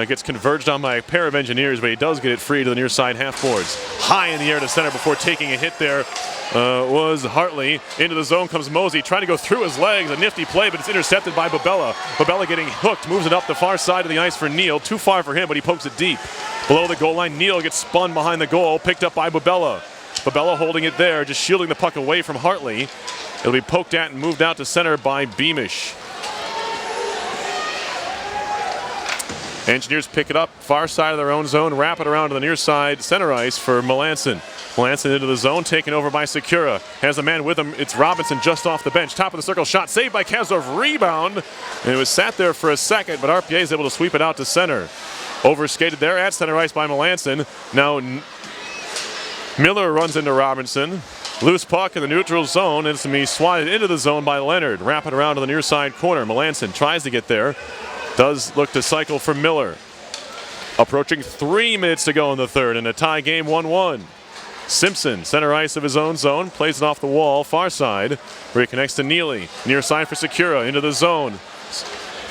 gets converged on by a pair of Engineers, but he does get it free to the near side half boards. High in the air to center before taking a hit there was Hartley. Into the zone comes Mosey, trying to go through his legs. A nifty play, but it's intercepted by Babella. Babella getting hooked, moves it up the far side of the ice for Neal. Too far for him, but he pokes it deep. Below the goal line, Neal gets spun behind the goal, picked up by Babella. Babella holding it there, just shielding the puck away from Hartley. It'll be poked at and moved out to center by Beamish. Engineers pick it up, far side of their own zone, wrap it around to the near side center ice for Melanson. Melanson into the zone, taken over by Sekura. Has a man with him, it's Robinson just off the bench. Top of the circle, shot saved by Kasdorf, rebound. And it was sat there for a second, but RPA is able to sweep it out to center. Overskated there at center ice by Melanson. Now Miller runs into Robinson. Loose puck in the neutral zone. It's going to be swatted into the zone by Leonard. Wrap it around to the near side corner. Melanson tries to get there. Does look to cycle for Miller. Approaching 3 minutes to go in the third, and a tie game 1-1. Simpson, center ice of his own zone, plays it off the wall, far side, where he connects to Neely. Near side for Secura, into the zone.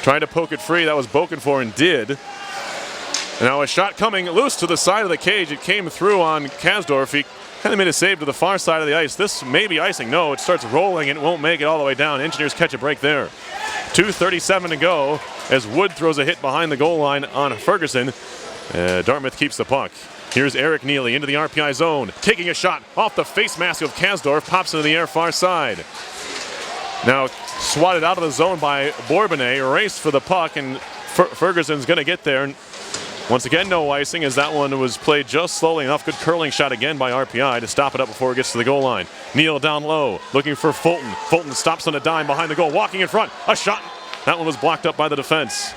Trying to poke it free, that was Boken for and did. And now a shot coming loose to the side of the cage. It came through on Kasdorf. He kind of made a save to the far side of the ice. This may be icing. No, it starts rolling and it won't make it all the way down. Engineers catch a break there. 2:37 to go as Wood throws a hit behind the goal line on Ferguson. Dartmouth keeps the puck. Here's Eric Neely into the RPI zone. Taking a shot off the face mask of Kasdorf. Pops into the air far side. Now swatted out of the zone by Bourbonnais. Race for the puck, and Ferguson's going to get there. Once again, no icing as that one was played just slowly enough. Good curling shot again by RPI to stop it up before it gets to the goal line. Neal down low, looking for Fulton. Fulton stops on a dime behind the goal, walking in front. A shot. That one was blocked up by the defense.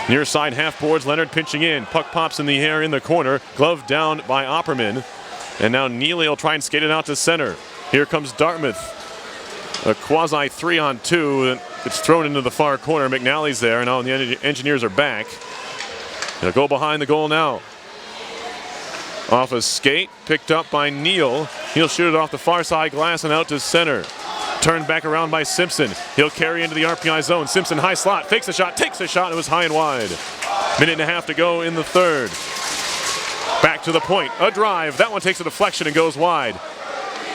Near side half boards, Leonard pinching in. Puck pops in the air in the corner. Glove down by Opperman. And now Neely will try and skate it out to center. Here comes Dartmouth. A quasi 3-on-2. It's thrown into the far corner. McNally's there. And now the Engineers are back. They'll go behind the goal now. Off a skate, picked up by Neal. He'll shoot it off the far side glass and out to center. Turned back around by Simpson. He'll carry into the RPI zone. Simpson high slot, fakes a shot, takes a shot. It was high and wide. Minute and a half to go in the third. Back to the point, a drive. That one takes a deflection and goes wide.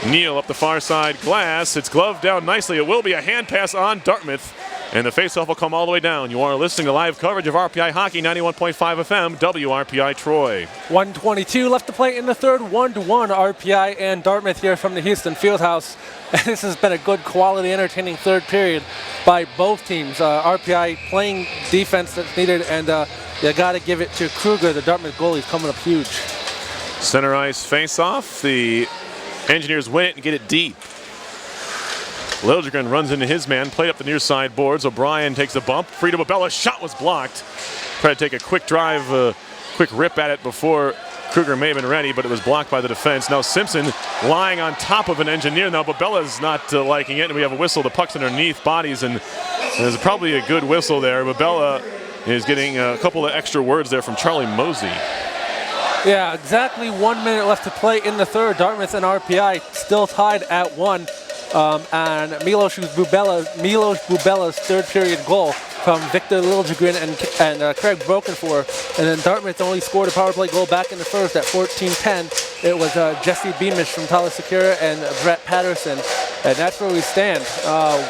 Neal up the far side glass. It's gloved down nicely. It will be a hand pass on Dartmouth. And the faceoff will come all the way down. You are listening to live coverage of RPI Hockey, 91.5 FM, WRPI Troy. 1:22 left to play in the third, 1-1 RPI and Dartmouth here from the Houston Fieldhouse. This has been a good quality, entertaining third period by both teams. RPI playing defense that's needed, and you got to give it to Kruger, the Dartmouth goalie, coming up huge. Center ice faceoff. The Engineers win it and get it deep. Liljegren runs into his man, played up the near side boards. O'Brien takes a bump. Free to Babella, shot was blocked. Tried to take a quick drive, quick rip at it before Kruger may have been ready, but it was blocked by the defense. Now Simpson lying on top of an Engineer. Now Babella's not liking it, and we have a whistle. The puck's underneath bodies, and there's probably a good whistle there. Babella is getting a couple of extra words there from Charlie Mosey. Yeah, exactly 1 minute left to play in the third. Dartmouth and RPI still tied at 1. And Milos Bubella's third period goal from Victor Liljegren and Craig Brokenfor. And then Dartmouth only scored a power play goal back in the first at 14:10. It was Jesse Beamish from Tyler Secura and Brett Patterson. And that's where we stand.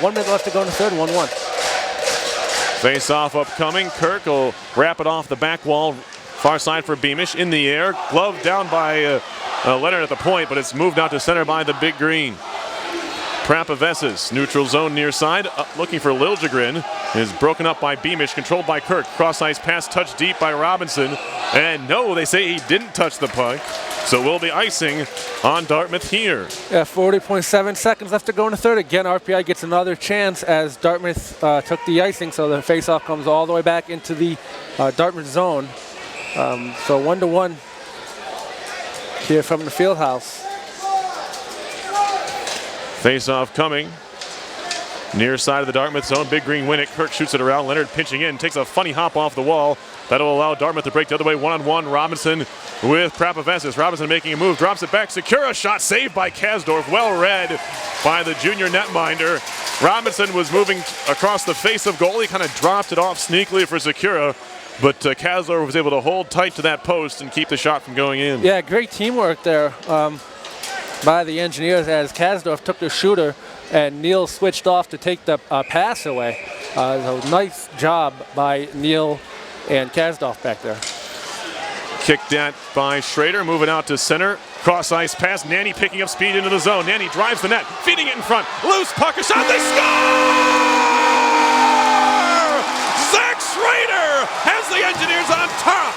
1 minute left to go in the third, 1-1. Face-off upcoming. Kirk will wrap it off the back wall. Far side for Beamish in the air. Glove down by Leonard at the point, but it's moved out to center by the Big Green. Prapavesis, neutral zone near side, looking for Liljegren, is broken up by Beamish, controlled by Kirk. Cross ice pass touched deep by Robinson, and no, they say he didn't touch the puck, so we'll be icing on Dartmouth here. Yeah, 40.7 seconds left to go in the third. Again, RPI gets another chance as Dartmouth took the icing, so the faceoff comes all the way back into the Dartmouth zone. So 1-1 here from the Fieldhouse. Face-off coming. Near side of the Dartmouth zone. Big Green win it. Kirk shoots it around. Leonard pinching in. Takes a funny hop off the wall. That'll allow Dartmouth to break the other way. One-on-one. Robinson with Prapavesis. Robinson making a move. Drops it back. Secura shot saved by Kasdorf. Well read by the junior netminder. Robinson was moving across the face of goal. He kind of dropped it off sneakily for Secura. But Kasdorf was able to hold tight to that post and keep the shot from going in. Yeah, great teamwork there by the Engineers as Kasdorf took the shooter and Neal switched off to take the pass away. So nice job by Neal and Kasdorf back there. Kicked at by Schrader, moving out to center. Cross ice pass, Nanny picking up speed into the zone. Nanny drives the net, feeding it in front. Loose puck, a shot, they score! Zach Schrader has the Engineers on top!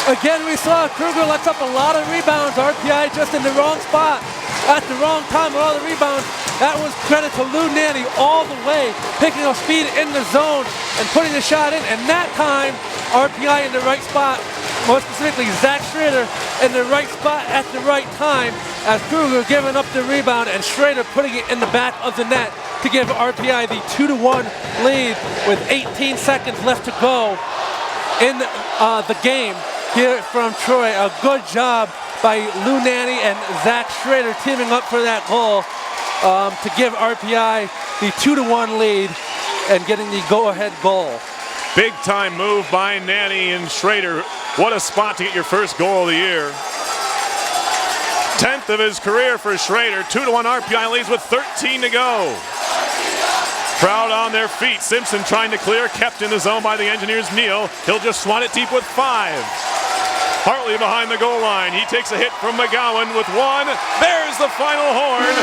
Again, we saw Kruger lets up a lot of rebounds. RPI just in the wrong spot at the wrong time with all the rebounds. That was credit to Lou Nanny all the way, picking up speed in the zone and putting the shot in. And that time, RPI in the right spot more specifically Zach Schrader, in the right spot at the right time as Kruger giving up the rebound and Schrader putting it in the back of the net to give RPI the 2-1 lead with 18 seconds left to go in the game here from Troy. A good job by Lou Nanny and Zach Schrader teaming up for that goal to give RPI the 2-1 lead and getting the go-ahead goal. Big time move by Nanny and Schrader. What a spot to get your first goal of the year. 10th of his career for Schrader. 2-1 RPI leads with 13 to go. Crowd on their feet. Simpson trying to clear, kept in the zone by the Engineers' Neal. He'll just swat it deep with 5. Hartley behind the goal line. He takes a hit from McGowan with 1. There's the final horn.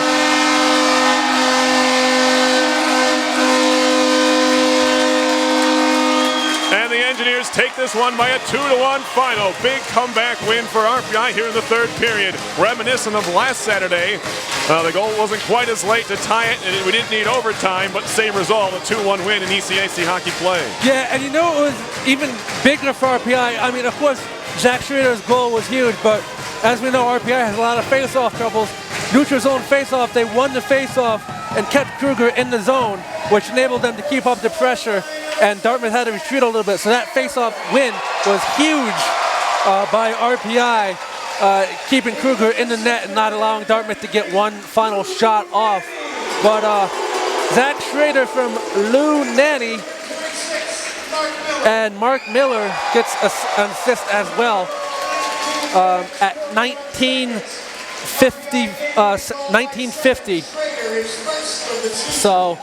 And the Engineers take this one by a 2-1 final. Big comeback win for RPI here in the third period. Reminiscent of last Saturday. The goal wasn't quite as late to tie it, and we didn't need overtime, but same result, a 2-1 win in ECAC hockey play. Yeah, and you know it was even bigger for RPI. I mean, of course, Zach Schrader's goal was huge, but as we know, RPI has a lot of face-off troubles. Neutral zone face-off, they won the face-off and kept Kruger in the zone, which enabled them to keep up the pressure, and Dartmouth had to retreat a little bit. So that face-off win was huge by RPI, keeping Kruger in the net and not allowing Dartmouth to get one final shot off. But Zach Schrader from Lou Nanny and Mark Miller gets an assist as well at 1950. So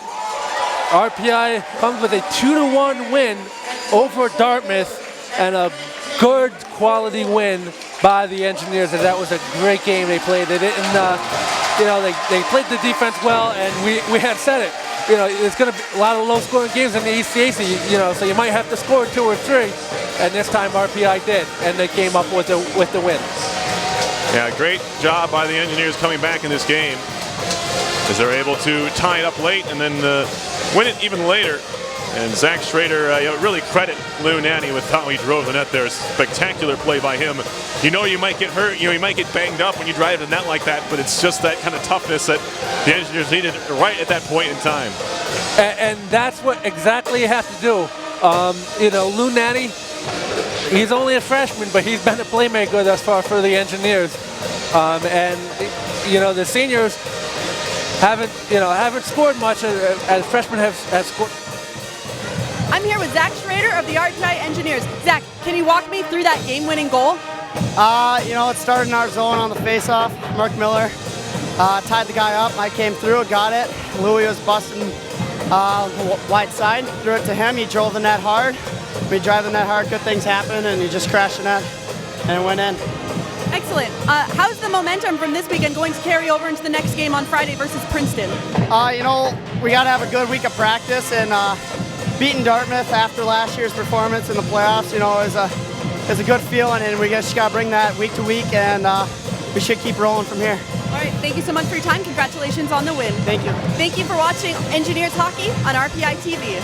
RPI comes with a 2-1 win over Dartmouth and a good quality win by the Engineers. And that was a great game they played. They didn't, they played the defense well, and we had said it. You know, it's going to be a lot of low-scoring games in the ECAC, so you might have to score 2 or 3, and this time RPI did, and they came up with the win. Yeah, great job by the Engineers coming back in this game as they're able to tie it up late and then win it even later. And Zach Schrader, really credit Lou Nanny with how he drove the net there. Spectacular play by him. You might get hurt, you might get banged up when you drive the net like that, but it's just that kind of toughness that the Engineers needed right at that point in time. And that's what exactly you have to do. Lou Nanny, he's only a freshman, but he's been a playmaker thus far for the Engineers. The seniors haven't scored much as freshmen have scored. I'm here with Zach Schrader of the RPI Engineers. Zach, can you walk me through that game-winning goal? It started in our zone on the face-off. Mark Miller tied the guy up. I came through, got it. Louis was busting wide side, threw it to him. He drove the net hard. We drive the net hard, good things happen, and he just crashed the net, and it went in. Excellent. How's the momentum from this weekend going to carry over into the next game on Friday versus Princeton? We got to have a good week of practice, and beating Dartmouth after last year's performance in the playoffs, is a good feeling, and we just got to bring that week to week, and we should keep rolling from here. All right, thank you so much for your time. Congratulations on the win. Thank you. Thank you for watching Engineers Hockey on RPI TV.